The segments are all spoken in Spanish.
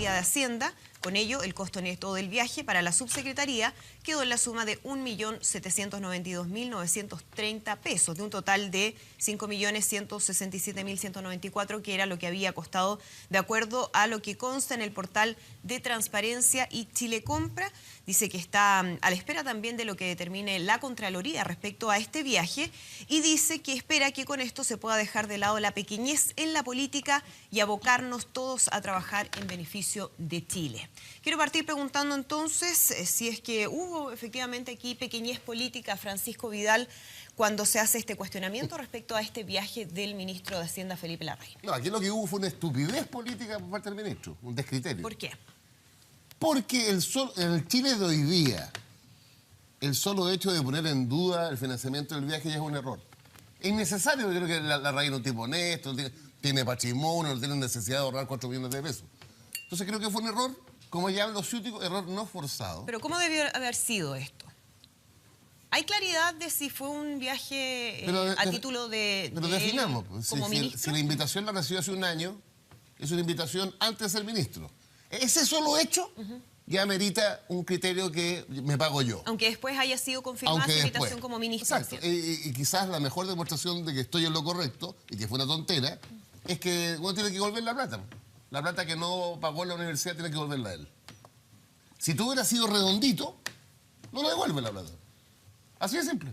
Contraloría de Hacienda. Con ello, el costo neto del viaje para la subsecretaría quedó en la suma de 1.792.930 pesos, de un total de 5.167.194, que era lo que había costado de acuerdo a lo que consta en el portal de Transparencia y Chile Compra. Dice que está a la espera también de lo que determine la Contraloría respecto a este viaje y dice que espera que con esto se pueda dejar de lado la pequeñez en la política y abocarnos todos a trabajar en beneficio de Chile. Quiero partir preguntando entonces si es que hubo efectivamente aquí pequeñez política, Francisco Vidal, cuando se hace este cuestionamiento respecto a este viaje del ministro de Hacienda, Felipe Larraín. No, aquí lo que hubo fue una estupidez política por parte del ministro, un descriterio. ¿Por qué? Porque en el Chile de hoy día, el solo hecho de poner en duda el financiamiento del viaje ya es un error. Es innecesario, yo creo que Larraín es un tipo honesto, tiene patrimonio, no tiene necesidad de ahorrar 4 millones de pesos. Entonces creo que fue un error, como ya hablo ciútico, error no forzado. Pero ¿cómo debió haber sido esto? ¿Hay claridad de si fue un viaje a título de Pero definamos, pues, como ministro? Si la invitación la recibió hace un año, es una invitación antes de ser ministro. Ese solo hecho ya merita un criterio que me pago yo. Aunque después haya sido confirmada su invitación como ministro. Exacto. Y quizás la mejor demostración de que estoy en lo correcto y que fue una tontera es que uno tiene que devolver la plata. La plata que no pagó en la universidad tiene que devolverla a él. Si tú hubieras sido redondito, no lo devuelve la plata. Así de simple.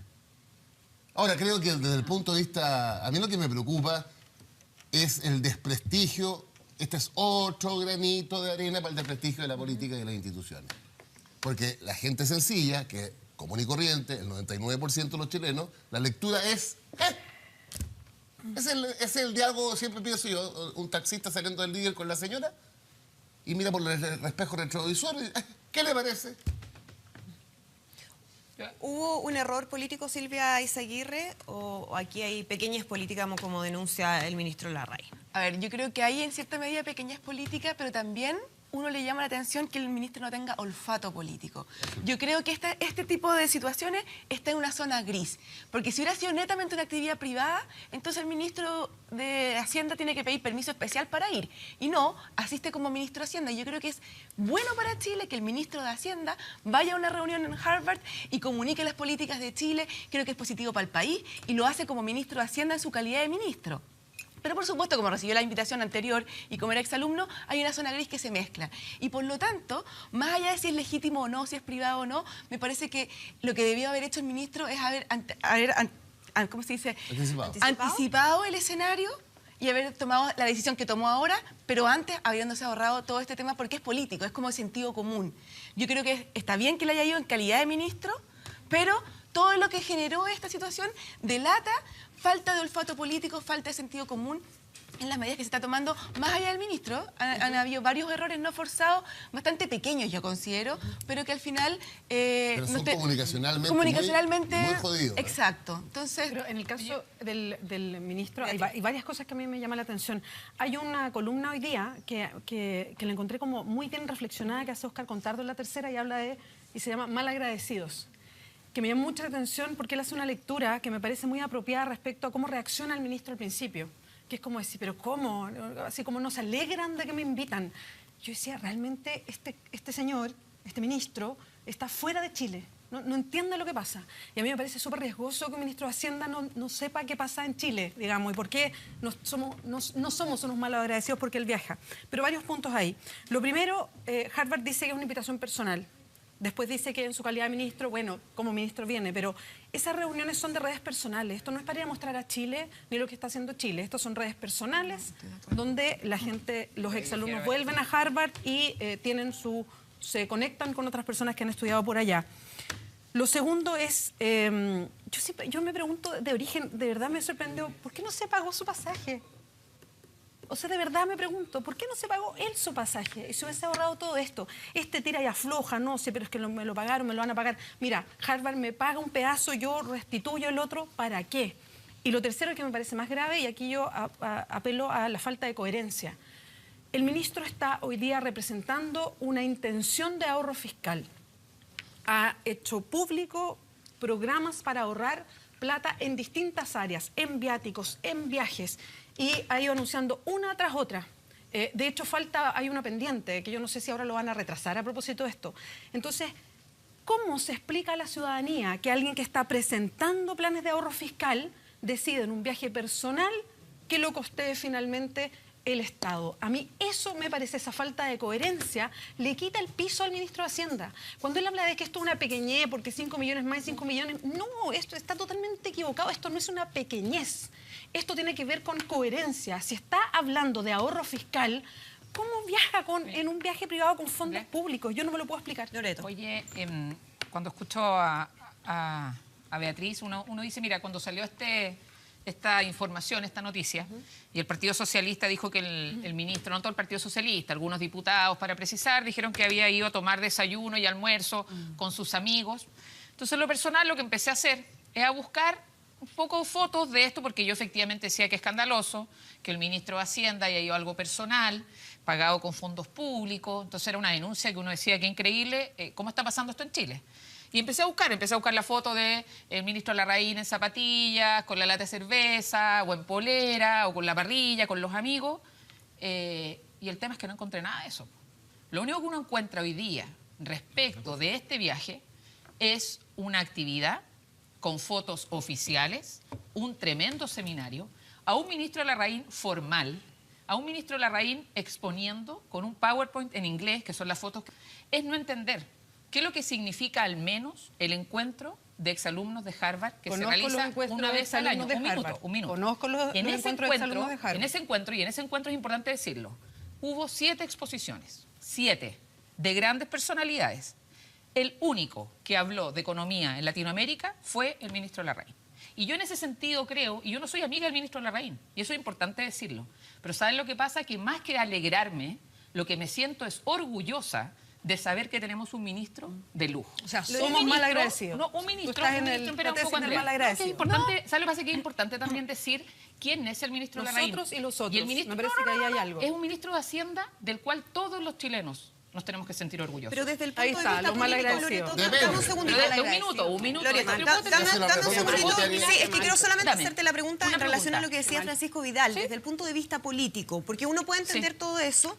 Ahora, creo que desde el punto de vista... A mí lo que me preocupa es el desprestigio. Este es otro granito de arena para el desprestigio de la política y de las instituciones. Porque la gente sencilla, que común y corriente, el 99% de los chilenos, la lectura es... Es el diálogo, siempre pienso yo, un taxista saliendo del líder con la señora y mira por el espejo retrovisor y, ¿qué le parece? ¿Hubo un error político, Silvia Izaguirre, o aquí hay pequeñas políticas como denuncia el ministro Larraín? A ver, yo creo que hay en cierta medida pequeñas políticas, pero también uno le llama la atención que el ministro no tenga olfato político. Yo creo que este tipo de situaciones está en una zona gris, porque si hubiera sido netamente una actividad privada, entonces el ministro de Hacienda tiene que pedir permiso especial para ir, y no, asiste como ministro de Hacienda. Yo creo que es bueno para Chile que el ministro de Hacienda vaya a una reunión en Harvard y comunique las políticas de Chile. Creo que es positivo para el país y lo hace como ministro de Hacienda en su calidad de ministro. Pero por supuesto, como recibió la invitación anterior y como era exalumno, hay una zona gris que se mezcla. Y por lo tanto, más allá de si es legítimo o no, si es privado o no, me parece que lo que debió haber hecho el ministro es haber ¿cómo se dice? Anticipado el escenario y haber tomado la decisión que tomó ahora, pero antes habiéndose ahorrado todo este tema, porque es político, es como de sentido común. Yo creo que está bien que le haya ido en calidad de ministro, pero todo lo que generó esta situación delata falta de olfato político, falta de sentido común en las medidas que se está tomando más allá del ministro. Han habido varios errores no forzados, bastante pequeños yo considero, pero que al final... pero son comunicacionalmente muy jodidos. Exacto. Entonces, pero en el caso del ministro hay varias cosas que a mí me llaman la atención. Hay una columna hoy día que la encontré como muy bien reflexionada que hace Óscar Contardo en La Tercera y se llama Malagradecidos, que me llama mucha atención porque él hace una lectura que me parece muy apropiada respecto a cómo reacciona el ministro al principio, que es como decir, pero ¿cómo? Así como no se alegran de que me invitan. Yo decía, realmente este señor, este ministro, está fuera de Chile, no entiende lo que pasa. Y a mí me parece súper riesgoso que un ministro de Hacienda no sepa qué pasa en Chile, digamos, y por qué no somos unos malos agradecidos porque él viaja. Pero varios puntos ahí. Lo primero, Harvard dice que es una invitación personal. Después dice que en su calidad de ministro, bueno, como ministro viene, pero esas reuniones son de redes personales. Esto no es para ir a mostrar a Chile ni lo que está haciendo Chile. Estos son redes personales donde la gente, los exalumnos vuelven a Harvard y se conectan con otras personas que han estudiado por allá. Lo segundo es, yo me pregunto de origen, de verdad me sorprendió, ¿por qué no se pagó su pasaje? O sea, de verdad me pregunto, ¿por qué no se pagó él su pasaje? Y se hubiese ahorrado todo esto. Tira y afloja, no sé, pero es que me lo pagaron, me lo van a pagar. Mira, Harvard me paga un pedazo, yo restituyo el otro, ¿para qué? Y lo tercero que me parece más grave, y aquí yo apelo a la falta de coherencia. El ministro está hoy día representando una intención de ahorro fiscal. Ha hecho público programas para ahorrar plata en distintas áreas, en viáticos, en viajes, y ha ido anunciando una tras otra. De hecho, hay una pendiente, que yo no sé si ahora lo van a retrasar a propósito de esto. Entonces, ¿cómo se explica a la ciudadanía que alguien que está presentando planes de ahorro fiscal decide en un viaje personal que lo costee finalmente el Estado? A mí eso me parece, esa falta de coherencia, le quita el piso al ministro de Hacienda. Cuando él habla de que esto es una pequeñez, porque 5 millones más, 5 millones... No, esto está totalmente equivocado. Esto no es una pequeñez. Esto tiene que ver con coherencia. Si está hablando de ahorro fiscal, ¿cómo viaja en un viaje privado con fondos públicos? Yo no me lo puedo explicar. Loreto. Oye, cuando escucho a Beatriz, uno dice, mira, cuando salió esta información, esta noticia, y el Partido Socialista dijo que el ministro, no todo el Partido Socialista, algunos diputados, para precisar, dijeron que había ido a tomar desayuno y almuerzo con sus amigos. Entonces, lo personal, lo que empecé a hacer es a buscar un poco fotos de esto, porque yo efectivamente decía que es escandaloso que el ministro de Hacienda haya ido a algo personal, pagado con fondos públicos. Entonces era una denuncia que uno decía que increíble, ¿cómo está pasando esto en Chile? Y empecé a buscar la foto del ministro Larraín en zapatillas, con la lata de cerveza, o en polera, o con la parrilla, con los amigos. Y el tema es que no encontré nada de eso. Lo único que uno encuentra hoy día respecto de este viaje es una actividad con fotos oficiales, un tremendo seminario, a un ministro Larraín formal, a un ministro Larraín exponiendo con un PowerPoint en inglés, que son las fotos. Es no entender qué es lo que significa al menos el encuentro de exalumnos de Harvard que se realiza una vez al año. Un minuto. Conozco los encuentros de exalumnos de Harvard. En ese encuentro es importante decirlo, hubo 7 exposiciones, 7, de grandes personalidades. El único que habló de economía en Latinoamérica fue el ministro Larraín. Y yo en ese sentido creo, y yo no soy amiga del ministro Larraín, y eso es importante decirlo, pero ¿saben lo que pasa? Que más que alegrarme, lo que me siento es orgullosa de saber que tenemos un ministro de lujo. O sea, somos mal agradecidos. No, un ministro, Tú estás en el mal agradecido. Es importante, ¿sabes lo que pasa? Que es importante también decir quién es el ministro Larraín. Nosotros y los otros. Y el ministro, me parece que ahí hay algo. Es un ministro de Hacienda del cual todos los chilenos nos tenemos que sentir orgullosos. Pero desde el punto Ahí de está, vista los mal político, agradecidos. Loreto, dame un segundito. Pero un minuto. Loreto, Pero dame un segundito. Dame. Sí, es que quiero solamente Dame. hacerte la pregunta Una en relación a pregunta. lo que decía Francisco Vidal, desde el punto de vista político, porque uno puede entender Sí. todo eso,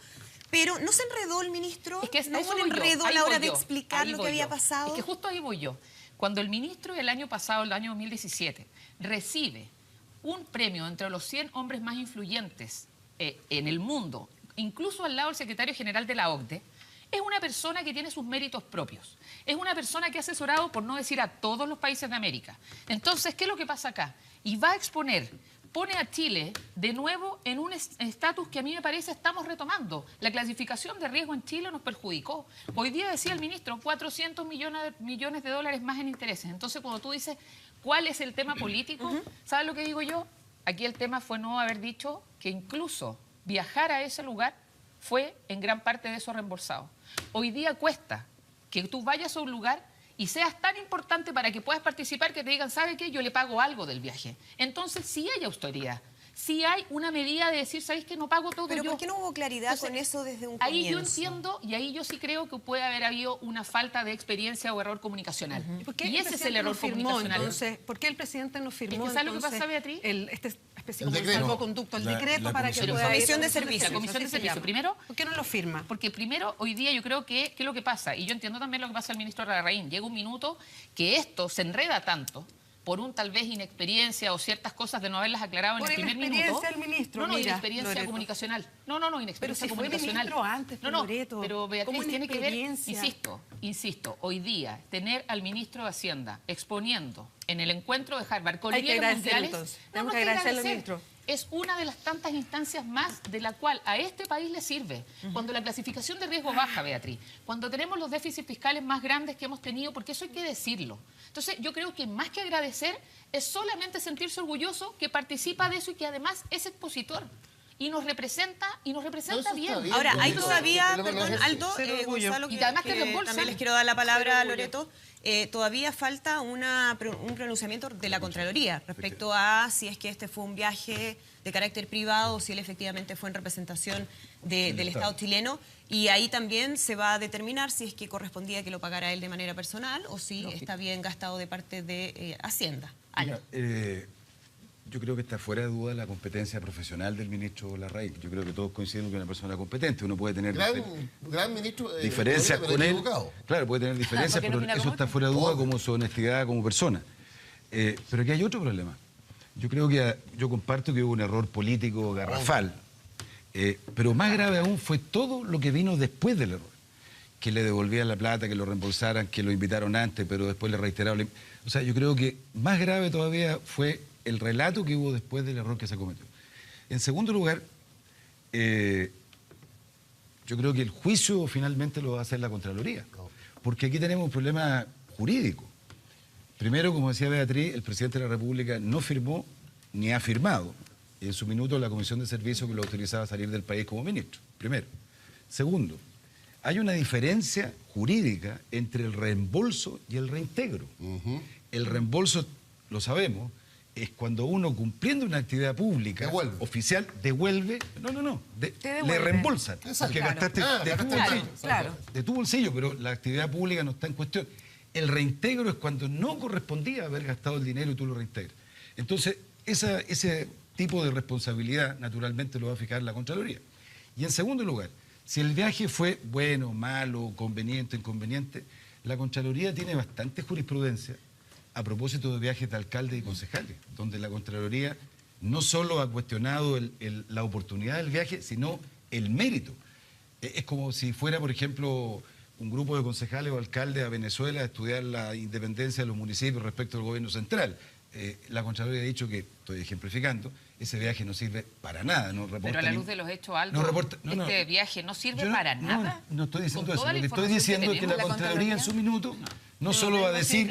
pero ¿no se enredó el ministro? Es que ¿No hubo un voy yo, enredo a ahí la hora voy de yo, explicar ahí lo que voy había yo. pasado? Es que justo ahí voy yo. Cuando el ministro el año pasado, el año 2017, recibe un premio entre los 100 hombres más influyentes en el mundo, incluso al lado del secretario general de la OCDE, es una persona que tiene sus méritos propios. Es una persona que ha asesorado, por no decir a todos los países de América. Entonces, ¿qué es lo que pasa acá? Y va a exponer, pone a Chile de nuevo en un estatus que a mí me parece estamos retomando. La clasificación de riesgo en Chile nos perjudicó. Hoy día decía el ministro, 400 millones de dólares más en intereses. Entonces, cuando tú dices, ¿cuál es el tema político? ¿Sabes lo que digo yo? Aquí el tema fue no haber dicho que incluso viajar a ese lugar fue en gran parte de eso reembolsado. Hoy día cuesta que tú vayas a un lugar y seas tan importante para que puedas participar que te digan, ¿sabe qué? Yo le pago algo del viaje. Entonces sí hay austeridad, sí hay una medida de decir, ¿sabéis que no pago todo Pero yo? ¿por qué no hubo claridad Entonces, con eso desde un ahí comienzo? yo entiendo y ahí yo sí creo que puede haber habido una falta de experiencia o error comunicacional. ¿Por qué Y el ese es presidente el error no firmó, comunicacional. entonces? ¿Por qué el presidente no firmó? Es que ¿sabe lo que entonces, pasa, Beatriz? Esta especie El como decreto. salvoconducto, el La decreto para que comisión. pueda ir. Comisión de servicios. La comisión de así se servicios. llama. Primero, ¿Por qué no lo firma? porque primero, hoy día yo creo que, ¿qué es lo que pasa? Y yo entiendo también lo que pasa al ministro Larraín. Llega un minuto que esto se enreda tanto por un tal vez inexperiencia o ciertas cosas de no haberlas aclarado en Por el primer inexperiencia minuto. del ministro, No, mira, inexperiencia Loreto. comunicacional. No, Pero inexperiencia si fue comunicacional. ministro antes, Loreto. pero ¿Cómo Beatriz tiene que ver, inexperiencia? insisto, hoy día tener al ministro de Hacienda exponiendo en el encuentro de Harvard con Hay que líderes agradecerle, mundiales. entonces. No, Tenemos no que hay agradecerle al agradecer. ministro. Es una de las tantas instancias más de la cual a este país le sirve. Cuando la clasificación de riesgo baja, Beatriz, cuando tenemos los déficits fiscales más grandes que hemos tenido, porque eso hay que decirlo. Entonces, yo creo que más que agradecer es solamente sentirse orgulloso que participa de eso y que además es expositor. Y nos representa No, eso bien. está bien. Ahora, hay Loreto, todavía, el problema no perdón, es ese. Aldo, Cero orgullo. Gonzalo, Y además te que reembolsan. también les quiero dar la palabra a Cero orgullo. Loreto. Todavía falta un pronunciamiento de la Contraloría respecto a si es que este fue un viaje de carácter privado o si él efectivamente fue en representación del Estado chileno. Y ahí también se va a determinar si es que correspondía que lo pagara él de manera personal o si está bien gastado de parte de Hacienda. Mira, Yo creo que está fuera de duda la competencia profesional del ministro Larraín. Yo creo que todos coinciden que es una persona competente. Uno puede tener Gran ministro. diferencias con él. Equivocado. Claro, puede tener diferencias, porque no pero opina eso como está otro. fuera de duda como su honestidad como persona. Pero aquí hay otro problema. Yo creo que yo comparto que hubo un error político garrafal, pero más grave aún fue todo lo que vino después del error. Que le devolvían la plata, que lo reembolsaran, que lo invitaron antes, pero después le reiteraron. O sea, yo creo que más grave todavía fue el relato que hubo después del error que se cometió. En segundo lugar, yo creo que el juicio finalmente lo va a hacer la Contraloría, porque aquí tenemos un problema jurídico. Primero, como decía Beatriz, el presidente de la República no firmó ni ha firmado en su minuto la Comisión de Servicios que lo autorizaba a salir del país como ministro, primero. Segundo, hay una diferencia jurídica entre el reembolso y el reintegro. El reembolso, lo sabemos, es cuando uno, cumpliendo una actividad pública oficial, devuelve. Le reembolsan. Porque gastaste de tu bolsillo. Claro. De tu bolsillo, pero la actividad pública no está en cuestión. El reintegro es cuando no correspondía haber gastado el dinero y tú lo reintegras. Entonces, ese tipo de responsabilidad, naturalmente, lo va a fijar la Contraloría. Y en segundo lugar, si el viaje fue bueno, malo, conveniente, inconveniente, la Contraloría tiene bastante jurisprudencia a propósito de viajes de alcaldes y concejales, donde la Contraloría no solo ha cuestionado la oportunidad del viaje, sino el mérito. Es como si fuera, por ejemplo, un grupo de concejales o alcaldes a Venezuela a estudiar la independencia de los municipios respecto al gobierno central. La Contraloría ha dicho que, estoy ejemplificando, ese viaje no sirve para nada. No reporta. Pero a la luz de los hechos, Aldo, este viaje no sirve para nada. No estoy diciendo Con eso. toda Lo la que estoy información diciendo que es que la tenemos, Contraloría en su minuto no solo va a decir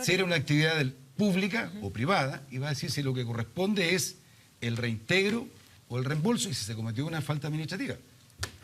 si era una actividad pública o privada, y va a decir si lo que corresponde es el reintegro o el reembolso y si se cometió una falta administrativa.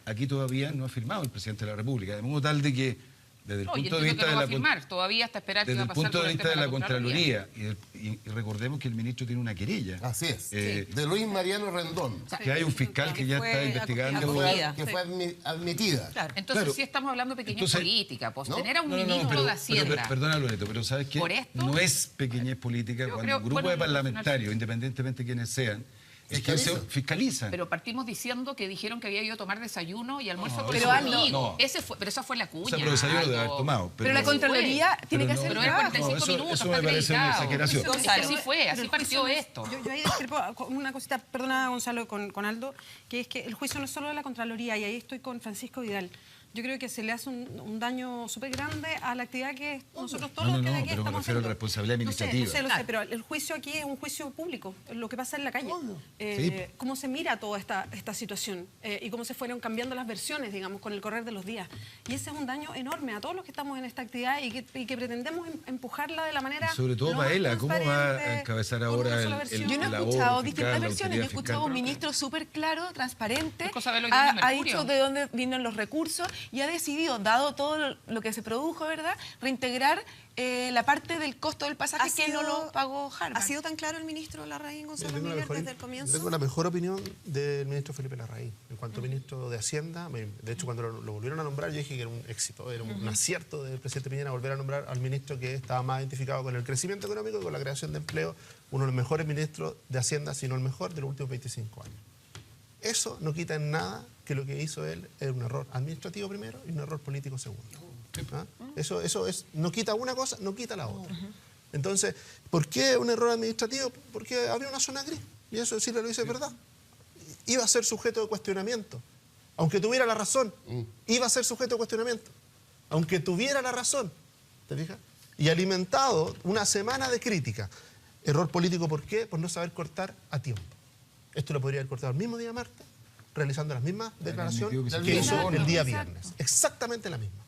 Aquí todavía no ha firmado el presidente de la República, de modo tal de que desde el punto de vista de la todavía hasta esperar desde que el va a pasar punto por de el vista de tema la Contraloría, y recordemos que el ministro tiene una querella. Así es. Sí. De Luis Mariano Rendón. Que hay un fiscal que ya está investigando. Que fue admitida. Claro. Entonces Claro. sí estamos hablando de pequeñez Entonces, política. Pues ¿no? tener a un No, ministro de Hacienda. Perdona, Loreto, pero ¿sabes qué? Por esto, no es pequeñez política yo cuando creo- un grupo bueno, de lo parlamentarios, independientemente de quienes sean, es que se fiscalizan. Pero partimos diciendo que dijeron que había ido a tomar desayuno y almuerzo con pero su Aldo, amigo. no. Pero esa fue la cuña. O sea, pero desayuno debe haber Aldo. tomado. Pero la Eso Contraloría fue. tiene que Pero hacer no, el Pero es trabajo. 45 minutos, eso me está parece una acreditado. exageración. Es que así fue, así partió esto. Yo ahí discrepo con una cosita, perdona Gonzalo, con Aldo, que es que el juicio no es solo de la Contraloría, y ahí estoy con Francisco Vidal. Yo creo que se le hace un daño súper grande a la actividad que nosotros todos los que de aquí pero me estamos refiero a haciendo. la responsabilidad administrativa. Lo sé, pero el juicio aquí es un juicio público, lo que pasa en la calle. Sí. Cómo se mira toda esta situación y cómo se fueron cambiando las versiones, digamos, con el correr de los días. Y ese es un daño enorme a todos los que estamos en esta actividad y que pretendemos empujarla de la manera. Sobre todo lo más Paela, ¿cómo va a transparente, encabezar con ahora una sola el versión. Yo no he la escuchado voz distintas fiscal, la versiones, yo he autoridad escuchado a un fiscal? ministro súper claro, transparente, Es cosa de lo que dice ha Mercurio. dicho de dónde vienen los recursos y ha decidido, dado todo lo que se produjo, ¿verdad?, reintegrar la parte del costo del pasaje que no lo pagó Harvard. ¿Ha sido tan claro el ministro Larraín, Gonzalo Tengo la Miller, mejor- desde el comienzo? Tengo la mejor opinión del ministro Felipe Larraín. En cuanto a ministro de Hacienda, de hecho, cuando lo volvieron a nombrar, yo dije que era un éxito, era un acierto del presidente Piñera volver a nombrar al ministro que estaba más identificado con el crecimiento económico y con la creación de empleo, uno de los mejores ministros de Hacienda, si no el mejor, de los últimos 25 años. Eso no quita en nada que lo que hizo él es un error administrativo primero y un error político segundo. ¿Ah? Eso es, no quita una cosa, no quita la otra. Entonces, ¿por qué un error administrativo? Porque había una zona gris, y eso sí lo dice es verdad. Iba a ser sujeto de cuestionamiento, aunque tuviera la razón, iba a ser sujeto de cuestionamiento, aunque tuviera la razón, ¿te fijas? Y alimentado una semana de crítica. Error político, ¿por qué? Por no saber cortar a tiempo. Esto lo podría haber cortado el mismo día martes, realizando las mismas declaraciones que hizo el día viernes. Exactamente la misma.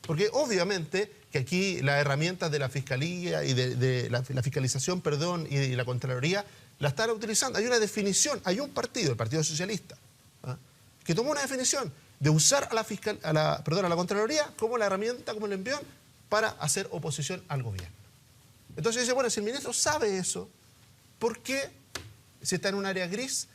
Porque obviamente que aquí las herramientas de la Fiscalía y de la fiscalización, perdón, y de la Contraloría la están utilizando. Hay una definición, hay un partido, el Partido Socialista, ¿ah?, que tomó una definición de usar a la Contraloría como la herramienta, como el envión, para hacer oposición al gobierno. Entonces dice, bueno, si el ministro sabe eso, ¿por qué, si está en un área gris,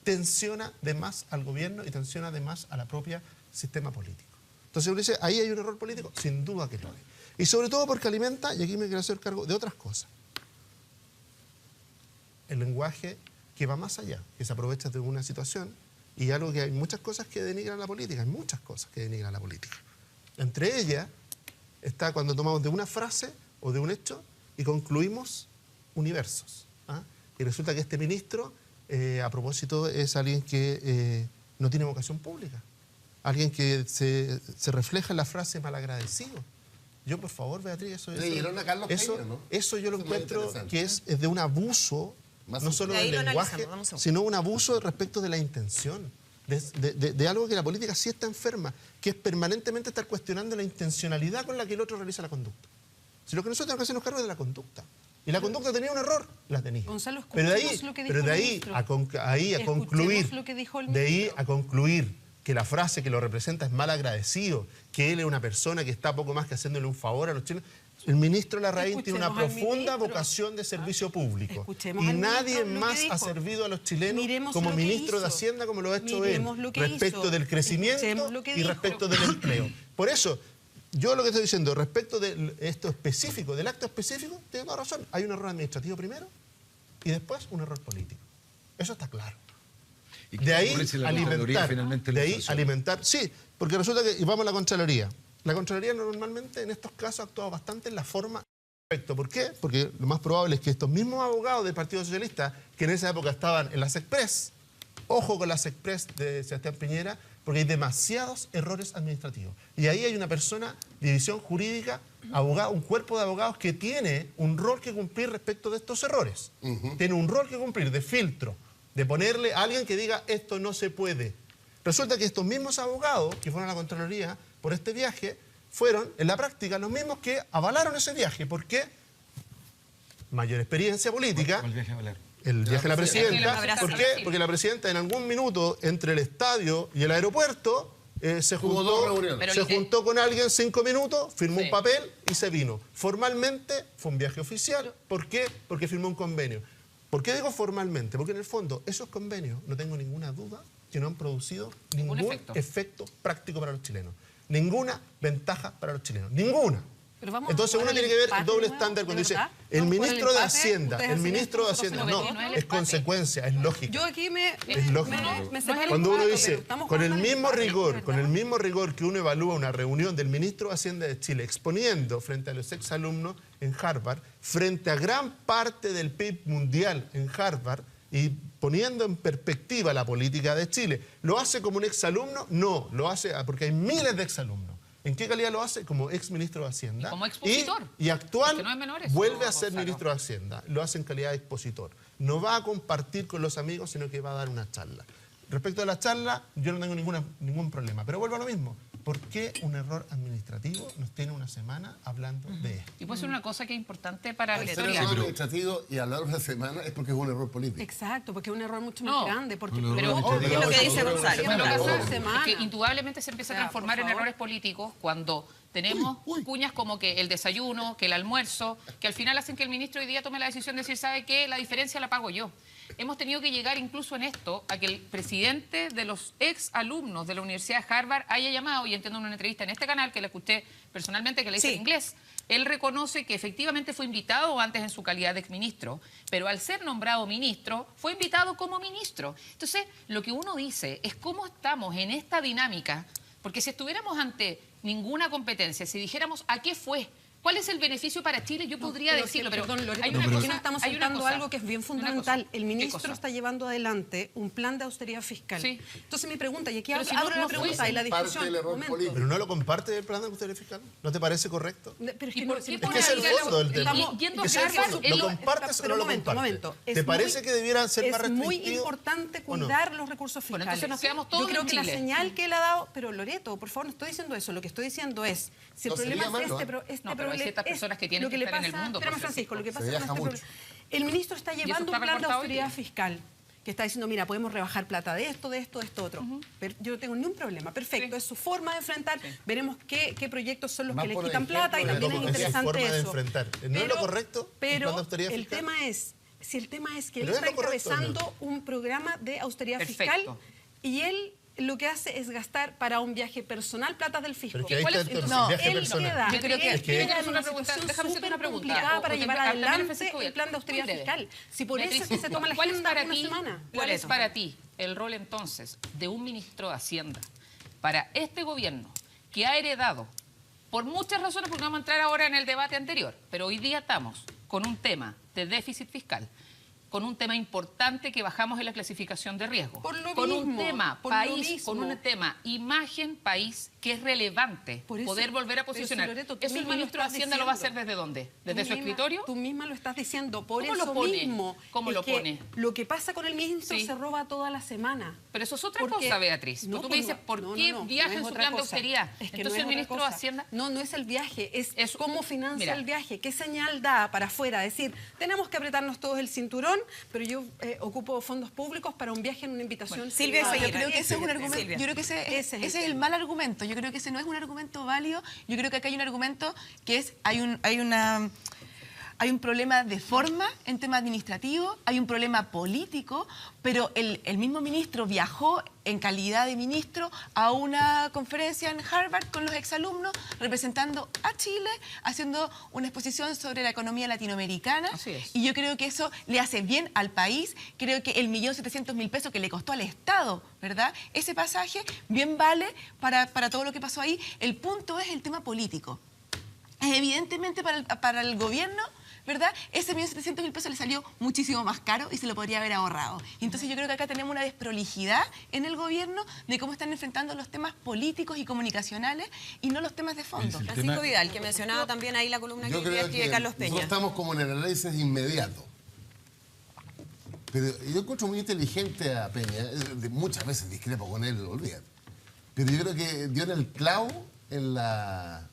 tensiona de más al gobierno y tensiona de más a la propia sistema político? Entonces uno dice, ahí hay un error político, sin duda que lo hay. Y sobre todo porque alimenta, y aquí me quiero hacer cargo de otras cosas. el lenguaje que va más allá, que se aprovecha de una situación y algo que hay muchas cosas que denigran la política, hay muchas cosas que denigran la política. Entre ellas está cuando tomamos de una frase o de un hecho y concluimos universos. ¿Ah? Y resulta que este ministro, a propósito, es alguien que no tiene vocación pública. Alguien que se refleja en la frase malagradecido. Yo, por favor, Beatriz, eso yo lo encuentro que es de un abuso, no solo del lenguaje, sino un abuso respecto de la intención. De algo que la política sí está enferma, que es permanentemente estar cuestionando la intencionalidad con la que el otro realiza la conducta. Si lo que nosotros tenemos que hacernos cargo es de la conducta. Y la conducta tenía un error, la tenía. Gonzalo, pero de ahí a concluir que la frase que lo representa es mal agradecido, que él es una persona que está poco más que haciéndole un favor a los chilenos. El ministro Larraín tiene una profunda vocación de servicio público. Y nadie más ha servido a los chilenos como ministro de Hacienda como lo ha hecho él, respecto del crecimiento y respecto del empleo. Por eso, yo lo que estoy diciendo, respecto de esto específico, del acto específico, tiene toda razón. Hay un error administrativo primero y después un error político. Eso está claro. De ahí alimentar, sí, porque resulta que, y vamos a la Contraloría. La Contraloría normalmente en estos casos ha actuado bastante en la forma correcta. ¿Por qué? Porque lo más probable es que estos mismos abogados del Partido Socialista, que en esa época estaban en las Express, ojo con las Express de Sebastián Piñera, porque hay demasiados errores administrativos. Y ahí hay una persona, división jurídica, abogado, un cuerpo de abogados que tiene un rol que cumplir respecto de estos errores. Tiene un rol que cumplir de filtro, de ponerle a alguien que diga esto no se puede. Resulta que estos mismos abogados que fueron a la Contraloría por este viaje fueron, en la práctica, los mismos que avalaron ese viaje. ¿Por qué? Mayor experiencia política. ¿Cuál viaje avalaron? El viaje a la presidenta. ¿Por qué? Porque la presidenta en algún minuto entre el estadio y el aeropuerto se juntó con alguien 5 minutos, firmó un papel y se vino. Formalmente fue un viaje oficial. ¿Por qué? Porque firmó un convenio. ¿Por qué digo formalmente? Porque en el fondo esos convenios, no tengo ninguna duda, que no han producido ningún efecto práctico para los chilenos. Ninguna ventaja para los chilenos. Ninguna. Entonces uno tiene que ver el doble estándar cuando dice el ministro de Hacienda, no, es consecuencia, es lógica. Yo aquí es lógica. Cuando uno dice, con el mismo rigor que uno evalúa una reunión del ministro de Hacienda de Chile exponiendo frente a los exalumnos en Harvard, frente a gran parte del PIB mundial en Harvard, y poniendo en perspectiva la política de Chile, ¿lo hace como un exalumno? No, lo hace porque hay miles de exalumnos. ¿En qué calidad lo hace? Como exministro de Hacienda. Y como expositor. Y actual no es menor eso, vuelve a ser Gonzalo. ministro de Hacienda. Lo hace en calidad de expositor. No va a compartir con los amigos, sino que va a dar una charla. Respecto a la charla, yo no tengo ningún problema. Pero vuelvo a lo mismo. ¿Por qué un error administrativo nos tiene una semana hablando de esto? Y puede ser una cosa que es importante para la Ser historia. error administrativo y hablar una semana es porque es un error político. Exacto, porque es un error mucho más grande. Porque, Pero es lo que dice Gonzalo. es que indudablemente se empieza a transformar en errores políticos cuando tenemos cuñas como que el desayuno, que el almuerzo, que al final hacen que el ministro hoy día tome la decisión de decir, ¿sabe qué? La diferencia la pago yo. Hemos tenido que llegar incluso en esto a que el presidente de los ex alumnos de la Universidad de Harvard haya llamado, y entiendo en una entrevista en este canal que le escuché personalmente, que le hice en inglés, él reconoce que efectivamente fue invitado antes en su calidad de exministro, pero al ser nombrado ministro, fue invitado como ministro. Entonces, lo que uno dice es cómo estamos en esta dinámica, porque si estuviéramos ante ninguna competencia, si dijéramos ¿a qué fue? ¿Cuál es el beneficio para Chile? Yo podría decirlo, pero hay una cosa, estamos saltando algo que es bien fundamental. El ministro está llevando adelante un plan de austeridad fiscal. Sí. Entonces mi pregunta, y aquí abro la pregunta y la discusión. ¿Pero no lo comparte el plan de austeridad fiscal? ¿No te parece correcto? Pero ¿Y por qué es que es el fondo del tema. ¿Lo compartes o no lo compartes? ¿Te parece que debiera ser más restrictivo? Es muy importante cuidar los recursos fiscales. Entonces nos quedamos todos Yo creo en que Chile. la señal que él ha dado... Pero Loreto, por favor, no estoy diciendo eso. Lo que estoy diciendo es... Si el problema es este hay ciertas personas que tienen que estar en el mundo. Espérame, Francisco, lo que pasa es que el ministro está llevando un plan de austeridad fiscal que está diciendo, mira, podemos rebajar plata de esto, otro. Pero yo no tengo ningún problema. Perfecto, es su forma de enfrentar. Veremos qué proyectos son los que le quitan plata y también es interesante eso. ¿No es lo correcto? Pero el tema es, si el tema es que él está encabezando un programa de austeridad fiscal y él lo que hace es gastar para un viaje personal plata del fisco. Pero es que ahí ¿Cuál está es? el No, viaje él personal. queda, Yo creo que- él queda en una pregunta, situación déjame hacerte una súper pregunta. complicada para O llevar también adelante Francisco, el plan de austeridad muy breve. fiscal. Si por eso es Beatriz, que se toma la ¿cuál es agenda para una ti, semana. ¿Cuál es para ti el rol entonces de un ministro de Hacienda para este gobierno que ha heredado, por muchas razones, porque no vamos a entrar ahora en el debate anterior, pero hoy día estamos con un tema de déficit fiscal, con un tema importante que bajamos en la clasificación de riesgo, Por lo con un mismo, tema por lo país, mismo. con un tema imagen país que es relevante, Por eso, poder volver a pero si, posicionar. Loreto, tú ¿Eso el misma lo ministro de estás Hacienda lo va a hacer diciendo. desde dónde? ¿Desde Tú su misma- escritorio? Tú misma lo estás diciendo. Por ¿Cómo eso lo pone? mismo. ¿Cómo es lo que pone? Lo que pasa con el ministro Sí. se roba toda la semana. Pero eso es otra Porque- cosa, Beatriz. No, Porque tú me pues dices, no, ¿por no, qué no, viaja no en es su otra plan de cosa. austeridad? Es que Entonces no es el otra ministro de cosa. Hacienda... No, no es el viaje, es Eso- cómo financia mira. el viaje, qué señal da para afuera. Decir, tenemos que apretarnos todos el cinturón, pero yo ocupo fondos públicos para un viaje en una invitación. Bueno, Silvia privada. Seguirá. Yo creo que ese es un Sí, argumento. Silvia. Yo creo que ese es Ese es el mal argumento. Yo creo que ese no es un argumento válido. Yo creo que acá hay un argumento que es hay un problema de forma en tema administrativo, hay un problema político, pero el mismo ministro viajó en calidad de ministro a una conferencia en Harvard con los exalumnos, representando a Chile, haciendo una exposición sobre la economía latinoamericana. Así es. Y yo creo que eso le hace bien al país. Creo que el 1.700.000 pesos que le costó al Estado, ¿verdad? Ese pasaje bien vale para todo lo que pasó ahí. El punto es el tema político. Evidentemente para el gobierno, ¿verdad? Ese 1.700.000 pesos le salió muchísimo más caro y se lo podría haber ahorrado. Entonces yo creo que acá tenemos una desprolijidad en el gobierno de cómo están enfrentando los temas políticos y comunicacionales y no los temas de fondo. El Francisco tema- Vidal, que mencionaba también ahí la columna que Yo hoy día creo escribe que Carlos Peña. nosotros estamos como en el análisis inmediato. Pero yo encuentro muy inteligente a Peña, muchas veces discrepo con él, olvídate. Pero yo creo que dio en el clavo en la...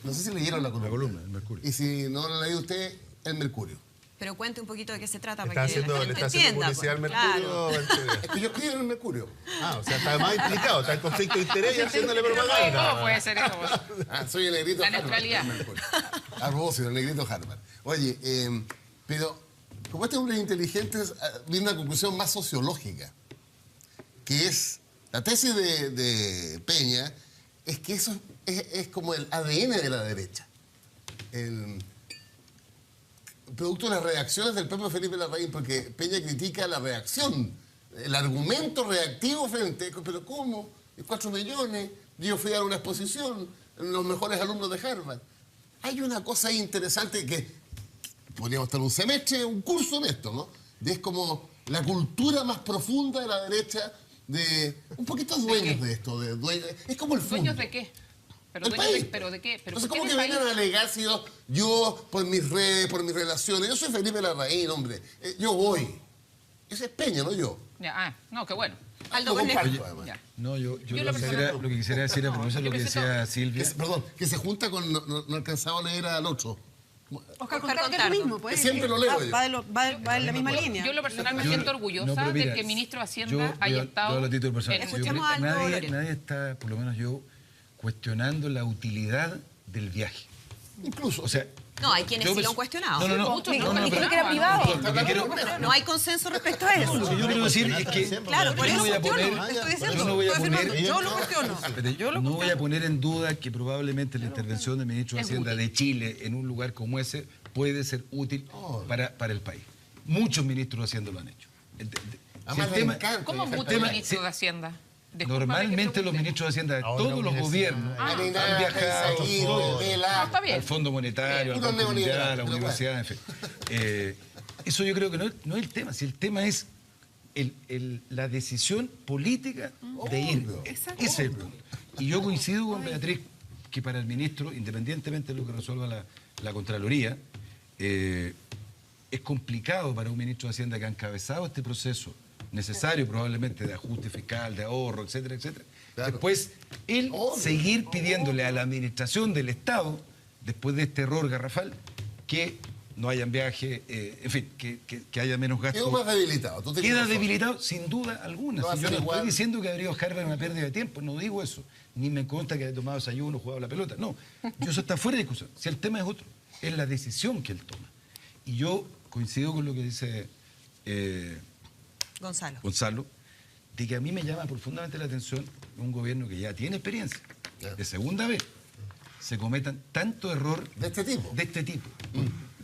No sé si leyeron la columna. La columna, el Mercurio. Y si no lo ha leído usted, el Mercurio. Pero cuente un poquito de qué se trata ¿Le para está que la haciendo, gente le está haciendo entienda, publicidad al pues, Mercurio? claro. Es que yo escribo en el Mercurio. Ah, o sea, está más implicado, está en conflicto de interés y haciéndole ¿Cómo propaganda. puede ser eso? Ah, soy el negrito La Harvard, neutralidad. el Mercurio. A propósito, el negrito Harvard. Oye, pero como este hombre inteligente, viene una conclusión más sociológica, que es, la tesis de Peña, es que eso es como el ADN de la derecha. Producto de las reacciones del propio Felipe Larraín, porque Peña critica la reacción, el argumento reactivo frente, pero ¿cómo? 4 millones, yo fui a dar una exposición, los mejores alumnos de Harvard. Hay una cosa ahí interesante que podríamos estar un semestre, un curso en esto, ¿no? Es como la cultura más profunda de la derecha, de un poquito dueños de esto, es como el fondo. ¿Dueños de qué? ¿Pero El dueños país. de, pero de qué? ¿Pero Entonces, por qué ¿cómo que del vengan país? a alegar si yo, por mis redes, por mis relaciones, yo soy Felipe Larraín, hombre, yo voy. Ese es Peña, no yo. Ya, no, qué bueno. Aldo Lo comparto, Cornejo. además. Ya. No, yo Yo lo, lo que personal- lo que quisiera decir a propósito de lo que decía Silvia. Perdón, que se junta con... No alcanzaba a leer al otro. Oscar Oscar Contardo es Contardo. lo mismo, pues. Siempre lo leo yo. Va en la misma línea. Yo en lo personal me Yo- siento orgullosa no, pero mira, de que el ministro de Hacienda yo haya estado... hablo a título personal. en- Yo Escuchemos creo que a Aldo nadie, Loreto. nadie está, por lo menos yo, cuestionando la utilidad del viaje. Incluso. O sea, No, hay quienes yo sí me- lo han cuestionado. No, no, no. Muchos no, no, no, dijeron pero- que era privado. Lo que quiero, No hay consenso respecto a eso. lo que yo quiero decir es que Claro, por yo eso no voy a poner, cuestiono, estoy diciendo, yo no voy a estoy poner, afirmando, yo lo cuestiono. pero no voy a poner en duda que probablemente la intervención del ministro de Es Hacienda útil. de Chile en un lugar como ese puede ser útil para el país. Muchos ministros de Hacienda lo han hecho. Si Además, el le tema- encanta. ¿Cómo el mucho tema- ministro sí. de Hacienda? Discúlpame que Normalmente pregunte. los ministros de Hacienda de Ahora todos los universidad. gobiernos Ah, han Arenal, viajado Isaguirre, todos, Vela. No, está bien. al Fondo Monetario, al Unos Banco Mundial, a neoliberales, la pero universidad, en fin. Eso yo creo que no es el tema. Si el tema es la decisión política de ir. Ese es el punto. Y yo coincido con Beatriz que para el ministro, independientemente de lo que resuelva la Contraloría, es complicado para un ministro de Hacienda que ha encabezado este proceso necesario probablemente de ajuste fiscal, de ahorro, etcétera, etcétera. Claro. Después, él seguir pidiéndole a la administración del Estado, después de este error garrafal, que no hayan viajes, en fin, que haya menos gasto. Quedó más debilitado. tú tienes Queda razón. debilitado sin duda alguna. No va a Si yo ser no igual. estoy diciendo que habría Harvard una pérdida de tiempo, no digo eso. Ni me consta que haya tomado desayuno, jugado la pelota. No, eso está fuera de discusión. Si el tema es otro, es la decisión que él toma. Y yo coincido con lo que dice Gonzalo. Gonzalo, de que a mí me llama profundamente la atención un gobierno que ya tiene experiencia, de segunda vez, se cometan tanto error De este tipo. de este tipo.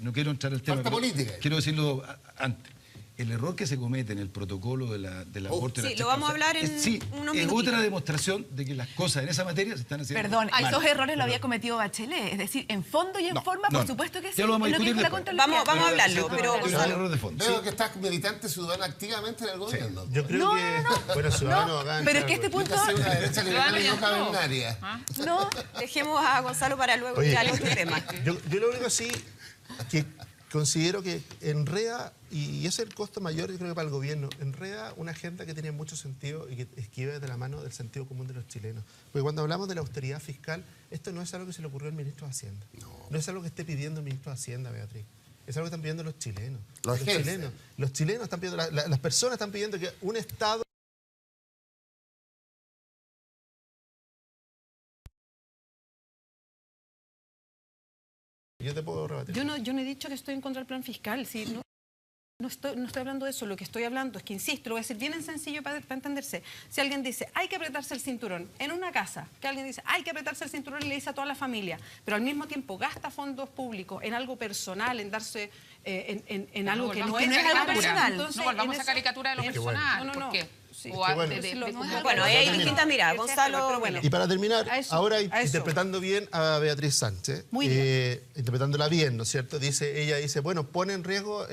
No quiero entrar al tema. Falta pero política. Quiero decirlo antes. El error que se comete en el protocolo de la Corte de Sí, las lo vamos a hablar en unos es minutitos. otra demostración de que las cosas en esa materia se están haciendo Perdón, mal. esos errores lo había cometido Bachelet. Es decir, en fondo y en No, forma, no, por no. supuesto que sí. Ya lo vamos a Es que discutir dijo la después. Contraloría. Vamos a hablarlo, pero Es un Gonzalo, error de fondo. Veo que estás militante ciudadana activamente en el gobierno. Yo creo que, bueno, Ciudadanos acá... Pero es que este punto... Esta es una derecha liberal y no Ciudadanos no. cavernaria. no, dejemos a Gonzalo para luego Oye, ya al otro tema. yo lo único sí que considero que enreda, y ese es el costo mayor, yo creo que para el gobierno, enreda una agenda que tiene mucho sentido y que esquiva de la mano del sentido común de los chilenos. Porque cuando hablamos de la austeridad fiscal, esto no es algo que se le ocurrió al ministro de Hacienda. No es algo que esté pidiendo el ministro de Hacienda, Beatriz. Es algo que están pidiendo los chilenos. Los jefes. chilenos. Los chilenos están pidiendo, las personas están pidiendo que un Estado... Yo te puedo rebatir. Yo no he dicho que estoy en contra del plan fiscal. Sí, no estoy hablando de eso. Lo que estoy hablando es que, insisto, lo voy a decir bien sencillo para entenderse. Si alguien dice, hay que apretarse el cinturón en una casa, que alguien dice, hay que apretarse el cinturón y le dice a toda la familia, pero al mismo tiempo gasta fondos públicos en algo personal, en darse en algo que no es algo personal. No volvamos a caricatura de lo personal. No. porque Sí, o qué a- bueno. Bueno, ahí hay distintas miradas. Gonzalo, pero bueno. Y para terminar, A eso, ahora a eso. interpretando bien a Beatriz Sánchez, Muy bien. interpretándola bien, ¿no es cierto? Ella dice, bueno, pone en riesgo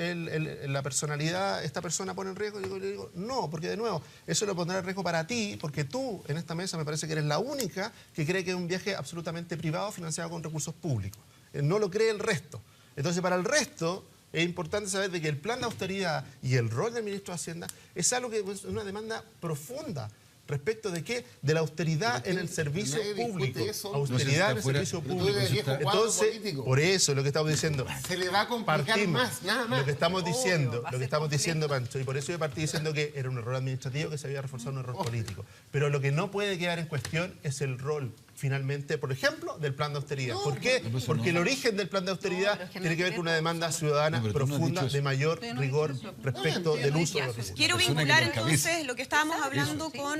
la personalidad, esta persona pone en riesgo. Yo le digo, no, porque de nuevo, eso lo pondrá en riesgo para ti, porque tú en esta mesa me parece que eres la única que cree que es un viaje absolutamente privado financiado con recursos públicos. No lo cree el resto. Entonces, para el resto... Es importante saber de que el plan de austeridad y el rol del ministro de Hacienda es algo que es una demanda profunda respecto de qué, de la austeridad en el servicio nadie discute público. eso. Austeridad en el fuera- servicio Pero tú público. eres viejo cuadro Entonces, político. por eso es lo que estamos diciendo. Se le va a complicar Partimos. más, nada más. Lo que estamos diciendo, va a lo que ser estamos diciendo, Pancho, y por eso yo partí diciendo que era un error administrativo que se había reforzado un error político. Pero lo que no puede quedar en cuestión es el rol, finalmente, por ejemplo, del plan de austeridad. ¿Por qué? Porque el origen del plan de austeridad pero es que no tiene que ver es con una demanda ciudadana No, pero tú no has profunda dicho eso. de mayor Pero no rigor has dicho eso. respecto del uso de los recursos. quiero persona vincular que lo encabeza. entonces lo que estábamos hablando con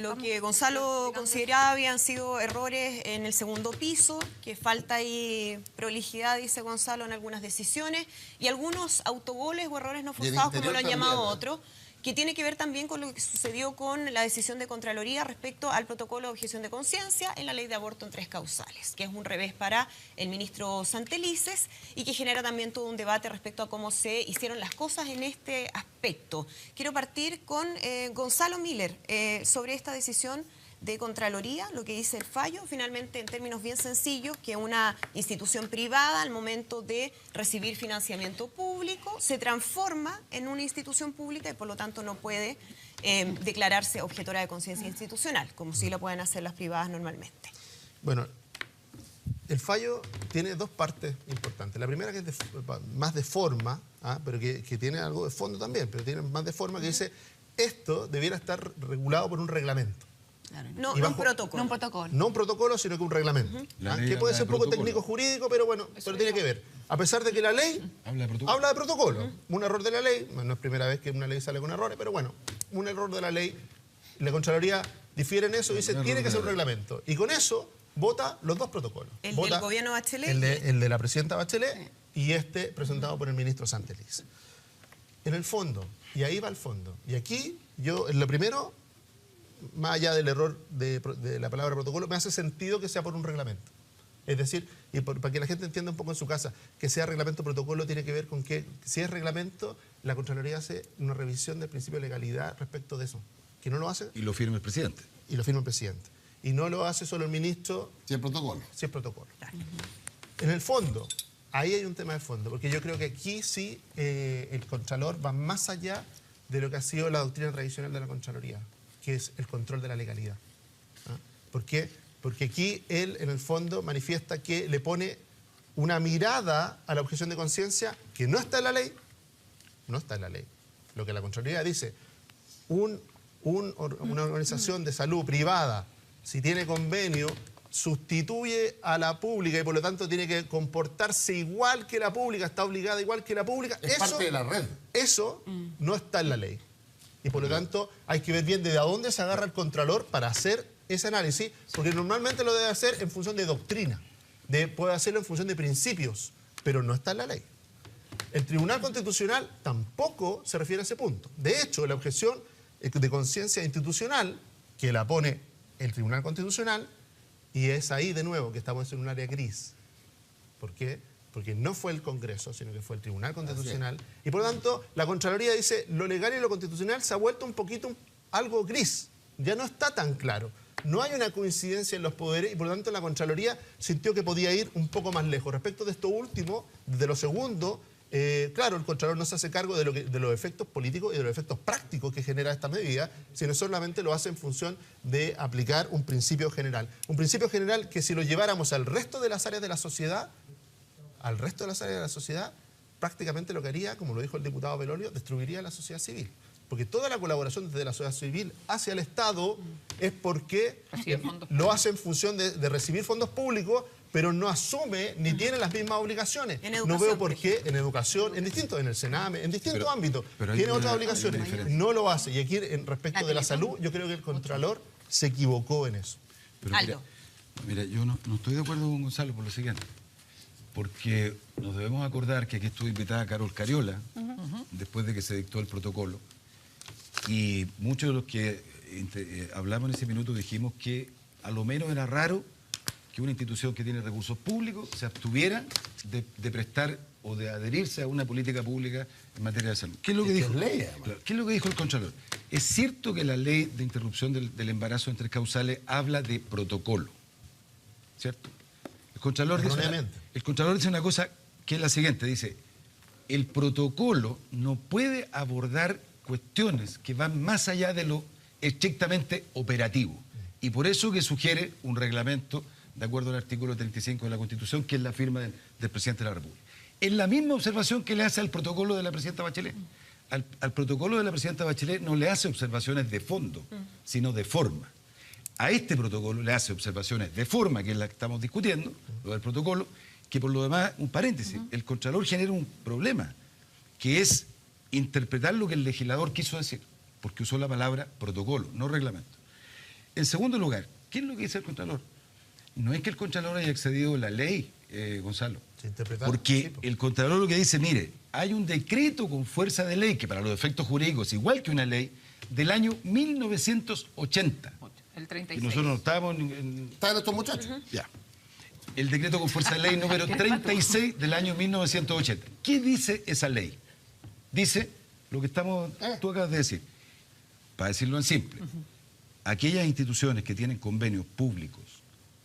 lo que Gonzalo consideraba habían sido errores en el segundo piso, que falta ahí prolijidad, dice Gonzalo, en algunas decisiones, y algunos autogoles o errores no Y el forzados, como lo han interior llamado también, otros, que tiene que ver también con lo que sucedió con la decisión de Contraloría respecto al protocolo de objeción de conciencia en la ley de aborto en 3 causales, que es un revés para el ministro Santelices y que genera también todo un debate respecto a cómo se hicieron las cosas en este aspecto. Quiero partir con Gonzalo Miller sobre esta decisión de Contraloría, lo que dice el fallo, finalmente en términos bien sencillos, que una institución privada al momento de recibir financiamiento público se transforma en una institución pública y por lo tanto no puede declararse objetora de conciencia institucional, como sí lo pueden hacer las privadas normalmente. Bueno, el fallo tiene dos partes importantes. La primera que es más de forma, pero que tiene algo de fondo también, pero tiene más de forma que dice, esto debiera estar regulado por un reglamento. No, Y no bajo- un protocolo. No un protocolo. No un protocolo, sino que un reglamento. La ley Que puede habla ser de un poco protocolo. técnico-jurídico, pero bueno, pero tiene que ver. A pesar de que la ley Habla de protocolo. habla de protocolo. Un error de la ley, no es primera vez que una ley sale con errores, pero bueno, un error de la ley, la Contraloría difiere en eso y dice, Un error tiene que de ser un la ley. reglamento. Y con eso vota los dos protocolos. El Vota del gobierno Bachelet el de la presidenta Bachelet y este presentado por el ministro Santelices. En el fondo, y ahí va el fondo. Y aquí yo, en lo primero, más allá del error de la palabra protocolo, me hace sentido que sea por un reglamento. Es decir, y para que la gente entienda un poco en su casa, que sea reglamento o protocolo tiene que ver con que, si es reglamento, la Contraloría hace una revisión del principio de legalidad respecto de eso. Que no lo hace Y lo firma el presidente. y lo firma el presidente. Y no lo hace solo el ministro Sí, el protocolo. si es protocolo. En el fondo, ahí hay un tema de fondo, porque yo creo que aquí sí el Contralor va más allá de lo que ha sido la doctrina tradicional de la Contraloría, que es el control de la legalidad. ¿Por qué? Porque aquí él, en el fondo, manifiesta que le pone una mirada a la objeción de conciencia que no está en la ley, no está en la ley. Lo que la Contraloría dice, una organización de salud privada, si tiene convenio, sustituye a la pública y por lo tanto tiene que comportarse igual que la pública, está obligada igual que la pública. Es parte de la red. Eso no está en la ley. Y por lo tanto hay que ver bien de dónde se agarra el Contralor para hacer ese análisis, porque normalmente lo debe hacer en función de doctrina, puede hacerlo en función de principios, pero no está en la ley. El Tribunal Constitucional tampoco se refiere a ese punto. De hecho, la objeción de conciencia institucional, que la pone el Tribunal Constitucional, y es ahí de nuevo que estamos en un área gris. ¿Por qué? Porque no fue el Congreso, sino que fue el Tribunal Constitucional. Y por lo tanto, la Contraloría dice, lo legal y lo constitucional se ha vuelto un poquito algo gris. Ya no está tan claro. No hay una coincidencia en los poderes y por lo tanto la Contraloría sintió que podía ir un poco más lejos. Respecto de esto último, de lo segundo, claro, el Contralor no se hace cargo de los efectos políticos y de los efectos prácticos que genera esta medida, sino solamente lo hace en función de aplicar un principio general. Un principio general que si lo lleváramos al resto de las áreas de la sociedad, prácticamente lo que haría, como lo dijo el diputado Belolio, destruiría la sociedad civil. Porque toda la colaboración desde la sociedad civil hacia el Estado es porque lo hace en función de recibir fondos públicos, pero no asume ni tiene las mismas obligaciones. No veo por qué en educación, en el Sename, en distintos ámbitos, tiene otras obligaciones. No lo hace. Y aquí, respecto de la salud, yo creo que el Contralor se equivocó en eso. Pero mira, yo no estoy de acuerdo con Gonzalo por lo siguiente. Porque nos debemos acordar que aquí estuvo invitada Carol Cariola, después de que se dictó el protocolo. Y muchos de los que hablamos en ese minuto dijimos que a lo menos era raro que una institución que tiene recursos públicos se abstuviera de prestar o de adherirse a una política pública en materia de salud. ¿Qué es lo que dijo? ¿Qué es lo que dijo el Contralor? Es cierto que la ley de interrupción del embarazo en 3 causales habla de protocolo, ¿cierto? El Contralor dice una cosa que es la siguiente, dice, el protocolo no puede abordar cuestiones que van más allá de lo estrictamente operativo. Y por eso que sugiere un reglamento de acuerdo al artículo 35 de la Constitución, que es la firma del presidente de la República. Es la misma observación que le hace al protocolo de la presidenta Bachelet. Al protocolo de la presidenta Bachelet no le hace observaciones de fondo, sino de forma. A este protocolo le hace observaciones de forma, que es la que estamos discutiendo, lo del protocolo, que por lo demás, un paréntesis, el Contralor genera un problema, que es interpretar lo que el legislador quiso decir, porque usó la palabra protocolo, no reglamento. En segundo lugar, ¿qué es lo que dice el Contralor? No es que el Contralor haya excedido la ley, Gonzalo, porque el Contralor lo que dice, mire, hay un decreto con fuerza de ley, que para los efectos jurídicos es igual que una ley, del año 1980. El 36. Y nosotros no estábamos ¿Estaban estos muchachos? Ya. El decreto con fuerza de ley número 36 del año 1980. ¿Qué dice esa ley? Dice lo que tú acabas de decir. Para decirlo en simple, aquellas instituciones que tienen convenios públicos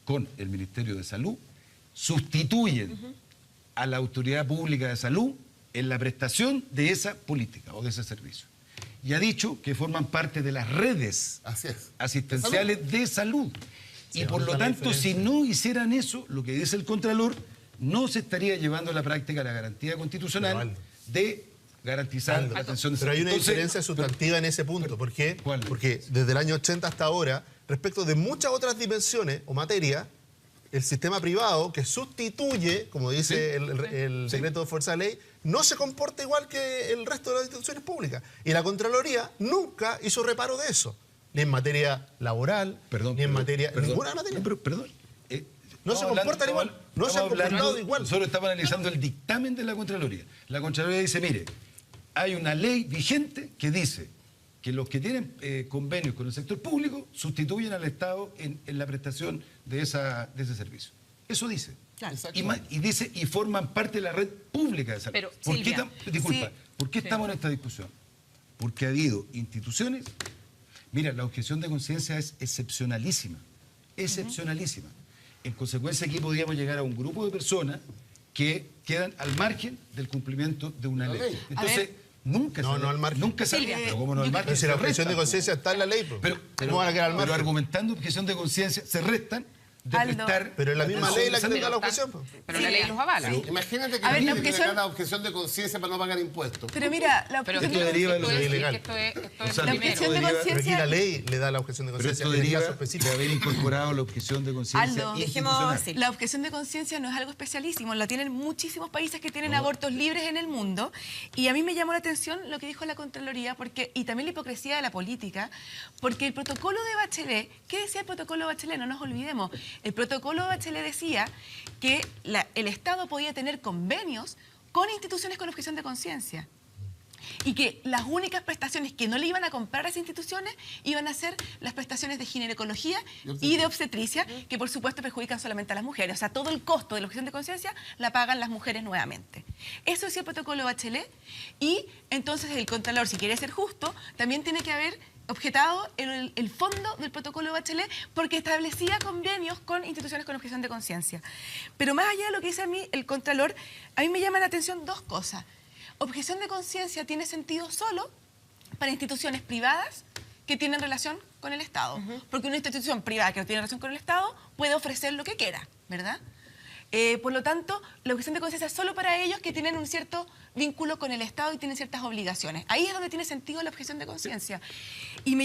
con el Ministerio de Salud sustituyen a la autoridad pública de salud en la prestación de esa política o de ese servicio. Y ha dicho que forman parte de las redes asistenciales de salud. Y por lo tanto, si no hicieran eso, lo que dice el Contralor, no se estaría llevando a la práctica la garantía constitucional de garantizar la atención de salud. Pero hay una diferencia sustantiva en ese punto. ¿Por qué? Porque desde el año 80 hasta ahora, respecto de muchas otras dimensiones o materias, el sistema privado que sustituye, como dice el decreto de fuerza de ley, no se comporta igual que el resto de las instituciones públicas. Y la Contraloría nunca hizo reparo de eso, ni en materia laboral, ni en materia... ninguna materia. No se comportan igual, no se han comportado igual. Nosotros estamos analizando el dictamen de la Contraloría. La Contraloría dice, mire, hay una ley vigente que dice que los que tienen convenios con el sector público sustituyen al Estado en la prestación de ese servicio. Eso dice. Claro. Y dice, y forman parte de la red pública de salud. Pero, ¿Por qué estamos en esta discusión? Porque ha habido instituciones... Mira, la objeción de conciencia es excepcionalísima. Excepcionalísima. En consecuencia, aquí podríamos llegar a un grupo de personas que quedan al margen del cumplimiento de una ley. Entonces, nunca al margen. Nunca se pero ¿cómo no al margen? Si la objeción de conciencia está en la ley, pero ¿cómo van a quedar al margen? Pero argumentando objeción de conciencia, se restan de Aldo. prestar... Pero es la misma atención ley la que sanitaria. te da la objeción. Po. Pero Sí, la ley los avala. Imagínate que A ver, la alguien objeción- declara objeción de conciencia para no pagar impuestos. Pero mira, la Pero objeción esto deriva de esto lo es- ilegal. esto es O lo sea, La primero. objeción de deriva- conciencia- Pero aquí la ley le da la objeción de Pero conciencia esto en el deriva caso específico. de haber incorporado la objeción de conciencia Aldo, dejemos institucional. ir. La objeción de conciencia no es algo especialísimo, la tienen muchísimos países que tienen abortos libres en el mundo, y a mí me llamó la atención lo que dijo la Contraloría, y también la hipocresía de la política, porque el protocolo de Bachelet, ¿qué decía el protocolo de Bachelet? No nos olvidemos, el protocolo de Bachelet decía que el Estado podía tener convenios con instituciones con objeción de conciencia. Y que las únicas prestaciones que no le iban a comprar a esas instituciones iban a ser las prestaciones de ginecología y de obstetricia, que por supuesto perjudican solamente a las mujeres. O sea, todo el costo de la objeción de conciencia la pagan las mujeres nuevamente. Eso decía el protocolo Bachelet, y entonces el Contralor, si quiere ser justo, también tiene que haber objetado el fondo del protocolo Bachelet, porque establecía convenios con instituciones con objeción de conciencia. Pero más allá de lo que dice a mí el Contralor, a mí me llaman la atención dos cosas. Objeción de conciencia tiene sentido solo para instituciones privadas que tienen relación con el Estado. Porque una institución privada que no tiene relación con el Estado puede ofrecer lo que quiera, ¿verdad? Por lo tanto, la objeción de conciencia es solo para ellos que tienen un cierto vínculo con el Estado y tienen ciertas obligaciones. Ahí es donde tiene sentido la objeción de conciencia. Y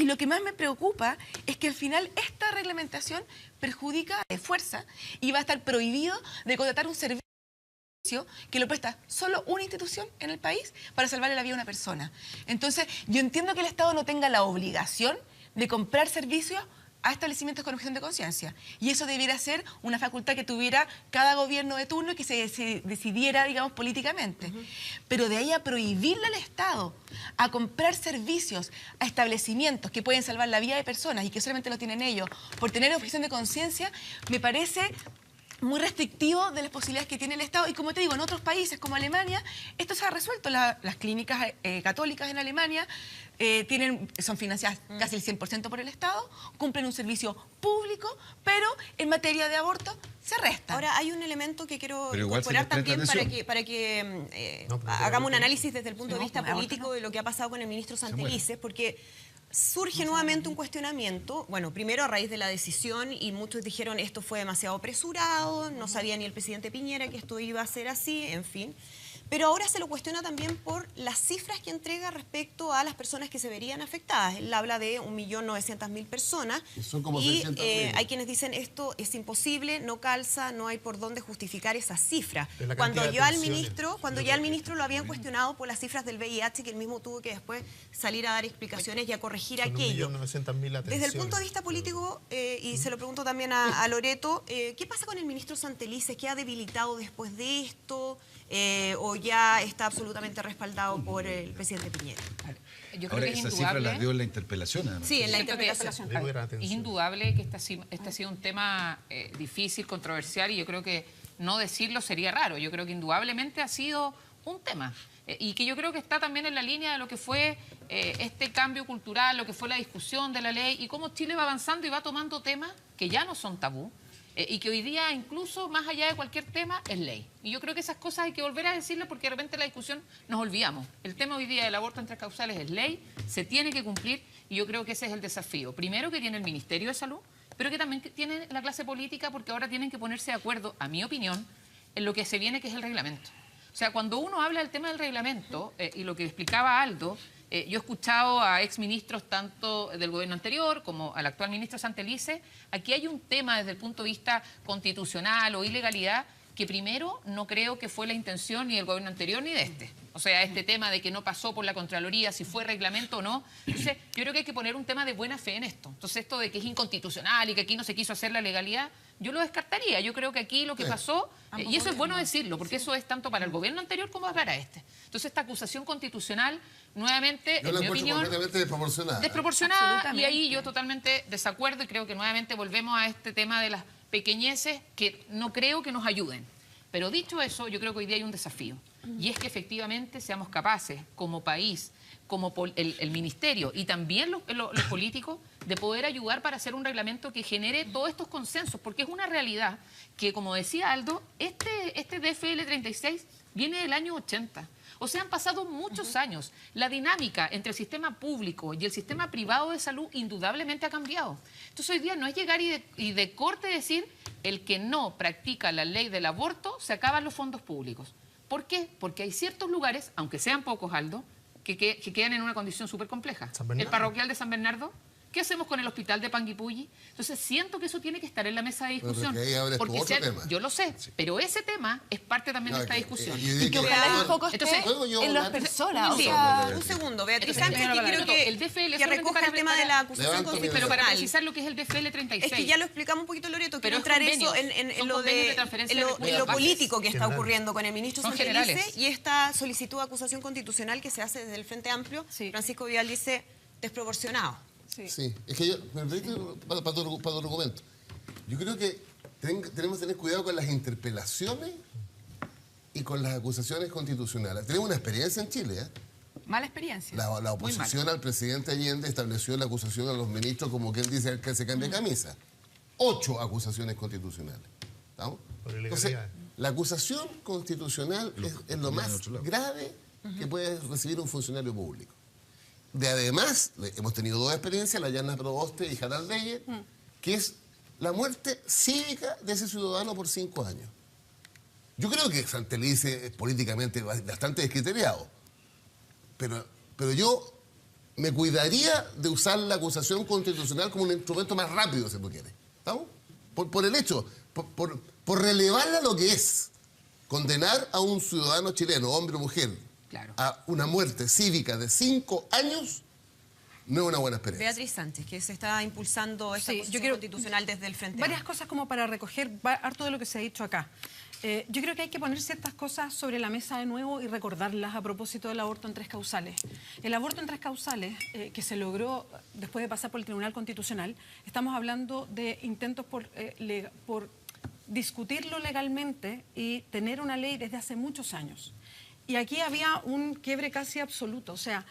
lo que más me preocupa es que al final esta reglamentación perjudica de fuerza y va a estar prohibido de contratar un servicio que lo presta solo una institución en el país para salvarle la vida a una persona. Entonces, yo entiendo que el Estado no tenga la obligación de comprar servicios a establecimientos con objeción de conciencia. Y eso debiera ser una facultad que tuviera cada gobierno de turno y que se decidiera, digamos, políticamente. Pero de ahí a prohibirle al Estado a comprar servicios a establecimientos que pueden salvar la vida de personas y que solamente lo tienen ellos por tener objeción de conciencia, me parece muy restrictivo de las posibilidades que tiene el Estado. Y como te digo, en otros países como Alemania, esto se ha resuelto. Las clínicas católicas en Alemania son financiadas casi el 100% por el Estado, cumplen un servicio público, pero en materia de aborto se resta. Ahora, hay un elemento que quiero Pero igual se incorporar les presta también atención. para que No, pero hagamos un análisis desde el punto de no, vista aborto político no. de lo que ha pasado con el ministro Santelices, porque surge nuevamente un cuestionamiento, bueno, primero a raíz de la decisión, y muchos dijeron esto fue demasiado apresurado, no sabía ni el presidente Piñera que esto iba a ser así, en fin. Pero ahora se lo cuestiona también por las cifras que entrega respecto a las personas que se verían afectadas. Él habla de 1.900.000 personas. Y son como y 600.000. hay quienes dicen esto es imposible, no calza, no hay por dónde justificar esa cifra. Es la Cuando cantidad de ya al atenciones. ministro, cuando ya al ministro lo habían cuestionado por las cifras del VIH, que él mismo tuvo que después salir a dar explicaciones y a corregir Son aquello. 1.900.000 Desde el punto de atenciones. vista político, y se lo pregunto también a Loreto, ¿qué pasa con el ministro Santelices? ¿Qué ha debilitado después de esto? ¿O ya está absolutamente respaldado por el presidente Piñera? Yo creo Ahora, que es esas cifras indudable. las dio en la interpelación, además. Sí, en la Siento que interpretación. Debo ir a la Es atención. indudable que este ha sido un tema difícil, controversial, y yo creo que no decirlo sería raro. Yo creo que indudablemente ha sido un tema. Y que yo creo que está también en la línea de lo que fue este cambio cultural, lo que fue la discusión de la ley, y cómo Chile va avanzando y va tomando temas que ya no son tabú, y que hoy día, incluso más allá de cualquier tema, es ley. Y yo creo que esas cosas hay que volver a decirlas, porque de repente la discusión nos olvidamos. El tema hoy día del aborto en tres causales es ley, se tiene que cumplir, y yo creo que ese es el desafío. Primero, que tiene el Ministerio de Salud, pero que también tiene la clase política, porque ahora tienen que ponerse de acuerdo, a mi opinión, en lo que se viene, que es el reglamento. O sea, cuando uno habla del tema del reglamento, y lo que explicaba Aldo, yo he escuchado a exministros tanto del gobierno anterior como al actual ministro Santelices. Aquí hay un tema desde el punto de vista constitucional o ilegalidad que primero no creo que fue la intención ni del gobierno anterior ni de este. O sea, este tema de que no pasó por la Contraloría, si fue reglamento o no. Entonces, yo creo que hay que poner un tema de buena fe en esto. Entonces, esto de que es inconstitucional y que aquí no se quiso hacer la legalidad, yo lo descartaría. Yo creo que aquí lo que pasó, y eso es bueno decirlo, porque eso es tanto para el gobierno anterior como para este. Entonces, esta acusación constitucional, nuevamente, Yo en la mi encuentro opinión, completamente desproporcionada. desproporcionada, y Absolutamente. ahí yo totalmente desacuerdo, y creo que nuevamente volvemos a este tema de las pequeñeces que no creo que nos ayuden. Pero dicho eso, yo creo que hoy día hay un desafío, y es que efectivamente seamos capaces, como país, como el ministerio y también los políticos, de poder ayudar para hacer un reglamento que genere todos estos consensos, porque es una realidad que, como decía Aldo, este DFL 36 viene del año 80. O sea, han pasado muchos años. La dinámica entre el sistema público y el sistema privado de salud indudablemente ha cambiado. Entonces hoy día no es llegar y de corte decir el que no practica la ley del aborto se acaban los fondos públicos. ¿Por qué? Porque hay ciertos lugares, aunque sean pocos, Aldo, que quedan en una condición súper compleja. El parroquial de San Bernardo. ¿Qué hacemos con el hospital de Panguipulli? Entonces siento que eso tiene que estar en la mesa de discusión. Porque tema. Yo lo sé, pero ese tema es parte también de esta discusión. Y que ojalá un poco esté en las personas. Sí, un segundo, Beatriz Sánchez, que quiero que recoja el tema de la acusación constitucional. Pero para precisar lo que es el DFL 36. Es que ya lo explicamos un poquito, Loreto, quiero entrar eso en lo político que está ocurriendo con el ministro Santelice y esta solicitud de acusación constitucional que se hace desde el Frente Amplio. Francisco Vidal dice desproporcionado. Sí, es que yo, para tu argumento, yo creo que tenemos que tener cuidado con las interpelaciones y con las acusaciones constitucionales. Tenemos una experiencia en Chile, ¿eh? Mala experiencia. La oposición al presidente Allende estableció la acusación a los ministros como que él dice que se cambia camisa. 8 acusaciones constitucionales. ¿Estamos? Entonces, la acusación constitucional es lo más grave que puede recibir un funcionario público. Además, hemos tenido 2 experiencias, la Yana Proboste y Harald Leyer, que es la muerte cívica de ese ciudadano por 5 años. Yo creo que Santelice es políticamente bastante descriteriado, pero yo me cuidaría de usar la acusación constitucional como un instrumento más rápido, si tú quieres. ¿Estamos? Por el hecho, por relevarla lo que es, condenar a un ciudadano chileno, hombre o mujer, a una muerte cívica de 5 años, no es una buena experiencia. Beatriz Sánchez, que se está impulsando esta acusación constitucional desde el Frente. Varias cosas como para recoger harto de lo que se ha dicho acá. Yo creo que hay que poner ciertas cosas sobre la mesa de nuevo y recordarlas a propósito del aborto en 3 causales. El aborto en 3 causales, que se logró después de pasar por el Tribunal Constitucional, estamos hablando de intentos por discutirlo legalmente y tener una ley desde hace muchos años. Y aquí había un quiebre casi absoluto, o sea,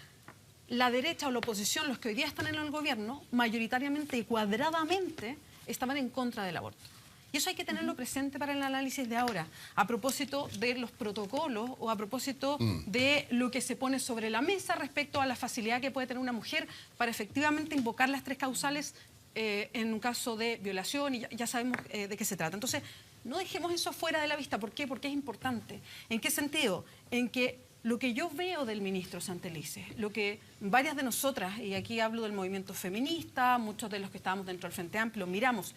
la derecha o la oposición, los que hoy día están en el gobierno, mayoritariamente y cuadradamente estaban en contra del aborto. Y eso hay que tenerlo presente para el análisis de ahora, a propósito de los protocolos o a propósito de lo que se pone sobre la mesa respecto a la facilidad que puede tener una mujer para efectivamente invocar las 3 causales en un caso de violación, y ya sabemos de qué se trata. Entonces, no dejemos eso fuera de la vista. ¿Por qué? Porque es importante. ¿En qué sentido? En que lo que yo veo del ministro Santelice, lo que varias de nosotras, y aquí hablo del movimiento feminista, muchos de los que estábamos dentro del Frente Amplio, miramos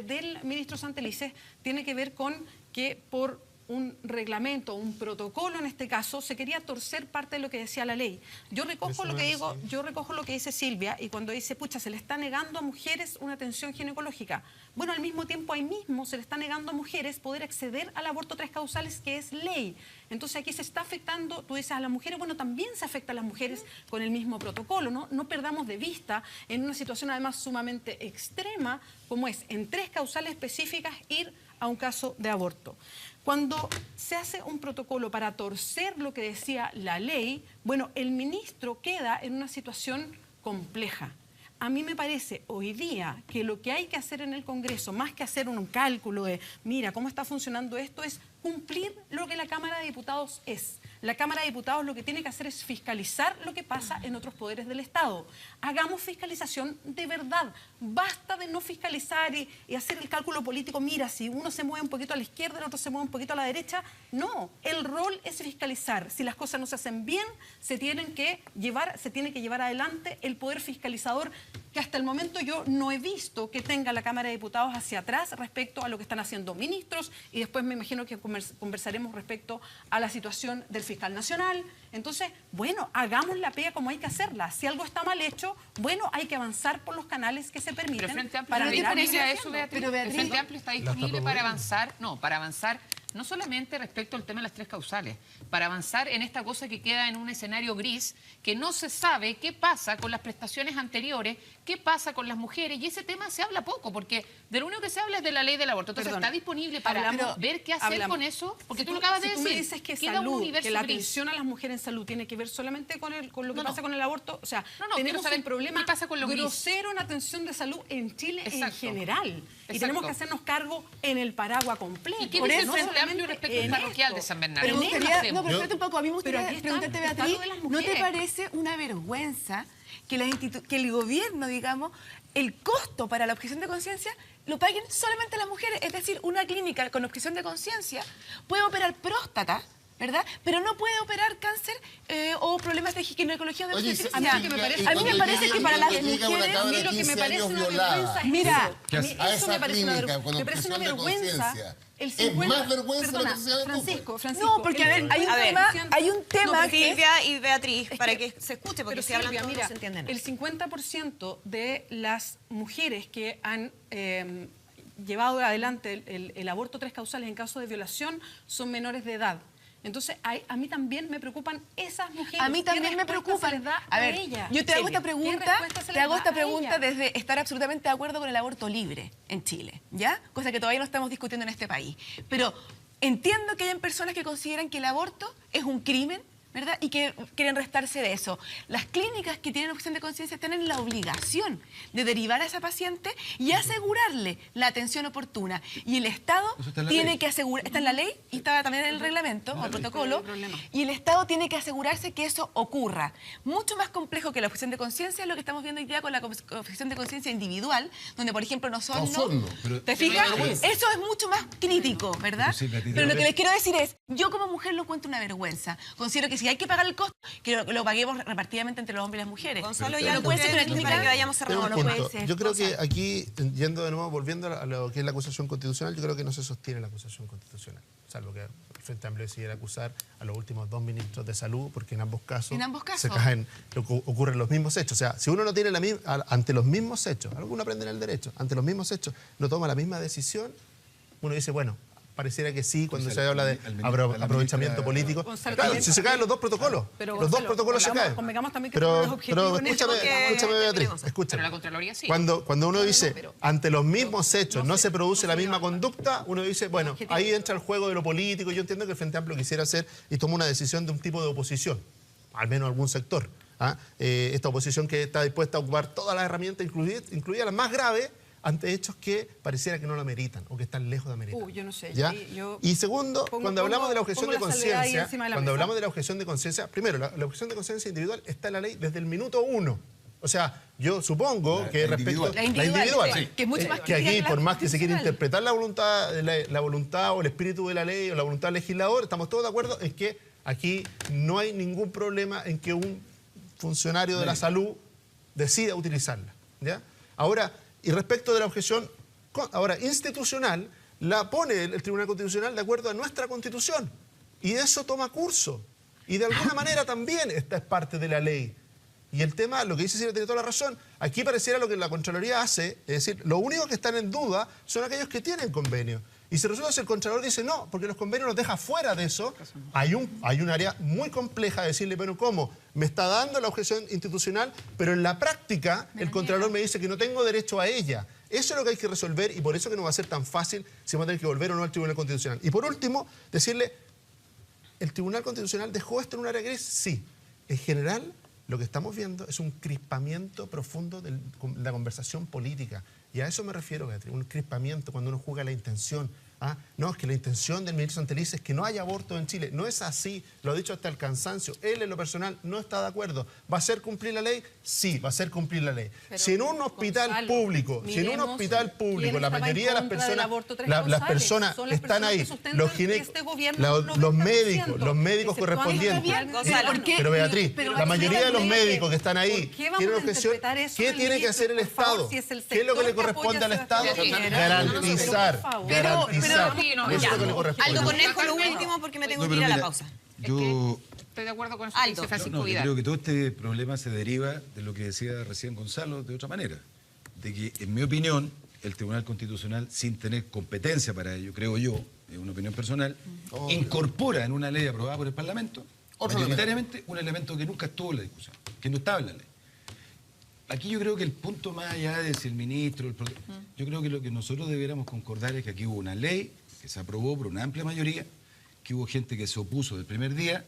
del ministro Santelice, tiene que ver con que por un reglamento, un protocolo en este caso, se quería torcer parte de lo que decía la ley. Yo recojo lo que dice Silvia, y cuando dice, pucha, se le está negando a mujeres una atención ginecológica. Bueno, al mismo tiempo ahí mismo se le está negando a mujeres poder acceder al aborto 3 causales, que es ley. Entonces aquí se está afectando, tú dices, a las mujeres, bueno, también se afecta a las mujeres con el mismo protocolo, ¿no? No perdamos de vista, en una situación además sumamente extrema, como es en 3 causales específicas ir a un caso de aborto. Cuando se hace un protocolo para torcer lo que decía la ley, bueno, el ministro queda en una situación compleja. A mí me parece hoy día que lo que hay que hacer en el Congreso, más que hacer un cálculo de, mira, cómo está funcionando esto, es cumplir lo que la Cámara de Diputados es. La Cámara de Diputados lo que tiene que hacer es fiscalizar lo que pasa en otros poderes del Estado. Hagamos fiscalización de verdad. Basta de no fiscalizar y hacer el cálculo político. Mira, si uno se mueve un poquito a la izquierda, el otro se mueve un poquito a la derecha. No, el rol es fiscalizar. Si las cosas no se hacen bien, se tiene que llevar adelante el poder fiscalizador, que hasta el momento yo no he visto que tenga la Cámara de Diputados hacia atrás respecto a lo que están haciendo ministros, y después me imagino que conversaremos respecto a la situación del fiscal nacional. Entonces, bueno, hagamos la pega como hay que hacerla. Si algo está mal hecho, bueno, hay que avanzar por los canales que se permiten. Pero el Frente Amplio para está mirar disponible a eso, haciendo. Beatriz. Pero Beatriz, el Frente Amplio está disponible para avanzar, no solamente respecto al tema de las 3 causales, para avanzar en esta cosa que queda en un escenario gris, que no se sabe qué pasa con las prestaciones anteriores, qué pasa con las mujeres, y ese tema se habla poco, porque de lo único que se habla es de la ley del aborto. Entonces, está disponible para ver qué hacer con eso, porque tú lo acabas de decir. Tú me dices que salud, que la atención a las mujeres en salud tiene que ver solamente con lo que pasa con el aborto, o sea, tenemos un problema grosero en atención de salud en Chile en general. Y tenemos que hacernos cargo en el paraguas completo. ¿Y qué dice el Frente Frente Amplio y respecto al parroquial de San Bernardo. Pero me ¿Qué gustaría, hacemos? no, pero espérate un poco, a mí me Pero gustaría aquí está preguntarte, el Beatriz, estado de las ¿no te mujeres. parece una vergüenza que el gobierno, digamos, el costo para la objeción de conciencia lo paguen solamente las mujeres? Es decir, una clínica con objeción de conciencia puede operar próstata, ¿verdad? Pero no puede operar cáncer o problemas de ginecología o de Oye, obstetricia. sí, A mí me parece que para las mujeres... mí lo que me parece una vergüenza es Mira, ¿Qué hace? eso A esa me parece una clínica con me parece una objeción de vergüenza. conciencia. El Es más vergüenza perdona, lo que se llama Francisco, no, porque a ver, hay un tema que... Silvia y Beatriz, Es para que- que se escuche, porque Pero si hablan Silvia, todos mira, no se entiende nada. el 50% de las mujeres que han llevado adelante el aborto 3 causales en caso de violación son menores de edad. Entonces, a mí también me preocupan esas mujeres. A mí ¿Qué también me respuesta se les preocupan. da A ver, ellas? yo te hago Silvia, esta ¿qué pregunta, respuesta se te les hago da esta a pregunta ellas? desde estar absolutamente de acuerdo con el aborto libre en Chile, ¿ya? Cosa que todavía no estamos discutiendo en este país. Pero entiendo que hayan personas que consideran que el aborto es un crimen, ¿verdad? Y que quieren restarse de eso. Las clínicas que tienen objeción de conciencia tienen la obligación de derivar a esa paciente y asegurarle la atención oportuna. Y el Estado Eso está en la tiene ley. que asegurar, está en la ley y está también en el reglamento o el protocolo, problema. y el Estado tiene que asegurarse que eso ocurra. Mucho más complejo que la objeción de conciencia es lo que estamos viendo hoy día con la objeción de conciencia individual, donde, por ejemplo, Osorno, pero- ¿Te fijas? Pero vergüenza. Eso es mucho más crítico, ¿verdad? Pero sí, Beatriz, Pero lo que pero- les quiero decir es, yo como mujer lo encuentro una vergüenza. Considero que si hay que pagar el costo, que lo paguemos repartidamente entre los hombres y las mujeres. Gonzalo, Pero ya no puede ser que una para clínica... que vayamos Tengo cerrando. un no puede punto. ser. Yo creo que aquí, yendo de nuevo, volviendo a lo que es la acusación constitucional, yo creo que no se sostiene la acusación constitucional. Salvo que el Frente Amplio decidiera acusar a los últimos 2 ministros de salud, porque en ambos casos, se caen, ocurren los mismos hechos. O sea, si uno no tiene ante los mismos hechos, alguno aprende en el derecho, ante los mismos hechos, no toma la misma decisión, uno dice, bueno, pareciera que sí, cuando se habla de aprovechamiento político. Gonzalo, Claro, también- si se caen los dos protocolos, Pero, los dos Gonzalo, protocolos se caen. convengamos también que Pero tú eres objetivo en escúchame, esto que- escúchame, Beatriz, Pero escúchame. la Contraloría sí. Cuando uno dice, ante los mismos hechos no se produce la misma conducta, uno dice, bueno, ahí entra el juego de lo político. Yo entiendo que el Frente Amplio quisiera hacer y tomó una decisión de un tipo de oposición, al menos algún sector. Esta oposición que está dispuesta a ocupar todas las herramientas, incluidas las más graves, ante hechos que pareciera que no lo ameritan o que están lejos de ameritar. Yo no sé. ¿Ya? Yo Y segundo, pongo- cuando hablamos de la pongo objeción de la salvedad ahí conciencia, encima de la cuando mesa. hablamos de la objeción de conciencia, primero, la objeción de conciencia individual está en la ley desde el minuto 1. O sea, yo supongo que la respecto individual. La individual, sí, sí. que es mucho más que crítica aquí, que la por más que se quiera constitucional. interpretar la voluntad o el espíritu de la ley o la voluntad del legislador, estamos todos de acuerdo en que aquí no hay ningún problema en que un funcionario de la salud decida utilizarla. ¿Ya? Ahora, y respecto de la objeción institucional, la pone el Tribunal Constitucional de acuerdo a nuestra Constitución. Y eso toma curso. Y de alguna manera también esta es parte de la ley. Y el tema, lo que dice Silvia tiene toda la razón, aquí pareciera lo que la Contraloría hace, es decir, lo único que están en duda son aquellos que tienen convenio. Y si resulta que el Contralor dice no, porque los convenios nos deja fuera de eso, hay un área muy compleja de decirle, pero ¿cómo? Me está dando la objeción institucional, pero en la práctica el Contralor me dice que no tengo derecho a ella. Eso es lo que hay que resolver y por eso que no va a ser tan fácil si vamos a tener que volver o no al Tribunal Constitucional. Y por último, decirle, ¿el Tribunal Constitucional dejó esto en un área gris? Sí. En general, lo que estamos viendo es un crispamiento profundo de la conversación política. Y a eso me refiero, Beatriz, un crispamiento cuando uno juega la intención. No, es que la intención del ministro Santelices es que no haya aborto en Chile. No es así, lo ha dicho hasta el cansancio. Él en lo personal no está de acuerdo. ¿Va a ser cumplir la ley? Sí, va a ser cumplir la ley. Pero, Si en un hospital Gonzalo, público, miremos quién la estaba mayoría de en las contra del personas, aborto tres las causales. personas Son las están personas ahí, que sustentan los este gobierno, los médicos exceptuando correspondientes. al Gonzalo, ¿por qué? Pero Beatriz, Pero la mayoría de los ¿por qué? médicos que están ahí ¿Por qué vamos tienen a objeción. interpretar eso ¿Qué del tiene que ministro? hacer el Por favor, Estado? si es el ¿Qué es lo que le sector que corresponde al apoya Estado? a Sebastián Piñera. Garantizar, Pero, por favor. garantizar. Pero, Eso es lo que le corresponde. Aldo Conejo, lo último, porque me tengo No, que ir pero a la mira, pausa. yo Estoy de acuerdo con eso que Aldo. dice Francisco yo Vidal. creo que todo este problema se deriva de lo que decía recién Gonzalo de otra manera. De que, en mi opinión, el Tribunal Constitucional, sin tener competencia para ello, creo yo, es una opinión personal, incorpora en una ley aprobada por el Parlamento, mayoritariamente, un elemento que nunca estuvo en la discusión, que no estaba en la ley. Aquí yo creo que el punto más allá de si el ministro, yo creo que lo que nosotros debiéramos concordar es que aquí hubo una ley que se aprobó por una amplia mayoría, que hubo gente que se opuso del primer día,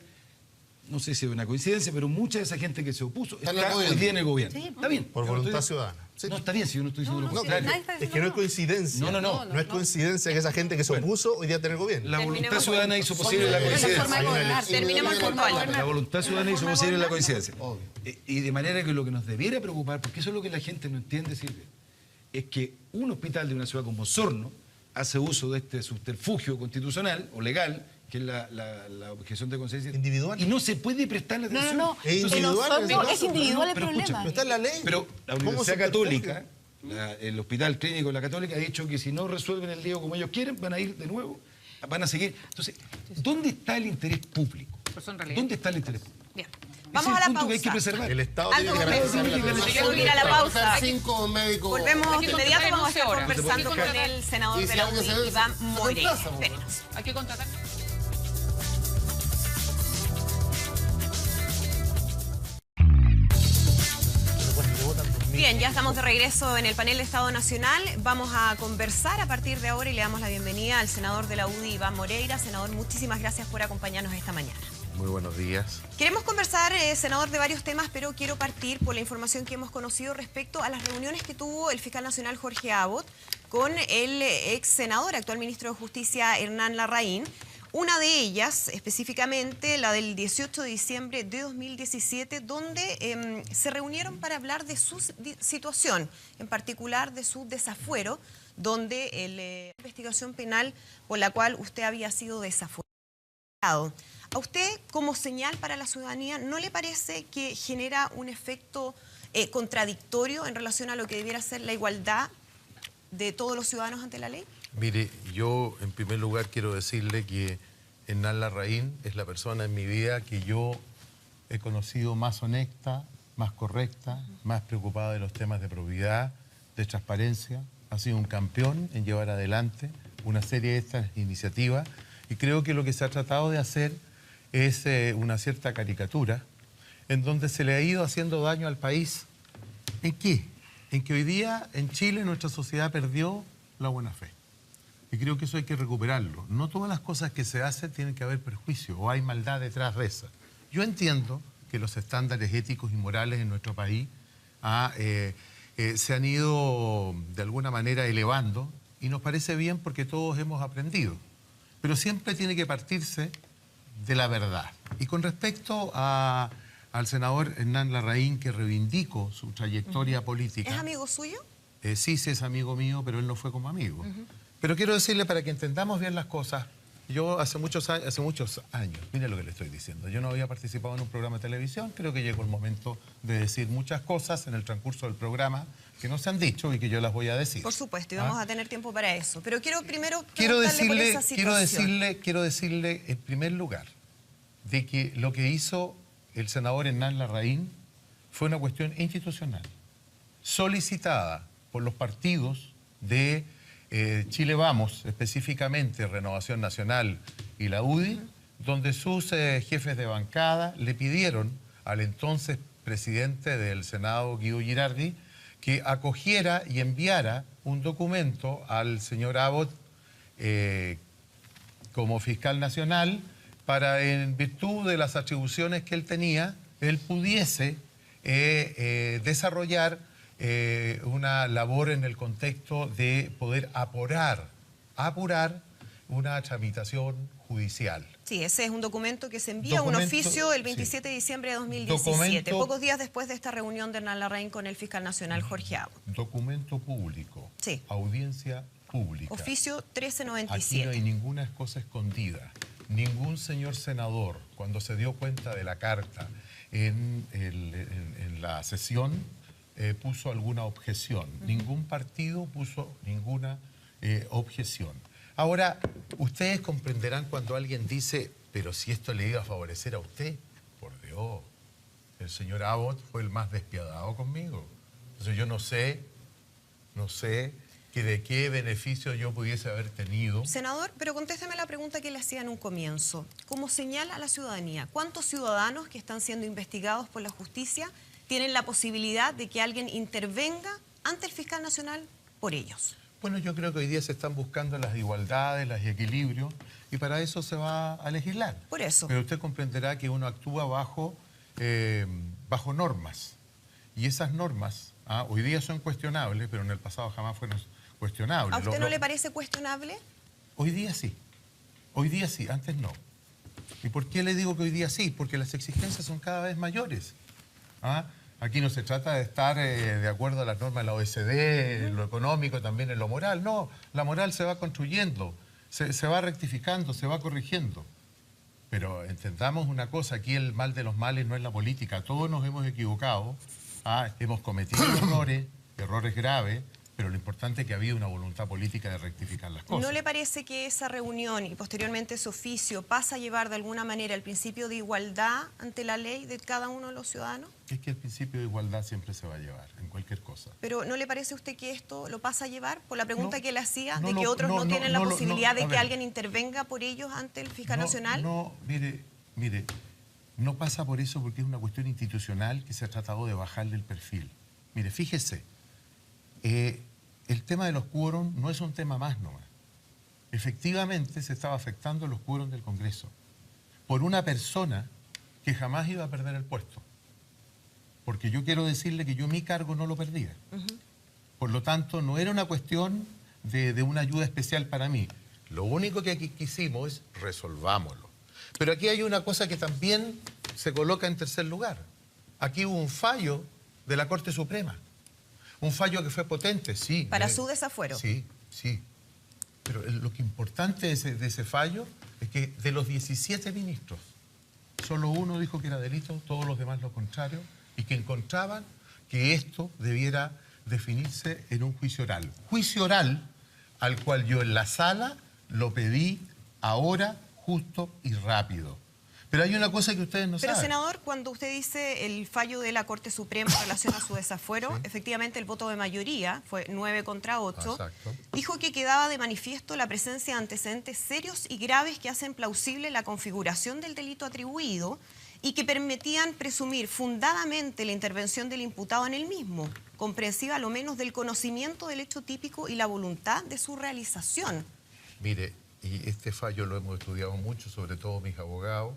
no sé si es una coincidencia, pero mucha de esa gente que se opuso Está en el está hoy gobierno. día en el gobierno. Sí, está bien. Por yo no voluntad estoy- ciudadana. Sí. No, está bien, si yo no estoy diciendo lo sí, contrario. nadie está Es que no es diciendo coincidencia. No es coincidencia que esa gente que se opuso hoy día está en el gobierno. La voluntad Terminemos ciudadana con- hizo posible la Es la coincidencia. forma de gobernar. Terminemos el puntual. La voluntad ciudadana hizo posible la coincidencia. Obvio. Y de manera que lo que nos debiera preocupar, porque eso es lo que la gente no entiende, Silvia, es que un hospital de una ciudad como Osorno hace uso de este subterfugio constitucional o legal, que es la objeción de conciencia. Individual. Y no se puede prestar la No, atención. no, no. Es En individual, Osorno en ese caso. es individual el Pero problema. escucha, Pero está en la ley. Pero la ¿Cómo Universidad se perjudica? Católica, el Hospital Clínico de la Católica, ha dicho que si no resuelven el lío como ellos quieren, van a ir de nuevo, van a seguir. Entonces, ¿dónde está el interés público? Pues en realidad- ¿Dónde está el interés público? Bien. Ese Vamos es a el la punto que hay que pausa. preservar. El Estado Aldo tiene que Gómez, garantizar la tenemos que ir a la pausa. 5 médicos. Volvemos Hay de que inmediato, contratar en vamos a 11 estar horas. conversando Hay que con el senador Y de si la alguien UDI, se ve, Iván se Moreira. reemplaza, po. Espérenos. Hay que contratar. Bien, ya estamos de regreso en el panel de Estado Nacional. Vamos a conversar a partir de ahora y le damos la bienvenida al senador de la UDI, Iván Moreira. Senador, muchísimas gracias por acompañarnos esta mañana. Muy buenos días. Queremos conversar, senador, de varios temas, pero quiero partir por la información que hemos conocido respecto a las reuniones que tuvo el fiscal nacional Jorge Abbott con el ex senador, actual ministro de Justicia, Hernán Larraín. Una de ellas, específicamente la del 18 de diciembre de 2017, donde se reunieron para hablar de su situación, en particular de su desafuero, donde la investigación penal por la cual usted había sido desafuerado. ¿A usted, como señal para la ciudadanía, no le parece que genera un efecto contradictorio en relación a lo que debiera ser la igualdad de todos los ciudadanos ante la ley? Mire, yo en primer lugar quiero decirle que Hernán Larraín es la persona en mi vida que yo he conocido más honesta, más correcta, más preocupada de los temas de probidad, de transparencia. Ha sido un campeón en llevar adelante una serie de estas iniciativas y creo que lo que se ha tratado de hacer es una cierta caricatura en donde se le ha ido haciendo daño al país. ¿En qué? En que hoy día en Chile nuestra sociedad perdió la buena fe. Y creo que eso hay que recuperarlo. No todas las cosas que se hacen tienen que haber perjuicio o hay maldad detrás de esas. Yo entiendo que los estándares éticos y morales en nuestro país se han ido de alguna manera elevando y nos parece bien porque todos hemos aprendido. Pero siempre tiene que partirse de la verdad. Y con respecto al senador Hernán Larraín, que reivindico su trayectoria política. ¿Es amigo suyo? Sí, es amigo mío, pero él no fue como amigo. Pero quiero decirle, para que entendamos bien las cosas, yo hace muchos años, mire lo que le estoy diciendo, yo no había participado en un programa de televisión, creo que llegó el momento de decir muchas cosas en el transcurso del programa que no se han dicho y que yo las voy a decir. Por supuesto, y vamos a tener tiempo para eso. Pero quiero primero Quiero preguntarle por esa situación. quiero decirle en primer lugar de que lo que hizo el senador Hernán Larraín fue una cuestión institucional, solicitada por los partidos de Chile Vamos, específicamente Renovación Nacional y la UDI, donde sus jefes de bancada le pidieron al entonces presidente del Senado, Guido Girardi, que acogiera y enviara un documento al señor Abbott como fiscal nacional para, en virtud de las atribuciones que él tenía, él pudiese desarrollar una labor en el contexto de poder apurar una tramitación judicial. Sí, ese es un documento que se envía, un Documento, oficio el sí. 27 de diciembre de 2017, Documento- pocos días después de esta reunión de Hernán Larraín con el fiscal nacional Jorge Abbott. Documento público, Sí. audiencia pública. Oficio Aquí 1397. no hay ninguna cosa escondida. Ningún señor senador, cuando se dio cuenta de la carta en la sesión, puso alguna objeción. Ningún partido puso ninguna objeción. Ahora, ustedes comprenderán cuando alguien dice, pero si esto le iba a favorecer a usted, por Dios, el señor Abbott fue el más despiadado conmigo. Entonces yo no sé que de qué beneficio yo pudiese haber tenido. Senador, pero contésteme la pregunta que le hacía en un comienzo. Como señal a la ciudadanía, ¿cuántos ciudadanos que están siendo investigados por la justicia tienen la posibilidad de que alguien intervenga ante el fiscal nacional por ellos? Bueno, yo creo que hoy día se están buscando las igualdades, los equilibrios, y para eso se va a legislar. Por eso. Pero usted comprenderá que uno actúa bajo normas. Y esas normas hoy día son cuestionables, pero en el pasado jamás fueron cuestionables. ¿A usted no le parece cuestionable? Hoy día sí. Hoy día sí, antes no. ¿Y por qué le digo que hoy día sí? Porque las exigencias son cada vez mayores. Aquí no se trata de estar de acuerdo a las normas de la OECD, en lo económico, también en lo moral. No, la moral se va construyendo, se va rectificando, se va corrigiendo. Pero entendamos una cosa, aquí el mal de los males no es la política. Todos nos hemos equivocado, hemos cometido errores graves, pero lo importante es que ha habido una voluntad política de rectificar las cosas. ¿No le parece que esa reunión y posteriormente ese oficio pasa a llevar de alguna manera el principio de igualdad ante la ley de cada uno de los ciudadanos? Es que el principio de igualdad siempre se va a llevar, en cualquier cosa. ¿Pero no le parece a usted que esto lo pasa a llevar? Por la pregunta No, que le hacía, no, de que no, otros no, no no, tienen la no, posibilidad no, a de que ver. alguien intervenga por ellos ante el fiscal nacional. No, mire, no pasa por eso porque es una cuestión institucional que se ha tratado de bajarle el perfil. Mire, fíjese, el tema de los quórum no es un tema más nomás. Efectivamente se estaba afectando los quórum del Congreso por una persona que jamás iba a perder el puesto. Porque yo quiero decirle que yo mi cargo no lo perdía. Por lo tanto, no era una cuestión de una ayuda especial para mí. Lo único que aquí quisimos es resolvámoslo. Pero aquí hay una cosa que también se coloca en tercer lugar. Aquí hubo un fallo de la Corte Suprema. Un fallo que fue potente, sí. Para su desafuero. Sí. Pero lo que importante de ese fallo es que de los 17 ministros, solo uno dijo que era delito, todos los demás lo contrario, y que encontraban que esto debiera definirse en un juicio oral. Juicio oral al cual yo en la sala lo pedí ahora, justo y rápido. Pero hay una cosa que ustedes no Pero, saben. senador, cuando usted dice el fallo de la Corte Suprema en relación a su desafuero, efectivamente el voto de mayoría fue 9 contra 8. Exacto. Dijo que quedaba de manifiesto la presencia de antecedentes serios y graves que hacen plausible la configuración del delito atribuido y que permitían presumir fundadamente la intervención del imputado en el mismo, comprensiva a lo menos del conocimiento del hecho típico y la voluntad de su realización. Mire, y este fallo lo hemos estudiado mucho, sobre todo mis abogados,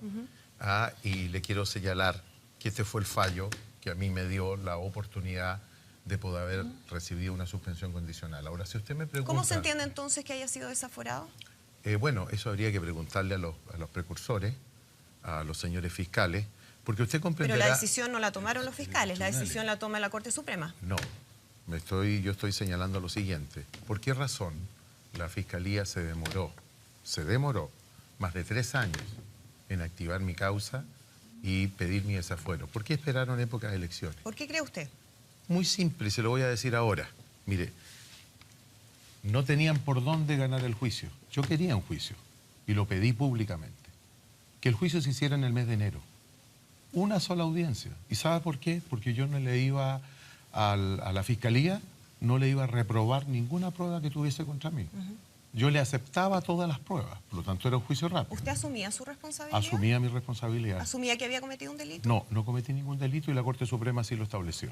y le quiero señalar que este fue el fallo que a mí me dio la oportunidad de poder haber recibido una suspensión condicional. Ahora, si usted me pregunta... ¿Cómo se entiende entonces que haya sido desaforado? Bueno, eso habría que preguntarle a los precursores, a los señores fiscales, porque usted comprenderá... Pero la decisión no la tomaron los fiscales, la decisión la toma la Corte Suprema. No, yo estoy señalando lo siguiente. ¿Por qué razón la Fiscalía se demoró más de 3 años en activar mi causa y pedir mi desafuero? ¿Por qué esperaron épocas de elecciones? ¿Por qué cree usted? Muy simple, se lo voy a decir ahora. Mire, no tenían por dónde ganar el juicio. Yo quería un juicio y lo pedí públicamente. Que el juicio se hiciera en el mes de enero. Una sola audiencia. ¿Y sabe por qué? Porque yo no le iba a la Fiscalía, no le iba a reprobar ninguna prueba que tuviese contra mí. Yo le aceptaba todas las pruebas, por lo tanto era un juicio rápido. ¿Usted asumía su responsabilidad? Asumía mi responsabilidad. ¿Asumía que había cometido un delito? No cometí ningún delito y la Corte Suprema sí lo estableció.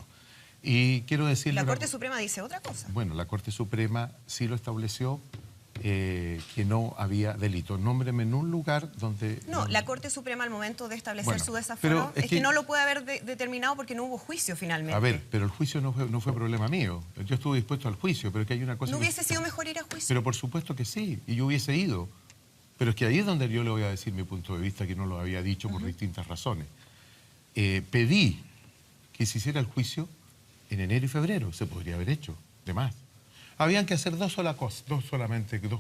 Y quiero decirle... La Corte Suprema dice otra cosa. Bueno, la Corte Suprema sí lo estableció, que no había delito. Nómbreme en un lugar donde... No, la Corte Suprema al momento de establecer Bueno, su desafuero pero es que no lo puede haber determinado porque no hubo juicio finalmente. A ver, pero el juicio no fue problema mío. Yo estuve dispuesto al juicio, pero es que hay una cosa... ¿No que- hubiese sido mejor ir a juicio? Pero por supuesto que sí, y yo hubiese ido. Pero es que ahí es donde yo le voy a decir mi punto de vista, que no lo había dicho por distintas razones. Pedí que se hiciera el juicio en enero y febrero, se podría haber hecho, de más. Habían que hacer dos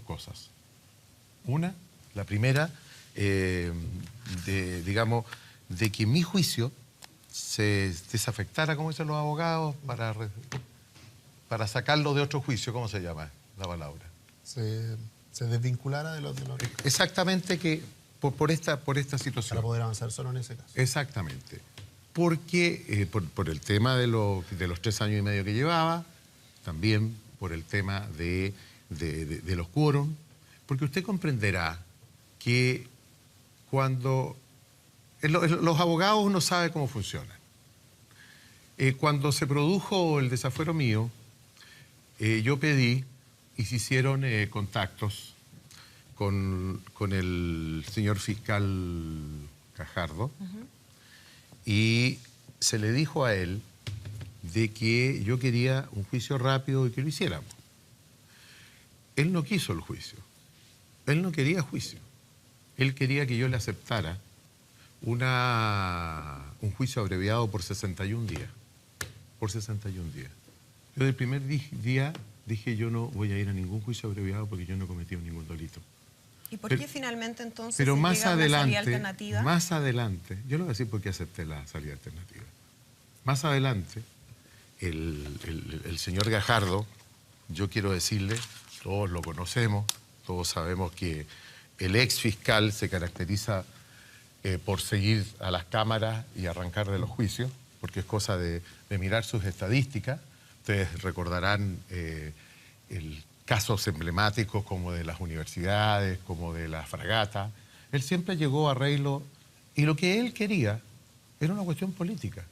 cosas. Una, la primera, de que mi juicio se desafectara, como dicen los abogados, para sacarlo de otro juicio. ¿Cómo se llama la palabra? Se desvinculara de los Exactamente, que por esta situación. para poder avanzar solo en ese caso. Exactamente. Porque por el tema de los 3 años y medio que llevaba, también por el tema de los quórum, porque usted comprenderá que cuando... los abogados uno sabe cómo funcionan. Cuando se produjo el desafuero mío, yo pedí y se hicieron contactos con el señor fiscal Gajardo, y se le dijo a él de que yo quería un juicio rápido y que lo hiciéramos. Él no quiso el juicio. Él no quería juicio. Él quería que yo le aceptara un juicio abreviado por 61 días. Por 61 días. Yo del primer día dije, yo no voy a ir a ningún juicio abreviado porque yo no he cometido ningún delito. ¿Y por qué finalmente entonces pero se más llega a una adelante, salida alternativa? más adelante, yo le voy a decir por qué acepté la salida alternativa. Más adelante, el señor Gajardo, yo quiero decirle, todos lo conocemos, todos sabemos que el ex fiscal se caracteriza por seguir a las cámaras y arrancar de los juicios, porque es cosa de mirar sus estadísticas. Ustedes recordarán casos emblemáticos como de las universidades, como de la fragata. Él siempre llegó a arreglo, y lo que él quería era una cuestión política.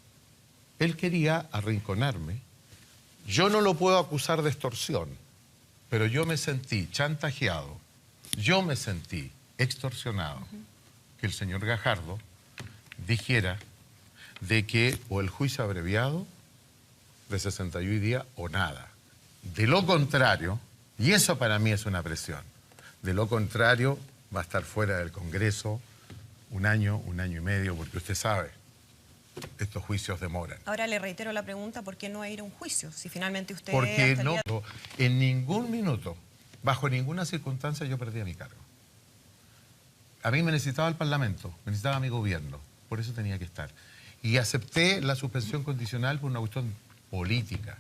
Él quería arrinconarme. Yo no lo puedo acusar de extorsión, pero yo me sentí chantajeado, yo me sentí extorsionado, que el señor Gajardo dijera de que o el juicio abreviado de 61 días o nada. De lo contrario, y eso para mí es una presión, de lo contrario va a estar fuera del Congreso un año y medio, porque usted sabe, estos juicios demoran. Ahora le reitero la pregunta, ¿por qué no ir a un juicio? Si finalmente usted... Porque hasta el no, día- en ningún minuto, bajo ninguna circunstancia yo perdía mi cargo. A mí me necesitaba el Parlamento, me necesitaba mi gobierno, por eso tenía que estar. Y acepté la suspensión condicional por una cuestión política.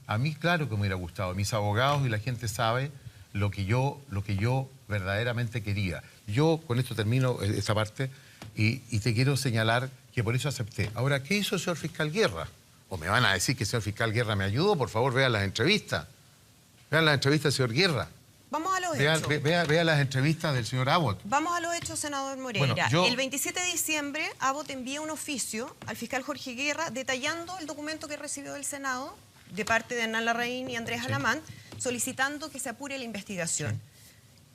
A mí, claro que me hubiera gustado. Mis abogados y la gente sabe lo que yo verdaderamente quería. Yo, con esto termino esta parte, y te quiero señalar que por eso acepté. Ahora, ¿qué hizo el señor fiscal Guerra? ¿O me van a decir que el señor fiscal Guerra me ayudó? Por favor, vean las entrevistas. Vean las entrevistas del señor Guerra. Vamos a los Vean, hechos. vean las entrevistas del señor Abbott. Vamos a los hechos, senador Moreira. Bueno, yo- El 27 de diciembre, Abbott envía un oficio al fiscal Jorge Guerra detallando el documento que recibió del Senado de parte de Hernán Larraín y Andrés Alamán, solicitando que se apure la investigación.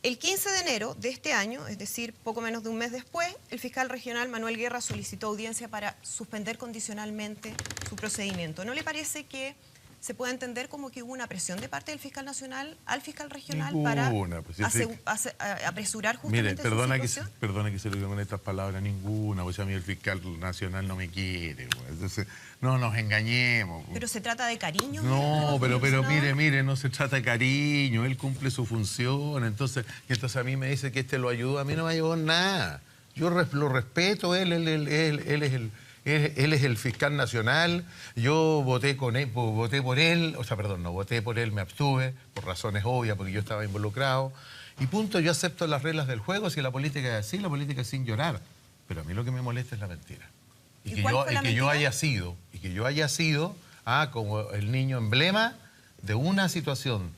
El 15 de enero de este año, es decir, poco menos de un mes después, el fiscal regional Manuel Guerra solicitó audiencia para suspender condicionalmente su procedimiento. ¿No le parece que se puede entender como que hubo una presión de parte del fiscal nacional al fiscal regional Ninguna, pues, para apresurar Mire, justamente su situación? perdona que se lo diga con estas palabras, ninguna, pues a mí el fiscal nacional no me quiere, pues. Entonces no nos engañemos, pues. Pero se trata de cariño. No, pero senador. mire, no se trata de cariño, él cumple su función, entonces a mí me dice que lo ayuda, a mí no me ayudó en nada. Yo lo respeto, él es el fiscal nacional, yo voté por él, voté por él, me abstuve, por razones obvias, porque yo estaba involucrado, y punto, yo acepto las reglas del juego, si la política es así, la política es sin llorar, pero a mí lo que me molesta es la mentira. ¿Y cuál fue la que yo mentira? haya sido como el niño emblema de una situación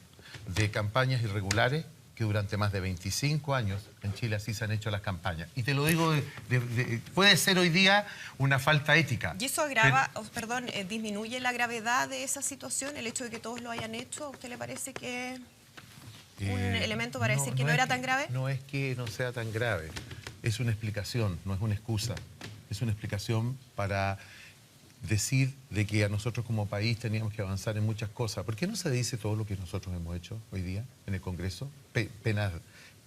de campañas irregulares que durante más de 25 años en Chile así se han hecho las campañas. Y te lo digo, puede ser hoy día una falta ética. ¿Y eso agrava, disminuye la gravedad de esa situación, el hecho de que todos lo hayan hecho? ¿A usted le parece que es un elemento para decir que no era tan grave? No es que no sea tan grave, es una explicación, no es una excusa. Es una explicación para decir de que a nosotros como país teníamos que avanzar en muchas cosas. ¿Por qué no se dice todo lo que nosotros hemos hecho hoy día en el Congreso?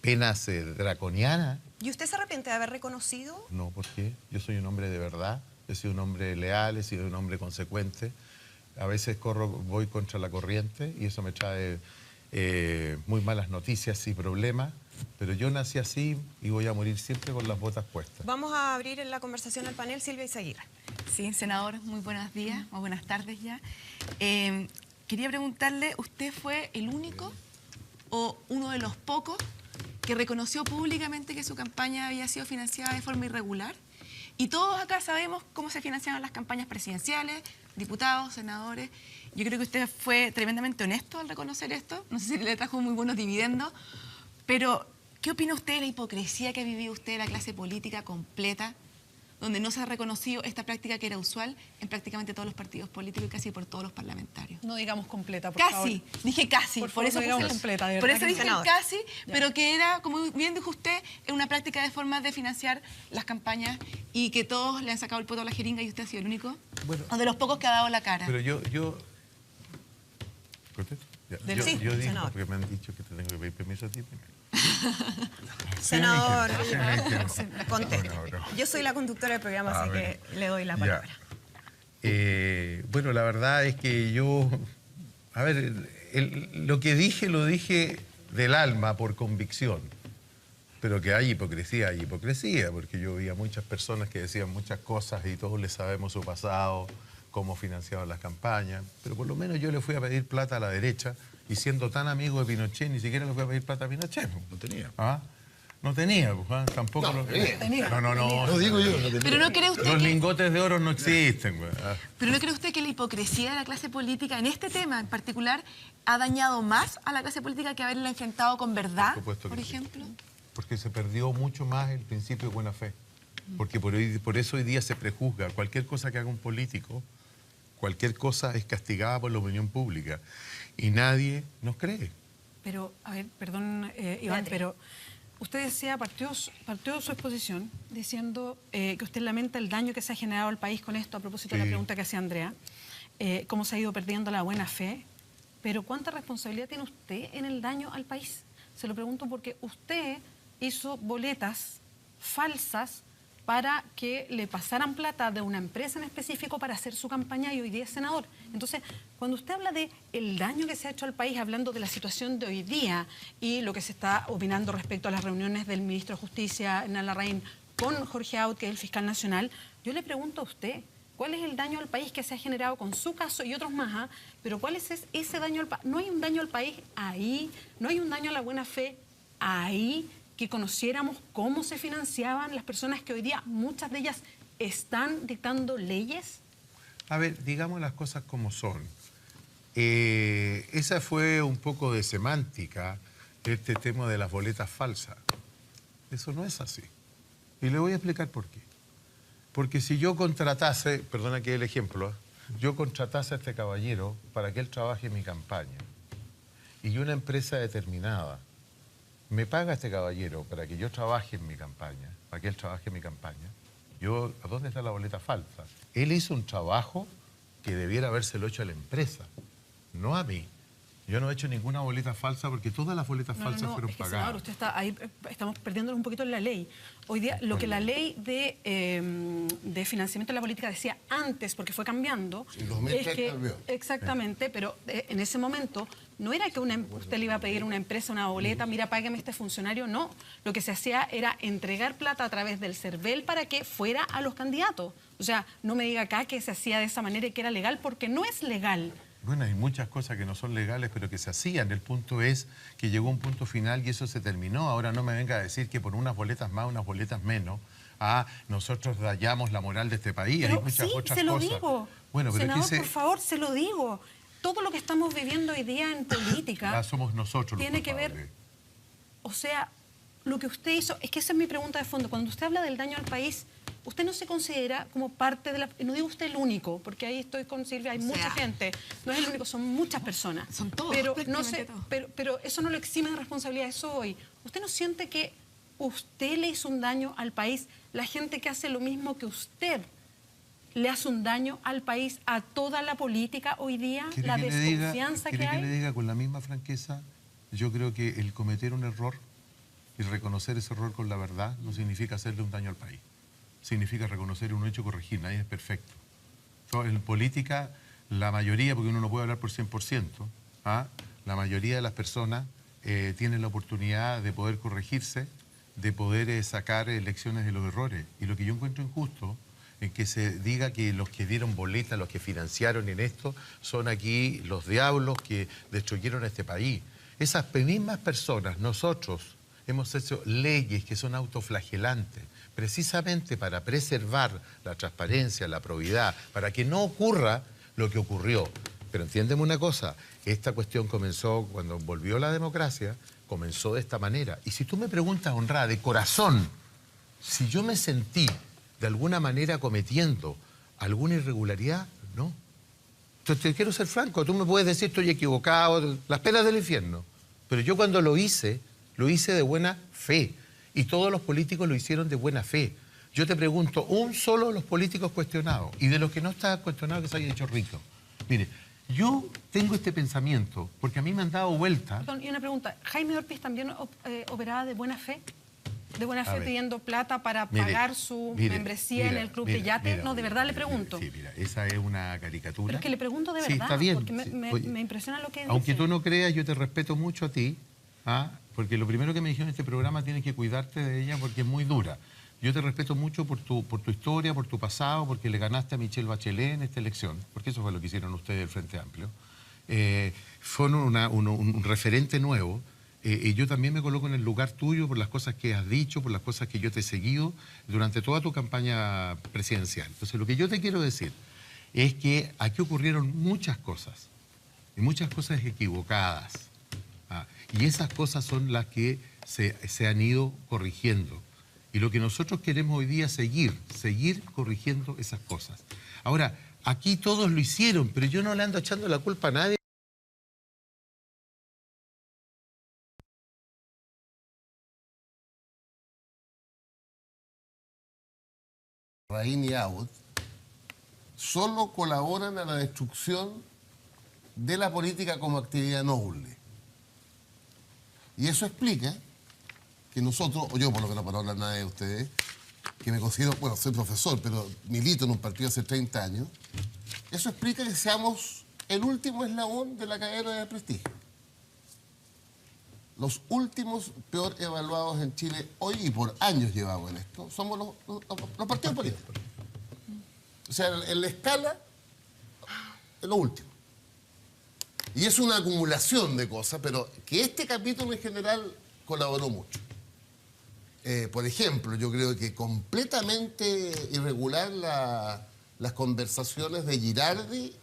Penas draconianas. ¿Y usted se arrepiente de haber reconocido? No, ¿por qué? Yo soy un hombre de verdad, he sido un hombre leal, he sido un hombre consecuente. A veces voy contra la corriente y eso me trae muy malas noticias y problemas, pero yo nací así y voy a morir siempre con las botas puestas. Vamos a abrir la conversación al panel. Silvia Izaguirre. Sí, senador, muy buenos días, o buenas tardes ya. Quería preguntarle, ¿usted fue el único o uno de los pocos que reconoció públicamente que su campaña había sido financiada de forma irregular? Y todos acá sabemos cómo se financiaban las campañas presidenciales, diputados, senadores. Yo creo que usted fue tremendamente honesto al reconocer esto. No sé si le trajo muy buenos dividendos, pero ¿qué opina usted de la hipocresía que ha vivido usted de la clase política completa? donde no se ha reconocido esta práctica que era usual en prácticamente todos los partidos políticos y casi por todos los parlamentarios. No digamos completa, por Casi, favor. dije casi, Por por favor, eso no digamos puse- completa, de por verdad eso que dije senador. casi, pero que era, como bien dijo usted, una práctica de formas de financiar las campañas y que todos le han sacado el poto a la jeringa y usted ha sido el único, Bueno. o de los pocos que ha dado la cara. Pero yo... ¿Contesto? Ya. Sí, Yo digo, senador. porque me han dicho que te tengo que pedir permiso a ti primero. Senador, conteste. No. Yo soy la conductora del programa, A así ver. que le doy la Ya. palabra. Bueno, la verdad es que yo... A ver, lo que dije lo dije del alma, por convicción. Pero que hay hipocresía, porque yo vi a muchas personas que decían muchas cosas y todos les sabemos su pasado, cómo financiaban las campañas. Pero por lo menos yo le fui a pedir plata a la derecha y siendo tan amigo de Pinochet, ni siquiera le fui a pedir plata a Pinochet. No tenía. ¿Ah? No tenía, pues, ¿ah? Tampoco No, lo tenía. No. No digo yo, no tenía. Pero no cree usted Los que... lingotes de oro no existen, güey. Ah. ¿Pero no cree usted que la hipocresía de la clase política en este tema en particular ha dañado más a la clase política que haberla enfrentado con verdad, Por supuesto que por sí. ejemplo? Porque se perdió mucho más el principio de buena fe. Porque por eso hoy día se prejuzga. Cualquier cosa que haga un político, cualquier cosa es castigada por la opinión pública. Y nadie nos cree. Pero, a ver, perdón, Iván, Beatriz. pero usted decía, partió su exposición diciendo que usted lamenta el daño que se ha generado al país con esto, a propósito de la Sí. pregunta que hacía Andrea, cómo se ha ido perdiendo la buena fe. Pero ¿cuánta responsabilidad tiene usted en el daño al país? Se lo pregunto porque usted hizo boletas falsas para que le pasaran plata de una empresa en específico para hacer su campaña y hoy día es senador. Entonces, cuando usted habla de el daño que se ha hecho al país, hablando de la situación de hoy día y lo que se está opinando respecto a las reuniones del ministro de Justicia, Hernán Larraín, con Jorge Aut, que es el fiscal nacional, yo le pregunto a usted, ¿cuál es el daño al país que se ha generado con su caso y otros más? ¿Ah? Pero ¿cuál es ese daño al país? No hay un daño al país ahí, no hay un daño a la buena fe ahí, que conociéramos cómo se financiaban las personas que hoy día, muchas de ellas, están dictando leyes. A ver, digamos las cosas como son. Esa fue un poco de semántica, este tema de las boletas falsas. Eso no es así. Y le voy a explicar por qué. Porque si yo contratase, perdona que dé el ejemplo, yo contratase a este caballero para que él trabaje en mi campaña y una empresa determinada me paga a este caballero para que yo trabaje en mi campaña, para que él trabaje en mi campaña, ¿a dónde está la boleta falsa? Él hizo un trabajo que debiera habérselo hecho a la empresa, no a mí. Yo no he hecho ninguna boleta falsa porque todas las boletas falsas fueron es que, pagadas. senador, usted está ahí, estamos perdiéndolo un poquito en la ley. Hoy día, lo que la ley de financiamiento de la política decía antes, porque fue cambiando, En 2003 es que, cambió. exactamente, pero en ese momento no era que usted le iba a pedir a una empresa una boleta, mira, págame este funcionario, no. Lo que se hacía era entregar plata a través del CERVEL para que fuera a los candidatos. O sea, no me diga acá que se hacía de esa manera y que era legal, porque no es legal. Bueno, hay muchas cosas que no son legales, pero que se hacían. El punto es que llegó un punto final y eso se terminó. Ahora no me venga a decir que por unas boletas más, unas boletas menos, nosotros dañamos la moral de este país. Pero hay muchas sí, otras se lo cosas. digo. Bueno, pero Senador, es que por favor, se lo digo. Todo lo que estamos viviendo hoy día en política somos nosotros los tiene que ver, culpables. o sea, lo que usted hizo, es que esa es mi pregunta de fondo. Cuando usted habla del daño al país, usted no se considera como parte de la... No digo usted el único, porque ahí estoy con Silvia, hay mucha gente. No es el único, son muchas personas. Son todos, Pero, no prácticamente sé, todos. pero eso no lo exime de responsabilidad, eso hoy. ¿Usted no siente que usted le hizo un daño al país? La gente que hace lo mismo que usted le hace un daño al país, a toda la política hoy día, ¿Quiere la que le diga- desconfianza que quiere hay. que le diga con la misma franqueza? Yo creo que el cometer un error y reconocer ese error con la verdad no significa hacerle un daño al país. Significa reconocer un hecho y corregir. Nadie es perfecto. En política, la mayoría, porque uno no puede hablar por 100%, la mayoría de las personas tienen la oportunidad de poder corregirse, de poder sacar lecciones de los errores. Y lo que yo encuentro injusto en que se diga que los que dieron boletas, los que financiaron en esto, son aquí los diablos que destruyeron a este país. Esas mismas personas, nosotros, hemos hecho leyes que son autoflagelantes, precisamente para preservar la transparencia, la probidad, para que no ocurra lo que ocurrió. Pero entiéndeme una cosa, esta cuestión comenzó cuando volvió la democracia, comenzó de esta manera. Y si tú me preguntas, honrada, de corazón, si yo me sentí de alguna manera cometiendo alguna irregularidad, no. Entonces, te quiero ser franco, tú me puedes decir estoy equivocado, las penas del infierno, pero yo cuando lo hice de buena fe, y todos los políticos lo hicieron de buena fe. Yo te pregunto, un solo de los políticos cuestionados, y de los que no está cuestionado que se haya hecho rico. Mire, yo tengo este pensamiento, porque a mí me han dado vuelta. Perdón, y una pregunta, ¿Jaime Orpiz también operaba de buena fe? ¿De buena fe pidiendo plata para pagar su membresía en el club de yate? No, de verdad le pregunto. Sí, mira, esa es una caricatura. Pero es que le pregunto de verdad, sí, está bien, porque me impresiona lo que dice. Aunque tú no creas, yo te respeto mucho a ti, porque lo primero que me dijeron en este programa, tienes que cuidarte de ella porque es muy dura. Yo te respeto mucho por tu historia, por tu pasado, porque le ganaste a Michelle Bachelet en esta elección, porque eso fue lo que hicieron ustedes del Frente Amplio. Fue un referente nuevo, y yo también me coloco en el lugar tuyo por las cosas que has dicho, por las cosas que yo te he seguido durante toda tu campaña presidencial. Entonces, lo que yo te quiero decir es que aquí ocurrieron muchas cosas, y muchas cosas equivocadas. Y esas cosas son las que se han ido corrigiendo. Y lo que nosotros queremos hoy día es seguir corrigiendo esas cosas. Ahora, aquí todos lo hicieron, pero yo no le ando echando la culpa a nadie. Larraín y Abbott solo colaboran a la destrucción de la política como actividad noble. Y eso explica que nosotros, o yo por lo menos para no hablar nada de ustedes, que me considero, bueno, soy profesor, pero milito en un partido hace 30 años, eso explica que seamos el último eslabón de la cadena de prestigio. Los últimos peor evaluados en Chile hoy, y por años llevamos en esto, somos los partidos políticos. O sea, en la escala, es lo último. Y es una acumulación de cosas, pero que este capítulo en general colaboró mucho. Por ejemplo, yo creo que completamente irregular las conversaciones de Girardi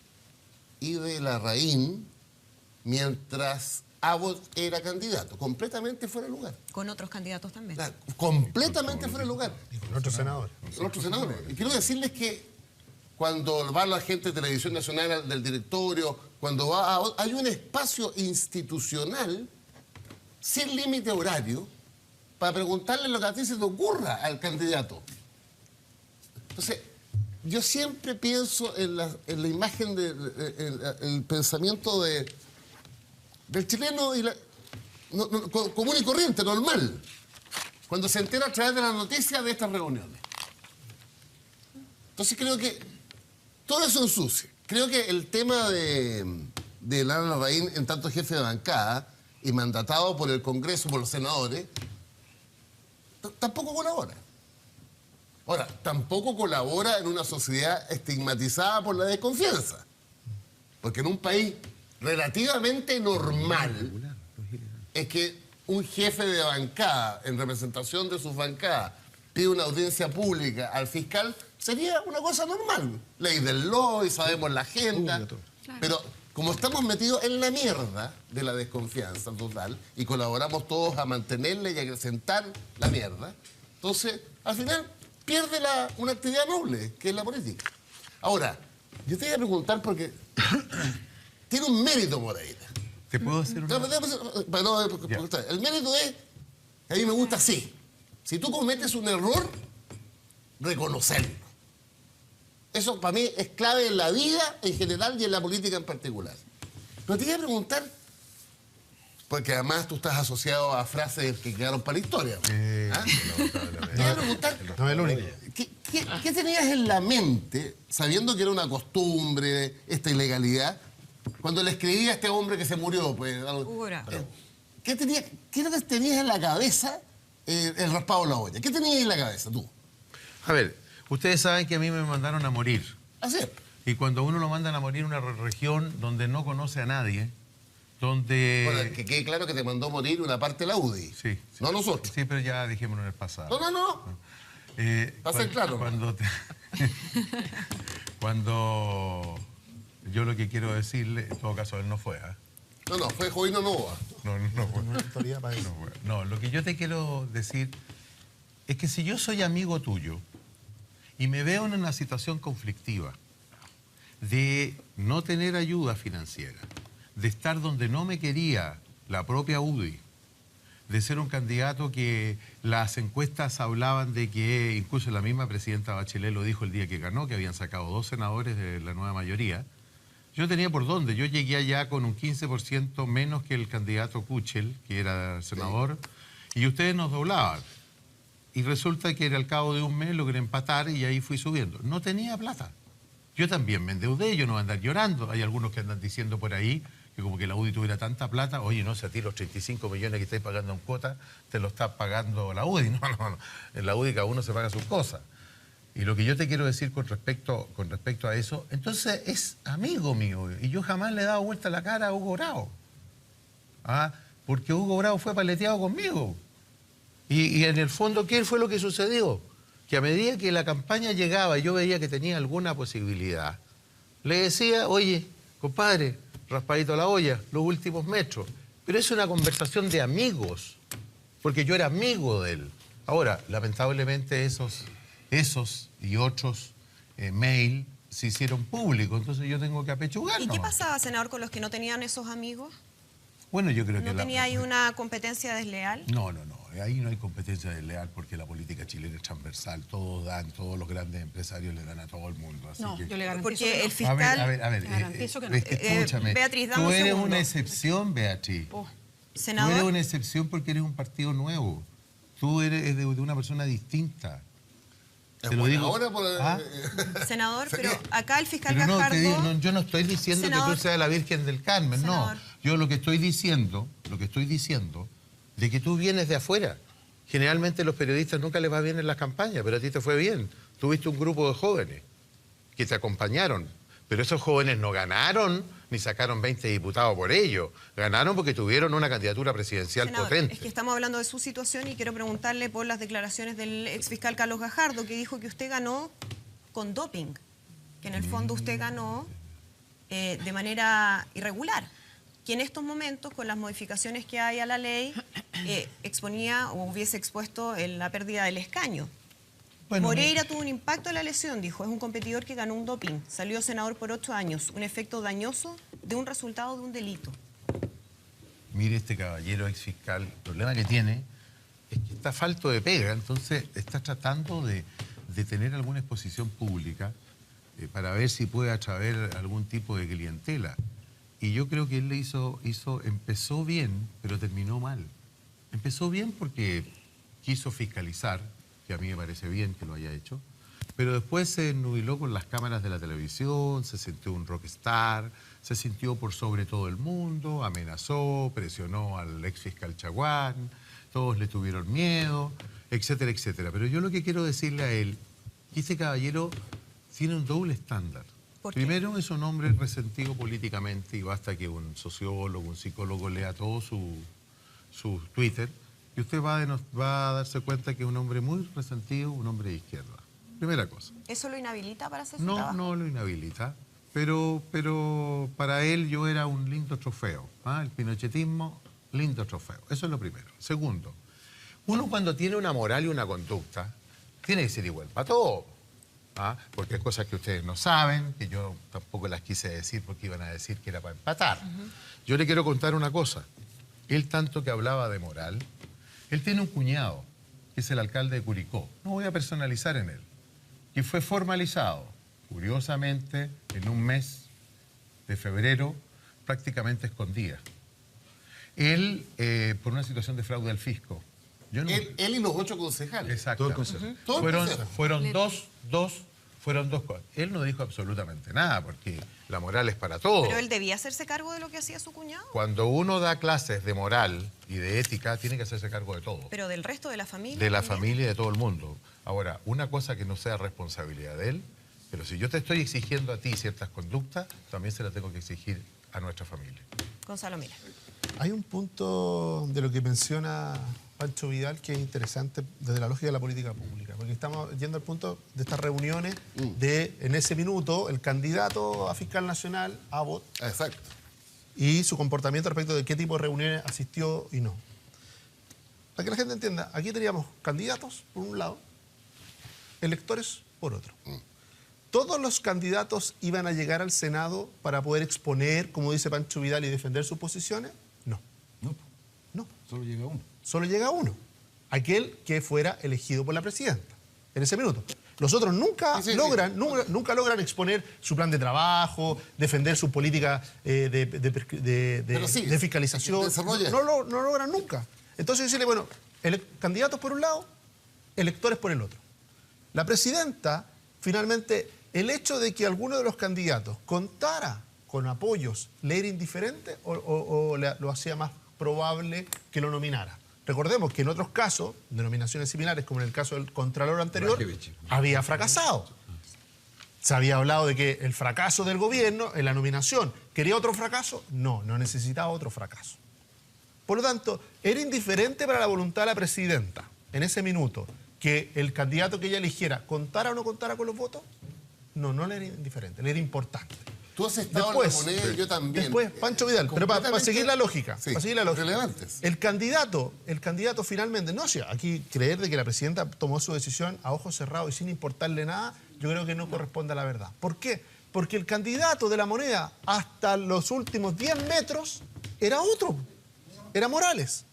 y de Larraín mientras Abbott era candidato. Completamente fuera de lugar. Con otros candidatos también. Completamente fuera de lugar. Y con otros senadores. Con otros senadores. Y quiero decirles que cuando va la gente de Televisión Nacional del directorio, cuando va hay un espacio institucional sin límite horario para preguntarle lo que a ti se te ocurra al candidato. Entonces, yo siempre pienso en la imagen, el pensamiento del chileno común y corriente, normal, cuando se entera a través de las noticias de estas reuniones. Entonces creo que todo eso ensucia. Creo que el tema de Larraín en tanto jefe de bancada y mandatado por el Congreso, por los senadores, tampoco colabora. Ahora, tampoco colabora en una sociedad estigmatizada por la desconfianza. Porque en un país relativamente normal es que un jefe de bancada, en representación de sus bancadas, pide una audiencia pública al fiscal, sería una cosa normal. Ley del LOI, sabemos la agenda, pero como estamos metidos en la mierda de la desconfianza total y colaboramos todos a mantenerla y a acrecentar la mierda, entonces, al final, pierde una actividad noble, que es la política. Ahora, yo te voy a preguntar porque tiene un mérito, Moreira. ¿Te puedo hacer una...? El mérito es, a mí me gusta así. Si tú cometes un error, reconocerlo. Eso para mí es clave en la vida en general y en la política en particular. Pero te voy a preguntar, porque además tú estás asociado a frases que quedaron para la historia. Te voy a preguntar, No es el único. ¿qué tenías en la mente, sabiendo que era una costumbre, esta ilegalidad, cuando le escribía a este hombre que se murió? Pues, ¿qué tenías en la cabeza el raspado de la olla? ¿Qué tenías en la cabeza tú? A ver, ustedes saben que a mí me mandaron a morir. Así es. Y cuando uno lo mandan a morir en una región donde no conoce a nadie, donde... Bueno, que quede claro que te mandó morir una parte de la UDI. Sí. No nosotros. Sí, pero ya dijémoslo en el pasado. No. Va a ser claro. Cuando yo lo que quiero decirle, en todo caso él no fue, No, fue Jovino Novoa. No fue. Una autoridad para eso. No, lo que yo te quiero decir es que si yo soy amigo tuyo Y me veo en una situación conflictiva de no tener ayuda financiera, de estar donde no me quería la propia UDI, de ser un candidato que las encuestas hablaban de que, incluso la misma presidenta Bachelet lo dijo el día que ganó, que habían sacado 2 senadores de la nueva mayoría. Yo tenía por dónde, yo llegué allá con un 15% menos que el candidato Kuchel, que era senador, y ustedes nos doblaban. Y resulta que al cabo de un mes logré empatar y ahí fui subiendo. No tenía plata. Yo también me endeudé, yo no voy a andar llorando. Hay algunos que andan diciendo por ahí que como que la UDI tuviera tanta plata, oye, no, si a ti los 35 millones que estáis pagando en cuota, te lo está pagando la UDI. No. En la UDI cada uno se paga sus cosas. Y lo que yo te quiero decir con respecto a eso, entonces es amigo mío. Y yo jamás le he dado vuelta la cara a Hugo Bravo. Porque Hugo Bravo fue paleteado conmigo. Y en el fondo, ¿qué fue lo que sucedió? Que a medida que la campaña llegaba y yo veía que tenía alguna posibilidad, le decía, oye, compadre, raspadito a la olla, los últimos metros. Pero es una conversación de amigos, porque yo era amigo de él. Ahora, lamentablemente esos y otros mail se hicieron públicos, entonces yo tengo que apechugar. ¿Y qué pasaba, senador, con los que no tenían esos amigos? Bueno, yo creo que... ¿No tenía ahí una competencia desleal? No. Ahí no hay competencia desleal porque la política chilena es transversal. Todos dan, todos los grandes empresarios le dan a todo el mundo. Así No, que... yo le garantizo Porque que no. el fiscal... A ver, Garantizo que no. es que escúchame. Beatriz, dame tú un eres segundo. una excepción, Beatriz. Tú Senador, eres una excepción porque eres un partido nuevo. Tú eres de una persona distinta. Es Te lo buena digo. hora por... senador, pero acá el fiscal Pero no, Gajardo... te digo, no, yo no estoy diciendo Senador. que tú seas la Virgen del Carmen, Senador. no. Yo lo que estoy diciendo, de que tú vienes de afuera. Generalmente a los periodistas nunca les va bien en las campañas, pero a ti te fue bien. Tuviste un grupo de jóvenes que te acompañaron, pero esos jóvenes no ganaron ni sacaron 20 diputados por ello. Ganaron porque tuvieron una candidatura presidencial Senador, potente. es que estamos hablando de su situación y quiero preguntarle por las declaraciones del exfiscal Carlos Gajardo, que dijo que usted ganó con doping, que en el fondo usted ganó de manera irregular, que en estos momentos, con las modificaciones que hay a la ley, exponía o hubiese expuesto en la pérdida del escaño. Bueno, Moreira tuvo un impacto en la lesión, dijo, es un competidor que ganó un doping, salió senador por 8 años, un efecto dañoso de un resultado de un delito. Mire, este caballero exfiscal, el problema que tiene es que está falto de pega, entonces está tratando de tener alguna exposición pública para ver si puede atraer algún tipo de clientela. Y yo creo que él empezó bien, pero terminó mal. Empezó bien porque quiso fiscalizar, que a mí me parece bien que lo haya hecho, pero después se ennubiló con las cámaras de la televisión, se sintió un rockstar, se sintió por sobre todo el mundo, amenazó, presionó al exfiscal Chaguán, todos le tuvieron miedo, etcétera, etcétera. Pero yo lo que quiero decirle a él, que este caballero tiene un doble estándar. ¿Por qué? Primero, es un hombre resentido políticamente y basta que un sociólogo, un psicólogo lea todo su Twitter y usted va a darse cuenta que es un hombre muy resentido, un hombre de izquierda. Primera cosa. ¿Eso lo inhabilita para hacer su trabajo? No lo inhabilita, pero para él yo era un lindo trofeo. El pinochetismo, lindo trofeo. Eso es lo primero. Segundo, uno cuando tiene una moral y una conducta, tiene que ser igual para todo. Porque hay cosas que ustedes no saben, que yo tampoco las quise decir porque iban a decir que era para empatar. Yo le quiero contar una cosa. Él tanto que hablaba de moral, él tiene un cuñado, que es el alcalde de Curicó. No voy a personalizar en él. Que fue formalizado, curiosamente, en un mes de febrero, prácticamente escondida. Él, por una situación de fraude al fisco. Yo no- Él y los 8 concejales. Exacto. Todo el consejo. Todo el consejo. Fueron dos cosas. Él no dijo absolutamente nada, porque la moral es para todos. Pero él debía hacerse cargo de lo que hacía su cuñado. Cuando uno da clases de moral y de ética, tiene que hacerse cargo de todo. Pero del resto de la familia. De la también. familia y de todo el mundo. Ahora, una cosa que no sea responsabilidad de él, pero si yo te estoy exigiendo a ti ciertas conductas, también se las tengo que exigir a nuestra familia. Gonzalo Mira. Hay un punto de lo que menciona Pancho Vidal que es interesante desde la lógica de la política pública, porque estamos yendo al punto de estas reuniones de, en ese minuto, el candidato a fiscal nacional, Abbott, Exacto. y su comportamiento respecto de qué tipo de reuniones asistió y no. Para que la gente entienda, aquí teníamos candidatos, por un lado, electores, por otro. ¿Todos los candidatos iban a llegar al Senado para poder exponer, como dice Pancho Vidal, y defender sus posiciones? No. No. Solo llega uno. Solo llega uno. Aquel que fuera elegido por la presidenta en ese minuto. Los otros nunca logran exponer su plan de trabajo, defender su política de fiscalización. No lo logran nunca. Entonces decirle, bueno, candidatos por un lado, electores por el otro. La presidenta, finalmente, el hecho de que alguno de los candidatos contara con apoyos, ¿le era indiferente o lo hacía más probable que lo nominara? Recordemos que en otros casos, denominaciones similares, como en el caso del Contralor anterior, había fracasado. Se había hablado de que el fracaso del gobierno en la nominación, ¿quería otro fracaso? No necesitaba otro fracaso. Por lo tanto, era indiferente para la voluntad de la presidenta, en ese minuto, que el candidato que ella eligiera contara o no contara con los votos. No le era indiferente, le era importante. Tú has estado en la moneda y yo también. Después, Pancho Vidal, pero para seguir la lógica, relevantes. El candidato finalmente, aquí creer de que la presidenta tomó su decisión a ojos cerrados y sin importarle nada, yo creo que no corresponde a la verdad. ¿Por qué? Porque el candidato de la moneda hasta los últimos 10 metros era otro, era Morales.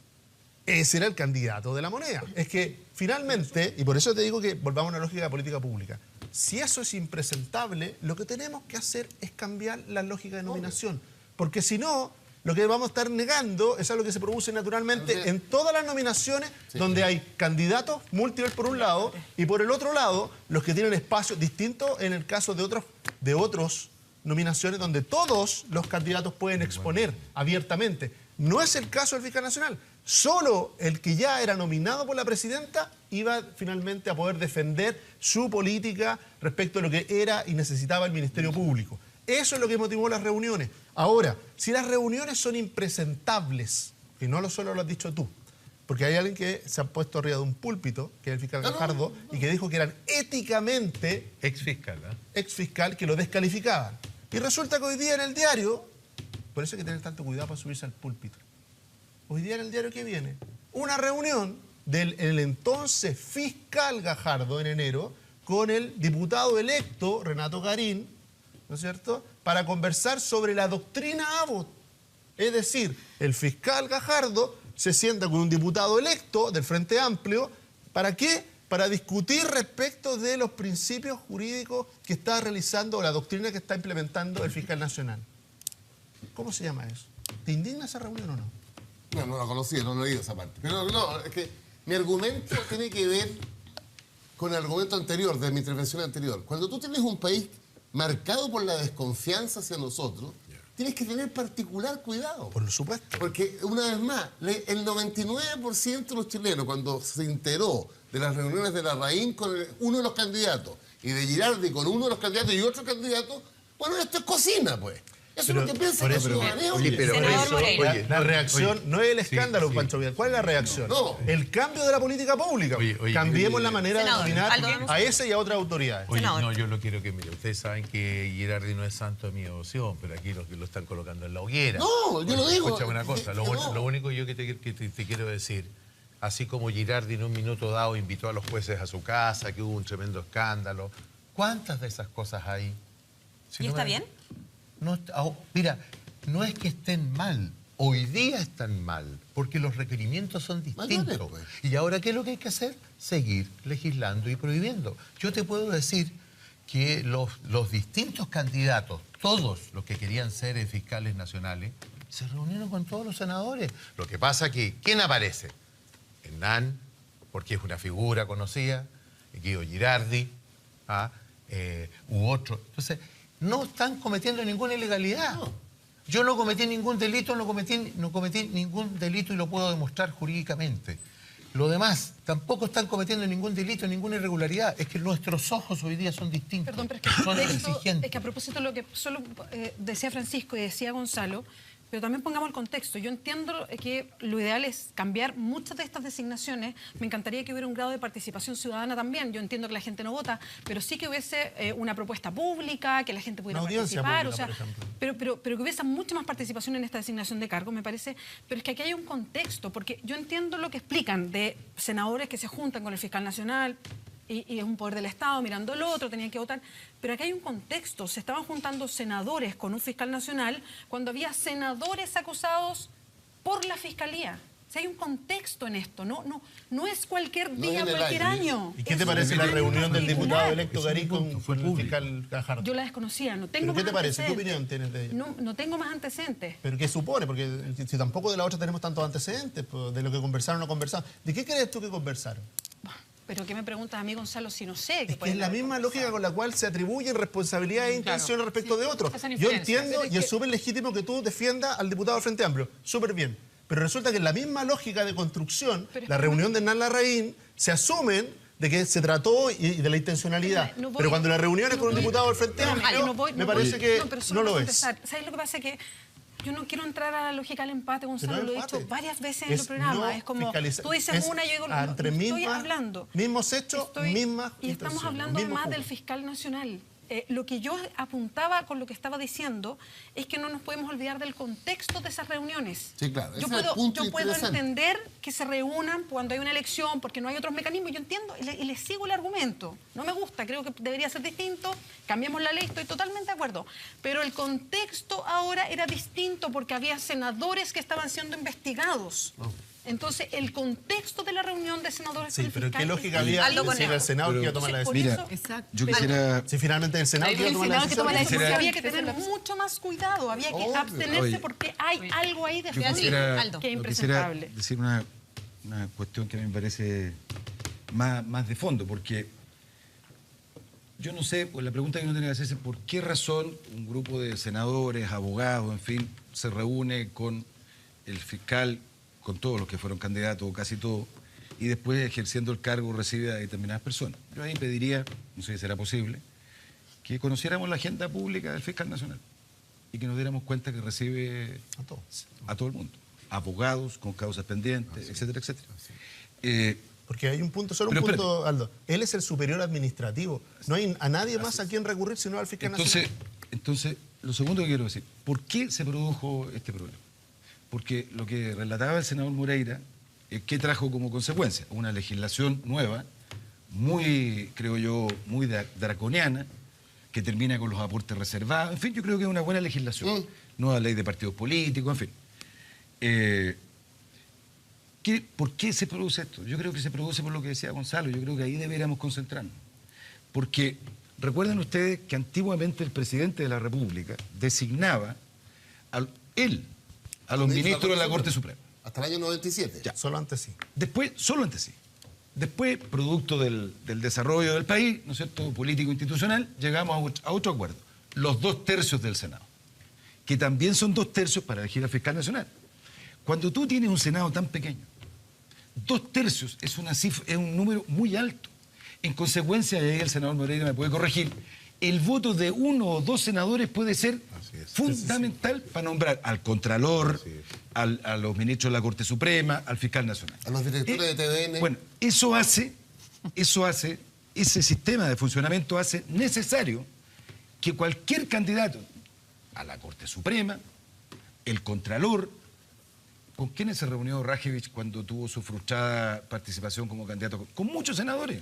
Ese era el candidato de la moneda. Es que finalmente, y por eso te digo que volvamos a una lógica de política pública, si eso es impresentable, lo que tenemos que hacer es cambiar la lógica de nominación. Porque si no, lo que vamos a estar negando es algo que se produce naturalmente en todas las nominaciones donde hay candidatos múltiples por un lado y por el otro lado los que tienen espacios distintos en el caso de otros nominaciones donde todos los candidatos pueden exponer abiertamente. No es el caso del fiscal nacional. Solo el que ya era nominado por la presidenta iba finalmente a poder defender su política respecto a lo que era y necesitaba el Ministerio Público. Eso es lo que motivó las reuniones. Ahora, si las reuniones son impresentables, y no solo lo has dicho tú, porque hay alguien que se ha puesto arriba de un púlpito, que es el fiscal Gajardo, y que dijo que eran éticamente exfiscal que lo descalificaban. Y resulta que hoy día en el diario, por eso hay que tener tanto cuidado para subirse al púlpito. Hoy día en el diario que viene, una reunión del entonces fiscal Gajardo en enero con el diputado electo Renato Garín, ¿no es cierto?, para conversar sobre la doctrina Abbott. Es decir, el fiscal Gajardo se sienta con un diputado electo del Frente Amplio, ¿para qué? Para discutir respecto de los principios jurídicos que está realizando o la doctrina que está implementando el fiscal nacional. ¿Cómo se llama eso? ¿Te indigna esa reunión o no? No la conocía, no he leído esa parte. Pero no, es que mi argumento tiene que ver con el argumento anterior, de mi intervención anterior. Cuando tú tienes un país marcado por la desconfianza hacia nosotros, tienes que tener particular cuidado. Por supuesto. Porque, una vez más, el 99% de los chilenos, cuando se enteró de las reuniones de Larraín con uno de los candidatos y de Girardi con uno de los candidatos y otro candidato, bueno, esto es cocina, pues. Eso es lo que piensa la ciudadanía. La reacción no es el escándalo, Pancho Vidal. ¿Cuál es la reacción? No. El cambio de la política pública. Cambiemos la manera de nominar a ese y a otras autoridades. No, yo lo quiero que mire. Ustedes saben que Girardi no es santo de mi devoción, pero aquí lo están colocando en la hoguera. No, yo lo digo. Escúchame una cosa. Lo único yo que te quiero decir, así como Girardi en un minuto dado invitó a los jueces a su casa, que hubo un tremendo escándalo, ¿cuántas de esas cosas hay? ¿Y está bien? Mira, no es que estén mal, hoy día están mal, porque los requerimientos son distintos. Y ahora, ¿qué es lo que hay que hacer? Seguir legislando y prohibiendo. Yo te puedo decir que los distintos candidatos, todos los que querían ser fiscales nacionales, se reunieron con todos los senadores. Lo que pasa que, ¿quién aparece? Hernán, porque es una figura conocida, Guido Girardi, u otro. Entonces, no están cometiendo ninguna ilegalidad. No. Yo no cometí ningún delito, no cometí ningún delito y lo puedo demostrar jurídicamente. Lo demás, tampoco están cometiendo ningún delito, ninguna irregularidad. Es que nuestros ojos hoy día son distintos. Perdón, pero es que a propósito de lo que solo decía Francisco y decía Gonzalo, pero también pongamos el contexto. Yo entiendo que lo ideal es cambiar muchas de estas designaciones. Me encantaría que hubiera un grado de participación ciudadana también. Yo entiendo que la gente no vota, pero sí que hubiese una propuesta pública, que la gente pudiera participar. Pública, o sea, pero que hubiese mucha más participación en esta designación de cargos, me parece. Pero es que aquí hay un contexto, porque yo entiendo lo que explican de senadores que se juntan con el fiscal nacional. y es un poder del Estado mirando el otro, tenían que votar. Pero aquí hay un contexto. Se estaban juntando senadores con un fiscal nacional cuando había senadores acusados por la fiscalía. O sea, hay un contexto en esto, no es cualquier No día, es en el cualquier aire. año. ¿Y qué te Es parece un la año reunión del particular. diputado electo Garí punto, con fue el público. fiscal Gajardo? Yo la desconocía, no tengo ¿Pero qué más te parece? ¿Qué antecedentes. opinión tienes de ella? No tengo más antecedentes. ¿Pero qué supone? Porque si tampoco de la otra tenemos tantos antecedentes, pues, de lo que conversaron o no conversaron. ¿De qué crees tú que conversaron? Pero ¿qué me preguntas a mí, Gonzalo, si no sé? Es que es la misma lógica con la cual se atribuyen responsabilidades e intenciones respecto de otros. Hacen Yo inferencias. entiendo y es súper legítimo que tú defiendas al diputado del Frente Amplio. Súper bien. Pero resulta que en la misma lógica de construcción, Pero es la que reunión de Hernán Larraín, se asumen de que se trató y de la intencionalidad. No voy- pero cuando la reunión es con un voy- diputado del Frente Amplio, me parece que pero solo no lo para es. contestar. ¿Sabes lo que pasa? Que yo no quiero entrar a la lógica del empate, Gonzalo, Pero no lo he empate. dicho varias veces en Es el programa. no Es como, fiscalizar. tú dices Es una, yo digo, entre estoy mismas- hablando. mismos hechos, mismas Y estamos intenciones, hablando mismos además del puntos. fiscal nacional. Lo que yo apuntaba con lo que estaba diciendo es que no nos podemos olvidar del contexto de esas reuniones. Sí, claro, Yo ese es el punto puedo interesante. entender que se reúnan cuando hay una elección porque no hay otros mecanismos. Yo entiendo y les sigo el argumento. No me gusta, creo que debería ser distinto. Cambiemos la ley, estoy totalmente de acuerdo. Pero el contexto ahora era distinto porque había senadores que estaban siendo investigados. Entonces, el contexto de la reunión de senadores Sí, con el pero ¿qué fiscal lógica es- había Aldo de decirle Conejo. al Senado que iba a tomar la Entonces, decisión? por eso- Mira, yo quisiera... Si finalmente el Senado que iba a tomar la Senado que toma la decisión. decisión. Había que Esa es tener la- mucho más cuidado, había que Obvio. abstenerse Oye. porque hay algo ahí de Yo fondo quisiera, Aldo. que es yo quisiera impresentable. decir una cuestión que a mí me parece más de fondo, porque yo no sé, pues la pregunta que uno tiene que hacerse es por qué razón un grupo de senadores, abogados, en fin, se reúne con el fiscal, con todos los que fueron candidatos, o casi todos, y después ejerciendo el cargo recibe a determinadas personas. Yo ahí pediría, no sé si será posible, que conociéramos la agenda pública del fiscal nacional y que nos diéramos cuenta que recibe A todos. a todo el mundo, abogados con causas pendientes, etcétera, etcétera. Porque hay un punto, solo un Pero punto, Aldo. Él es el superior administrativo. No hay a nadie más a quien recurrir sino al fiscal nacional. Entonces, lo segundo que quiero decir, ¿por qué se produjo este problema? Porque lo que relataba el senador Moreira, ¿qué trajo como consecuencia? Una legislación nueva, muy, creo yo, muy draconiana, que termina con los aportes reservados. En fin, yo creo que es una buena legislación. Nueva ley de partidos políticos, en fin. ¿Por qué se produce esto? Yo creo que se produce por lo que decía Gonzalo. Yo creo que ahí deberíamos concentrarnos. Porque recuerden ustedes que antiguamente el presidente de la República designaba a los ministros de la Corte Suprema. Hasta el año 97. Ya. Solo antes sí. Después, solo antes sí. Después, producto del desarrollo del país, ¿no es cierto?, político-institucional, llegamos a otro acuerdo. Los 2/3 del Senado, que también son 2/3 para elegir al fiscal nacional. Cuando tú tienes un Senado tan pequeño, 2/3 es una cifra, es un número muy alto. En consecuencia, y ahí el senador Moreira me puede corregir, el voto de 1 o 2 senadores puede ser fundamental para nombrar al Contralor, a los ministros de la Corte Suprema, al fiscal nacional. A los directores de TVN. Bueno, ese sistema de funcionamiento hace necesario que cualquier candidato a la Corte Suprema, el Contralor, ¿con quiénes se reunió Rajevich cuando tuvo su frustrada participación como candidato? Con muchos senadores,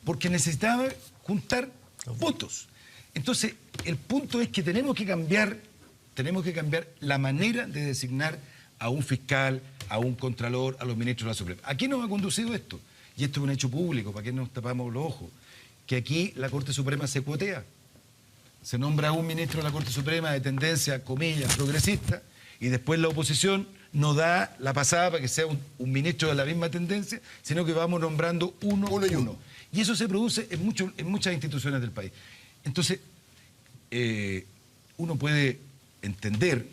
porque necesitaba juntar votos. Entonces, el punto es que tenemos que cambiar la manera de designar a un fiscal, a un contralor, a los ministros de la Suprema. ¿A qué nos ha conducido esto? Y esto es un hecho público, ¿para qué nos tapamos los ojos? Que aquí la Corte Suprema se cuotea. Se nombra a un ministro de la Corte Suprema de tendencia, comillas, progresista, y después la oposición no da la pasada para que sea un ministro de la misma tendencia, sino que vamos nombrando uno y uno. Y eso se produce en muchas instituciones del país. Entonces, uno puede entender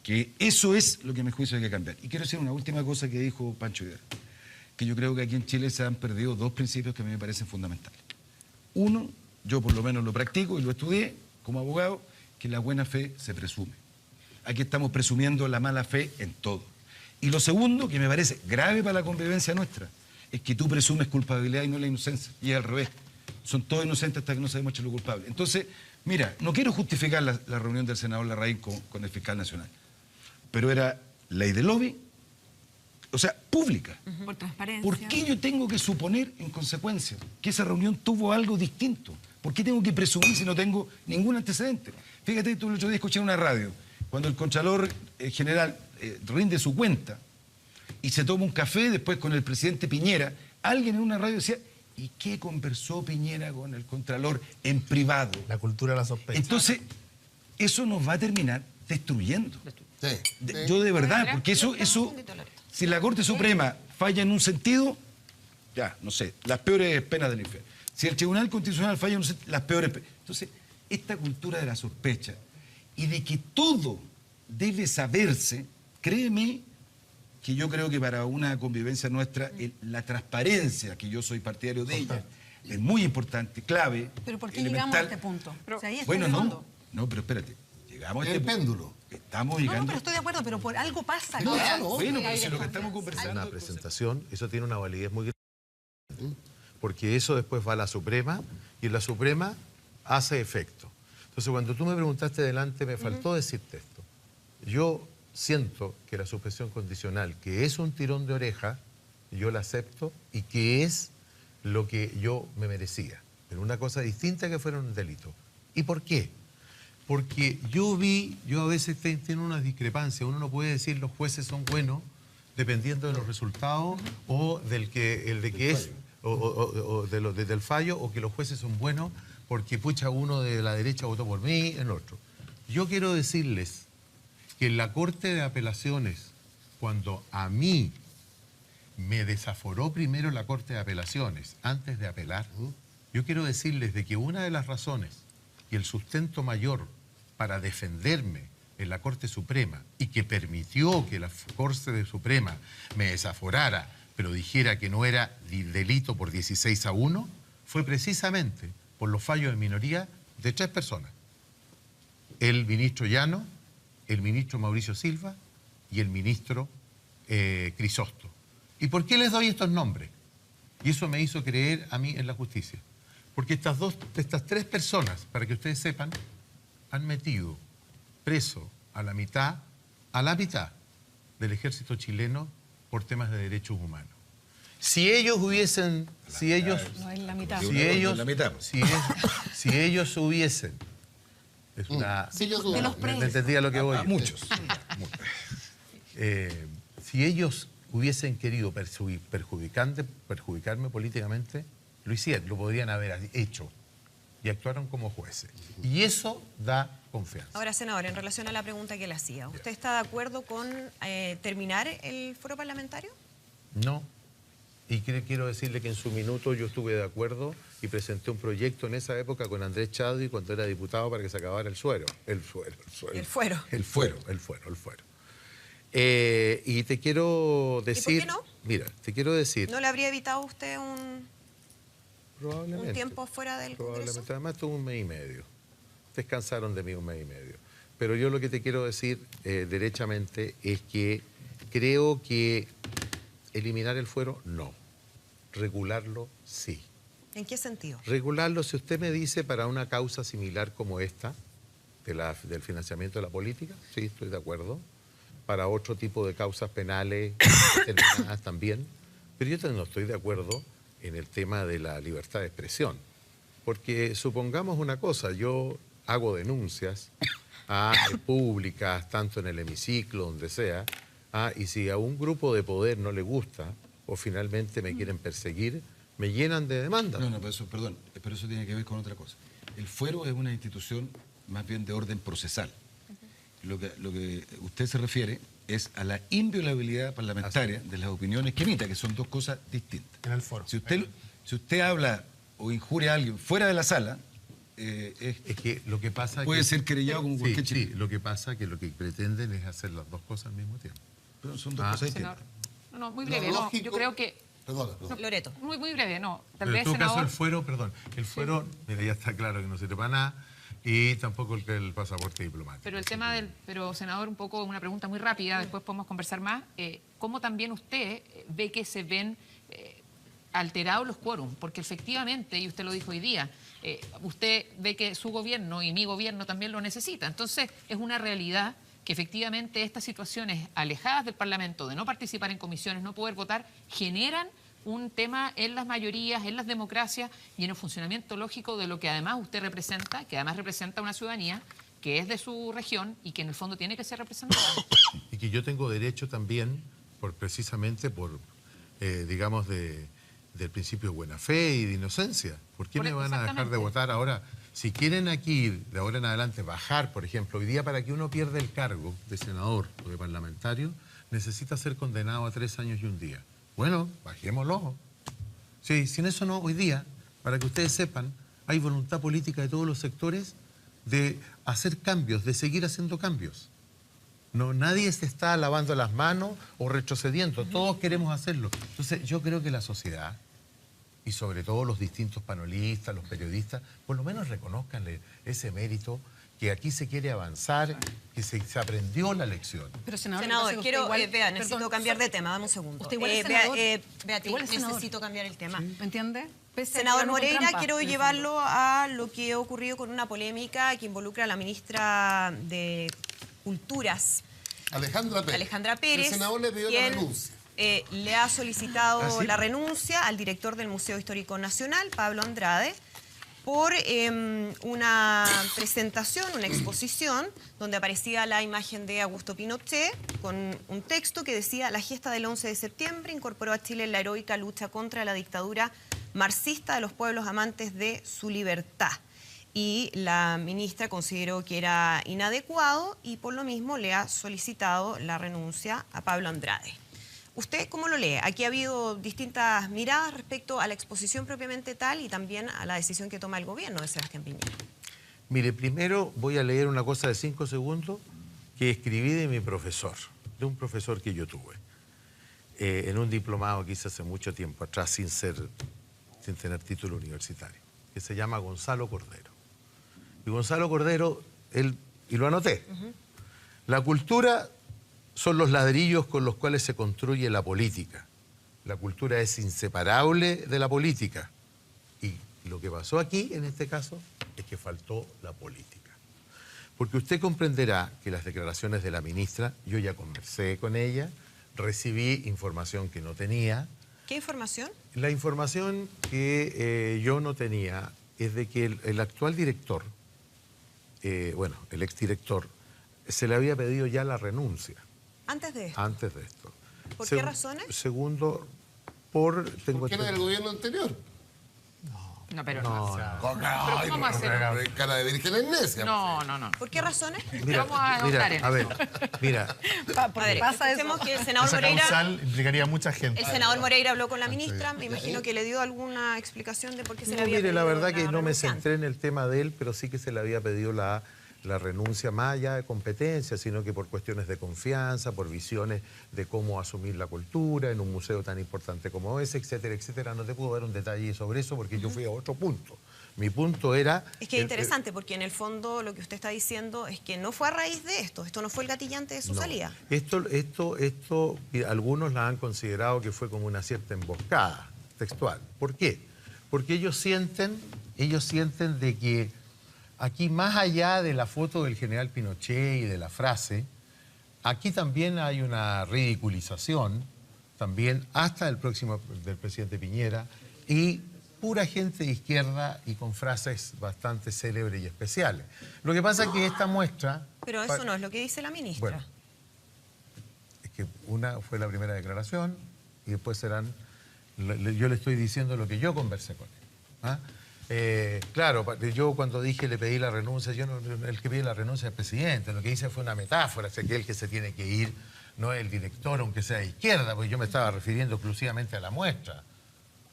que eso es lo que a mi juicio hay que cambiar. Y quiero decir una última cosa que dijo Pancho Higuera, que yo creo que aquí en Chile se han perdido 2 principios que a mí me parecen fundamentales. Uno, yo por lo menos lo practico y lo estudié como abogado, que la buena fe se presume. Aquí estamos presumiendo la mala fe en todo. Y lo segundo, que me parece grave para la convivencia nuestra, es que tú presumes culpabilidad y no la inocencia. Y es al revés. Son todos inocentes hasta que no se demuestre lo culpable. Entonces, mira, no quiero justificar la reunión del senador Larraín con el fiscal nacional, pero era ley de lobby, o sea, pública. Por transparencia. ¿Por qué yo tengo que suponer, en consecuencia, que esa reunión tuvo algo distinto? ¿Por qué tengo que presumir si no tengo ningún antecedente? Fíjate, tú el otro día escuché en una radio, cuando el Contralor General rinde su cuenta y se toma un café después con el presidente Piñera, alguien en una radio decía, ¿y qué conversó Piñera con el Contralor en privado? La cultura de la sospecha. Entonces, eso nos va a terminar destruyendo. Sí. Yo de verdad, porque eso, si la Corte Suprema falla en un sentido, ya, no sé, las peores penas del infierno. Si el Tribunal Constitucional falla en un sentido, las peores penas. Entonces, esta cultura de la sospecha y de que todo debe saberse, créeme que yo creo que para una convivencia nuestra, la transparencia, que yo soy partidario de ella, es muy importante, clave. ¿Pero por qué elemental. llegamos a este punto? O sea, ahí está Bueno, el no, fondo. no, pero espérate. Llegamos a El este punto. péndulo. Estamos No, llegando. pero estoy de acuerdo, pero por algo pasa. No, acá. no, Bueno, pero si lo que estamos Una conversando. presentación, eso tiene una validez muy grande, porque eso después va a la Suprema y la Suprema hace efecto. Entonces, cuando tú me preguntaste delante, me faltó decirte esto. Yo siento que la suspensión condicional, que es un tirón de oreja, yo la acepto y que es lo que yo me merecía. Pero una cosa distinta que fuera un delito. ¿Y por qué? Porque yo a veces tengo unas discrepancias. Uno no puede decir los jueces son buenos dependiendo de los resultados o del fallo, o que los jueces son buenos porque pucha uno de la derecha votó por mí, el otro. Yo quiero decirles que en la Corte de Apelaciones, cuando a mí me desaforó primero la Corte de Apelaciones antes de apelar, yo quiero decirles de que una de las razones y el sustento mayor para defenderme en la Corte Suprema y que permitió que la Corte Suprema me desaforara, pero dijera que no era delito por 16-1, fue precisamente por los fallos de minoría de 3 personas. El ministro Llano, el ministro Mauricio Silva y el ministro Crisosto. ¿Y por qué les doy estos nombres? Y eso me hizo creer a mí en la justicia. Porque estas 3 personas, para que ustedes sepan, han metido preso a la mitad del ejército chileno por temas de derechos humanos. Si ellos hubiesen, No es la mitad. si ellos hubiesen, es una, De los ¿me entendía lo que voy? Muchos. Si ellos hubiesen querido perjudicarme políticamente, lo hicieron, lo podrían haber hecho. Y actuaron como jueces. Y eso da confianza. Ahora, senador, en relación a la pregunta que le hacía, ¿usted está de acuerdo con terminar el foro parlamentario? No. Y quiero decirle que en su minuto yo estuve de acuerdo y presenté un proyecto en esa época con Andrés Chadwi cuando era diputado para que se acabara el fuero. Y te quiero decir... ¿Y por qué no? Mira, te quiero decir... ¿No le habría evitado usted un Probablemente. tiempo fuera del Congreso? Probablemente. Además tuvo 1 mes y medio. Descansaron de mí 1 mes y medio. Pero yo lo que te quiero decir derechamente es que creo que eliminar el fuero, no. Regularlo, sí. ¿En qué sentido? Regularlo, si usted me dice para una causa similar como esta, del financiamiento de la política, sí, estoy de acuerdo. Para otro tipo de causas penales determinadas también. Pero yo no estoy de acuerdo en el tema de la libertad de expresión. Porque supongamos una cosa, yo hago denuncias públicas, tanto en el hemiciclo, donde sea, y si a un grupo de poder no le gusta o finalmente me quieren perseguir, me llenan de demandas. No, pero eso, perdón, pero eso tiene que ver con otra cosa. El fuero es una institución más bien de orden procesal. Lo que usted se refiere es a la inviolabilidad parlamentaria de las opiniones que emita, que son 2 cosas distintas. En el foro. Si usted habla o injuria a alguien fuera de la sala, Es que lo que pasa puede ser querellado como cualquier sí, chileno. lo que pasa es que lo que pretenden es hacer las 2 cosas al mismo tiempo. Pero son 2 cosas Senador. distintas. No, muy breve. Lo No, lógico- yo creo que... Perdona. Loreto. Muy breve, no. Tal Pero vez, en todo caso senador... el fuero, mira, ya está claro que no sirve para nada, y tampoco el pasaporte diplomático. Pero el tema pero senador, un poco una pregunta muy rápida, después podemos conversar más. ¿Cómo también usted ve que se ven alterados los quórums? Porque efectivamente, y usted lo dijo hoy día, usted ve que su gobierno y mi gobierno también lo necesita. Entonces, es una realidad que efectivamente estas situaciones alejadas del Parlamento, de no participar en comisiones, no poder votar, generan un tema en las mayorías, en las democracias y en el funcionamiento lógico de lo que además usted representa, que además representa una ciudadanía que es de su región y que en el fondo tiene que ser representada. Y que yo tengo derecho también, precisamente por, digamos, del principio de buena fe y de inocencia. ¿Por qué me van a dejar de votar ahora? Si quieren aquí, de ahora en adelante, bajar, por ejemplo, hoy día para que uno pierda el cargo de senador o de parlamentario, necesita ser condenado a 3 años y 1 día. Bueno, bajémoslo. Sí, sin eso no, hoy día, para que ustedes sepan, hay voluntad política de todos los sectores de hacer cambios, de seguir haciendo cambios. No, nadie se está lavando las manos o retrocediendo, todos queremos hacerlo. Entonces, yo creo que la sociedad, y sobre todo los distintos panelistas, los periodistas, por lo menos reconozcanle ese mérito, que aquí se quiere avanzar, que se aprendió la lección. Pero senador, necesito cambiar de tema, dame un segundo. Usted igual es senador. Beatriz, Igual es senador. necesito cambiar el tema. ¿Me entiende? Senador Moreira, quiero llevarlo a lo que ha ocurrido con una polémica que involucra a la ministra de Culturas, Alejandra Pérez. El senador le pidió la renuncia. Le ha solicitado la renuncia al director del Museo Histórico Nacional, Pablo Andrade, por una presentación, una exposición, donde aparecía la imagen de Augusto Pinochet, con un texto que decía: la gesta del 11 de septiembre incorporó a Chile en la heroica lucha contra la dictadura marxista de los pueblos amantes de su libertad. Y la ministra consideró que era inadecuado y por lo mismo le ha solicitado la renuncia a Pablo Andrade. ¿Usted cómo lo lee? Aquí ha habido distintas miradas respecto a la exposición propiamente tal y también a la decisión que toma el gobierno de Sebastián Piñera. Mire, primero voy a leer una cosa de 5 segundos que escribí de mi profesor, de un profesor que yo tuve, en un diplomado que hice hace mucho tiempo atrás sin tener título universitario, que se llama Gonzalo Cordero. Y Gonzalo Cordero, y lo anoté, la cultura son los ladrillos con los cuales se construye la política. La cultura es inseparable de la política. Y lo que pasó aquí, en este caso, es que faltó la política. Porque usted comprenderá que las declaraciones de la ministra, yo ya conversé con ella, recibí información que no tenía. ¿Qué información? La información que yo no tenía es de que el actual director, el exdirector, se le había pedido ya la renuncia. ¿Antes de esto? Antes de esto. ¿Por qué razones? Segundo, porque era del gobierno anterior. No, pero no. Ay, ¿cómo hacer? Cara de virgen necia. No. ¿Por qué razones? Vamos a ahondar en a ver, eso. mira. Escuchemos que el senador Moreira... causal implicaría a mucha gente. El senador Moreira habló con la ministra, me imagino que le dio alguna explicación de por qué se le había Mire, la pedido verdad que no me renuncia centré en el tema de él, pero sí que se le había pedido la renuncia más allá de competencia, sino que por cuestiones de confianza, por visiones de cómo asumir la cultura en un museo tan importante como ese, etcétera, etcétera. No te puedo dar un detalle sobre eso porque yo fui a otro punto. Mi punto era... Es que es interesante porque en el fondo lo que usted está diciendo es que no fue a raíz de esto no fue el gatillante de su salida. Esto, algunos la han considerado que fue como una cierta emboscada textual. ¿Por qué? Porque ellos sienten de que aquí, más allá de la foto del general Pinochet y de la frase, aquí también hay una ridiculización, también hasta del presidente Piñera, y pura gente de izquierda y con frases bastante célebres y especiales. Lo que pasa es que esta muestra... Pero eso no es lo que dice la ministra. Bueno, es que una fue la primera declaración y después serán... Yo le estoy diciendo lo que yo conversé con él. ¿Ah? Claro, yo cuando dije le pedí la renuncia, el que pide la renuncia es el presidente, lo que hice fue una metáfora, o sea, que el que se tiene que ir no es el director, aunque sea de izquierda, porque yo me estaba refiriendo exclusivamente a la muestra.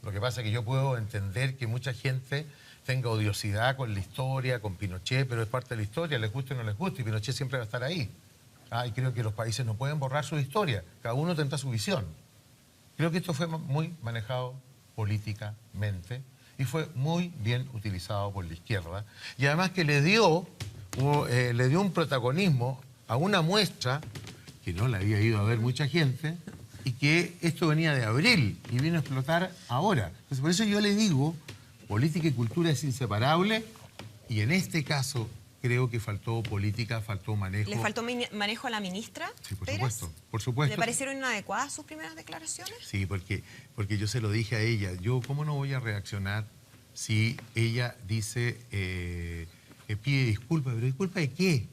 Lo que pasa es que yo puedo entender que mucha gente tenga odiosidad con la historia, con Pinochet, pero es parte de la historia, les guste o no les guste, y Pinochet siempre va a estar ahí. Y creo que los países no pueden borrar su historia, cada uno tendrá su visión. Creo que esto fue muy manejado políticamente, y fue muy bien utilizado por la izquierda. Y además que le dio un protagonismo a una muestra que no la había ido a ver mucha gente y que esto venía de abril y vino a explotar ahora. Entonces, por eso yo le digo, política y cultura es inseparable y en este caso creo que faltó política, faltó manejo. ¿Le faltó manejo a la ministra? Sí, por Pérez? supuesto, por supuesto. ¿Le parecieron inadecuadas sus primeras declaraciones? Sí, porque yo se lo dije a ella. Yo, ¿cómo no voy a reaccionar si ella dice, pide disculpas? ¿Pero disculpas de qué?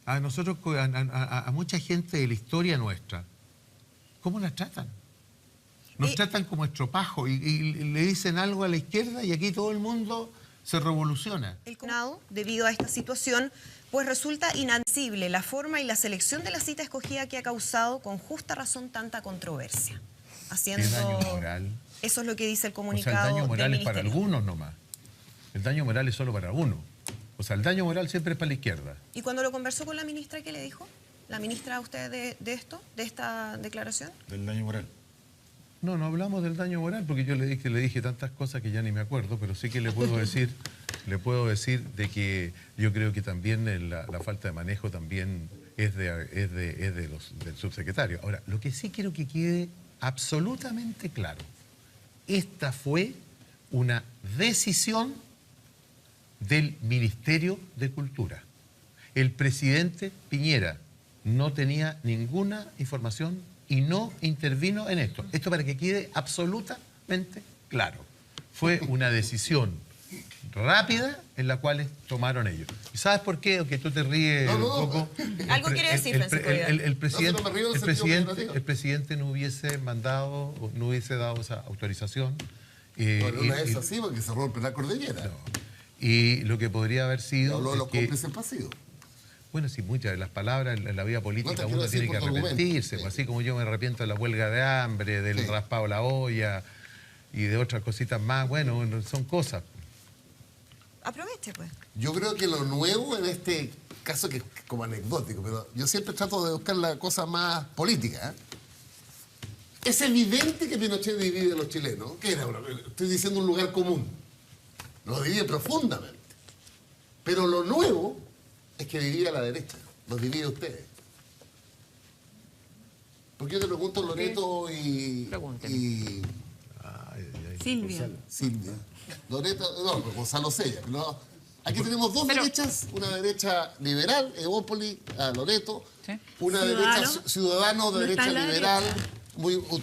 A nosotros, a mucha gente de la historia nuestra, ¿cómo la tratan? Nos tratan como estropajo y le dicen algo a la izquierda y aquí todo el mundo se revoluciona. El Senado, debido a esta situación, pues resulta inadmisible la forma y la selección de la cita escogida que ha causado con justa razón tanta controversia. Haciendo... ¿Qué daño moral? Eso es lo que dice el O comunicado sea, el daño moral del es para Ministerio. algunos nomás. El daño moral es solo para uno. O sea, el daño moral siempre es para la izquierda. ¿Y cuando lo conversó con la ministra, qué le dijo? ¿La ministra a usted de esto, de esta declaración? Del daño moral. No hablamos del daño moral porque yo le dije tantas cosas que ya ni me acuerdo, pero sí que le puedo decir de que yo creo que también la falta de manejo también es del subsecretario. Ahora, lo que sí quiero que quede absolutamente claro, esta fue una decisión del Ministerio de Cultura. El presidente Piñera no tenía ninguna información y no intervino en esto. Esto para que quede absolutamente claro. Fue una decisión rápida en la cual tomaron ellos. ¿Y sabes por qué? Aunque tú te ríes un poco. Algo quiere decir, Francisco Vidal. El presidente negativo. el presidente no hubiese mandado, no hubiese dado esa autorización. Bueno, una vez así porque se rompe la cordillera. No. Y lo que podría haber sido... Habló de los es que, cómplices pasivos. bueno, sí, muchas de las palabras en la vida No política te uno quiero decir tiene que por tu argumento, arrepentirse, sí. pues, así como yo me arrepiento de la huelga de hambre, del Sí. raspado a la olla y de otras cositas más, bueno, son cosas. Aproveche, pues. Yo creo que lo nuevo en este caso, que es como anecdótico, pero yo siempre trato de buscar la cosa más política. Es evidente que Pinochet divide a los chilenos, que era estoy diciendo un lugar común. Los divide profundamente. Pero lo nuevo es que divide a la derecha, los divide a ustedes. Porque yo te pregunto, Loreto Pregúnteme. y Silvia. Silvia. Loreto, no, Gonzalo Sella. No. Aquí tenemos dos Pero- derechas, una derecha liberal, Evópoli, a Loreto, Sí. una Ciudadano. derecha ciudadano, de No está derecha en la liberal,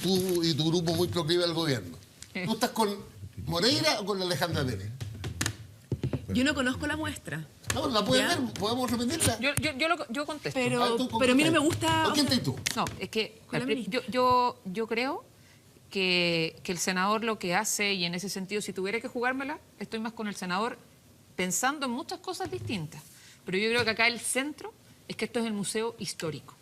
tú y tu grupo muy proclive al gobierno. ¿Tú estás con Moreira o con Alejandra Pérez? Yo no conozco la muestra, No, la puedes Ya. ver, podemos repetirla. Yo contesto. Ah, pero, tú, ¿con pero a mí quién no me estás? gusta... ¿Con quién estás tú? No, es que Con la ministra. yo creo que el senador lo que hace, y en ese sentido, si tuviera que jugármela, estoy más con el senador pensando en muchas cosas distintas. Pero yo creo que acá el centro es que esto es el museo histórico.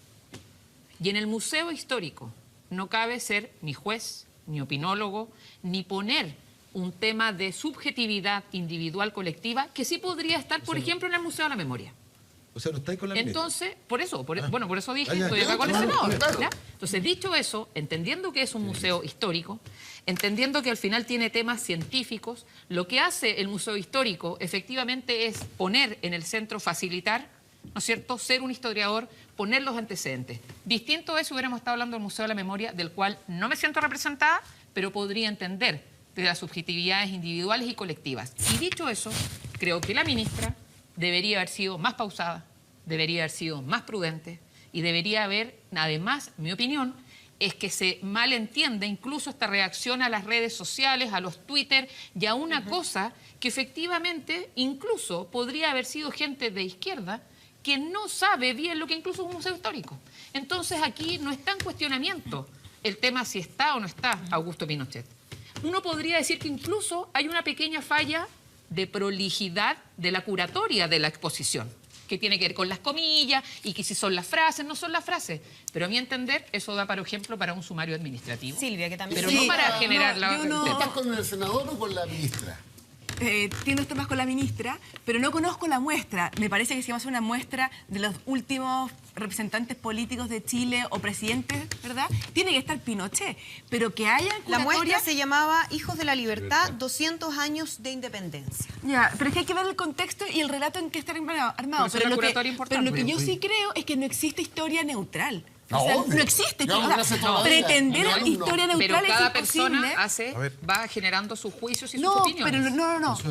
Y en el museo histórico no cabe ser ni juez, ni opinólogo, ni poner un tema de subjetividad individual colectiva que sí podría estar, por ejemplo, en el Museo de la Memoria. O sea, no estáis con la ministra. Entonces, por eso dije, ya, estoy ya, acá con el claro, senador. claro. ¿ya? Entonces, dicho eso, entendiendo que es un museo histórico, entendiendo que al final tiene temas científicos, lo que hace el museo histórico efectivamente es poner en el centro, facilitar, ¿no es cierto?, ser un historiador, poner los antecedentes. Distinto es si hubiéramos estado hablando del Museo de la Memoria, del cual no me siento representada, pero podría entender de las subjetividades individuales y colectivas. Y dicho eso, creo que la ministra debería haber sido más pausada, debería haber sido más prudente y debería haber, además, mi opinión, es que se malentiende incluso esta reacción a las redes sociales, a los Twitter y a una cosa que efectivamente incluso podría haber sido gente de izquierda que no sabe bien lo que incluso es un museo histórico. Entonces aquí no está en cuestionamiento el tema si está o no está Augusto Pinochet. Uno podría decir que incluso hay una pequeña falla de prolijidad de la curatoria de la exposición, que tiene que ver con las comillas y que si son las frases, no son las frases. Pero a mi entender, eso da, por ejemplo, para un sumario administrativo. Silvia, que también... Pero Sí, no para generar no, la... yo no- ¿Estás con el senador o con la ministra? Tiendo temas con la ministra, pero no conozco la muestra. Me parece que si vamos a hacer una muestra de los últimos representantes políticos de Chile o presidentes, ¿verdad? Tiene que estar Pinochet, pero que haya La muestra curatoria... se llamaba Hijos de la Libertad, 200 años de independencia. Ya, pero es que hay que ver el contexto y el relato en que está armado. Pero es una curatoria Pero lo que importante. yo sí creo es que no existe historia neutral. No, O sea, obvio. no existe. Yo hago clase toda la vida, Pretender mi alumno. historia Pero neutral cada es imposible. persona va generando sus juicios y sus No, opiniones. pero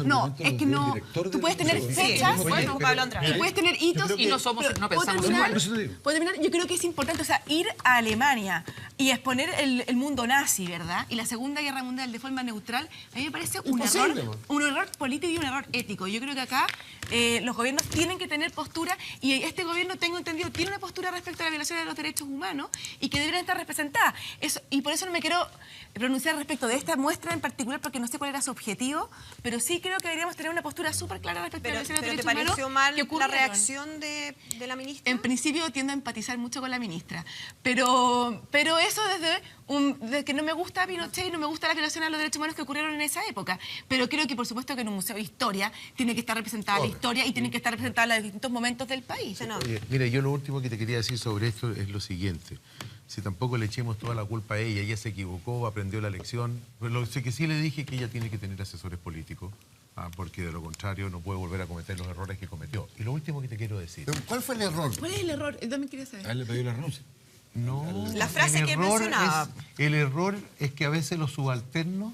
no, es que no. Tú puedes tener fechas, Bueno, Pablo Andrade. tú puedes tener hitos Y no somos, no ¿puedo pensamos terminar? igual. ¿Puedo terminar? Yo creo que es importante, o sea, ir a Alemania y exponer el mundo nazi, ¿verdad? Y la Segunda Guerra Mundial de forma neutral, a mí me parece Imposible, un error político y un error ético. Yo creo que acá los gobiernos tienen que tener postura y este gobierno, tengo entendido, tiene una postura respecto a la violación de los derechos humanos y que deberían estar representadas. Y por eso no me quiero pronunciar respecto de esta muestra en particular porque no sé cuál era su objetivo, pero sí creo que deberíamos tener una postura súper clara respecto a la violación de Pero los ¿te derechos humanos. pareció mal que la ocurrieron. reacción de la ministra? En principio tiendo a empatizar mucho con la ministra, pero eso desde que no me gusta Pinochet y no me gusta la violación a los derechos humanos que ocurrieron en esa época. Pero creo que por supuesto que en un museo de historia tiene que estar representada la historia y tiene que estar representada los distintos momentos del país. Oye, mira, yo lo último que te quería decir sobre esto es lo siguiente. Si tampoco le echemos toda la culpa a ella se equivocó, aprendió la lección. Pero lo que sí le dije que ella tiene que tener asesores políticos, porque de lo contrario no puede volver a cometer los errores que cometió. Y lo último que te quiero decir. Pero ¿cuál fue el error? ¿Cuál es el error? Yo también quería saber. A él le pidió la renuncia. No. La frase el que error mencionaba. el error es que a veces los subalternos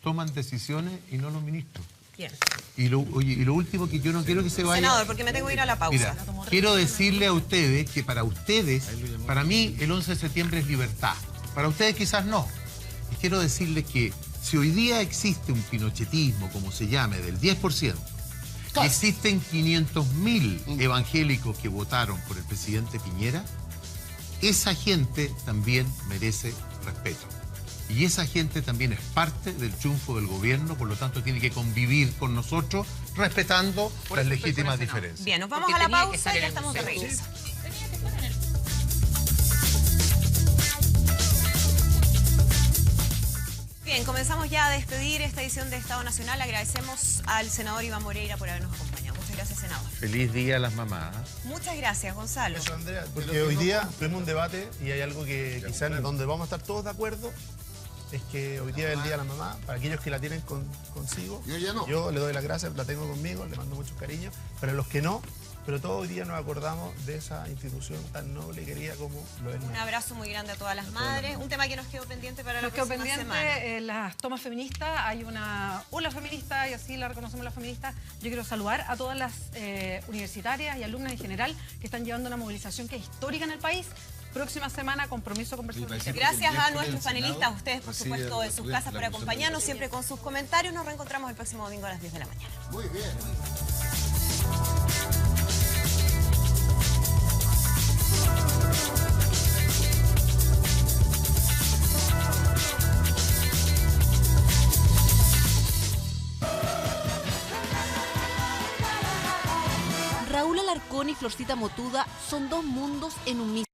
toman decisiones y no los ministros. Bien. Y lo último que yo no quiero que se vaya... Senador, porque me tengo que ir a la pausa. Mira, quiero decirle a ustedes que para mí el 11 de septiembre es libertad. Para ustedes quizás no. Y quiero decirles que si hoy día existe un pinochetismo, como se llame, del 10%, existen 500.000 evangélicos que votaron por el presidente Piñera, esa gente también merece respeto. Y esa gente también es parte del triunfo del gobierno, por lo tanto tiene que convivir con nosotros respetando Por las eso estoy legítimas con el Senado. diferencias. Bien, nos vamos Porque a la tenía que pausa estar y en ya el estamos de museo. regreso. Bien, comenzamos ya a despedir esta edición de Estado Nacional. Agradecemos al senador Iván Moreira por habernos acompañado. Muchas gracias, senador. Feliz día a las mamás. Muchas gracias, Gonzalo. Eso, Andrea, porque hoy día tuvimos un debate y hay algo que quizás donde vamos a estar todos de acuerdo, es que hoy día es el Día de la Mamá, para aquellos que la tienen consigo. Yo ya no. Yo le doy las gracias, la tengo conmigo, le mando mucho cariño. Para los que no, pero todos hoy día nos acordamos de esa institución tan noble y querida como lo es. Un abrazo muy grande a todas las madres. Un tema que nos quedó pendiente para la Nos quedó próxima semana. pendiente las tomas feministas. Hay una ola feminista y así la reconocemos las feministas. Yo quiero saludar a todas las universitarias y alumnas en general que están llevando una movilización que es histórica en el país. Próxima semana, compromiso con personas. Gracias a nuestros panelistas, a ustedes, por supuesto, en sus casas por acompañarnos, siempre con sus comentarios. Nos reencontramos el próximo domingo a las 10 de la mañana. Muy bien. Raúl Alarcón y Florcita Motuda son dos mundos en un mismo.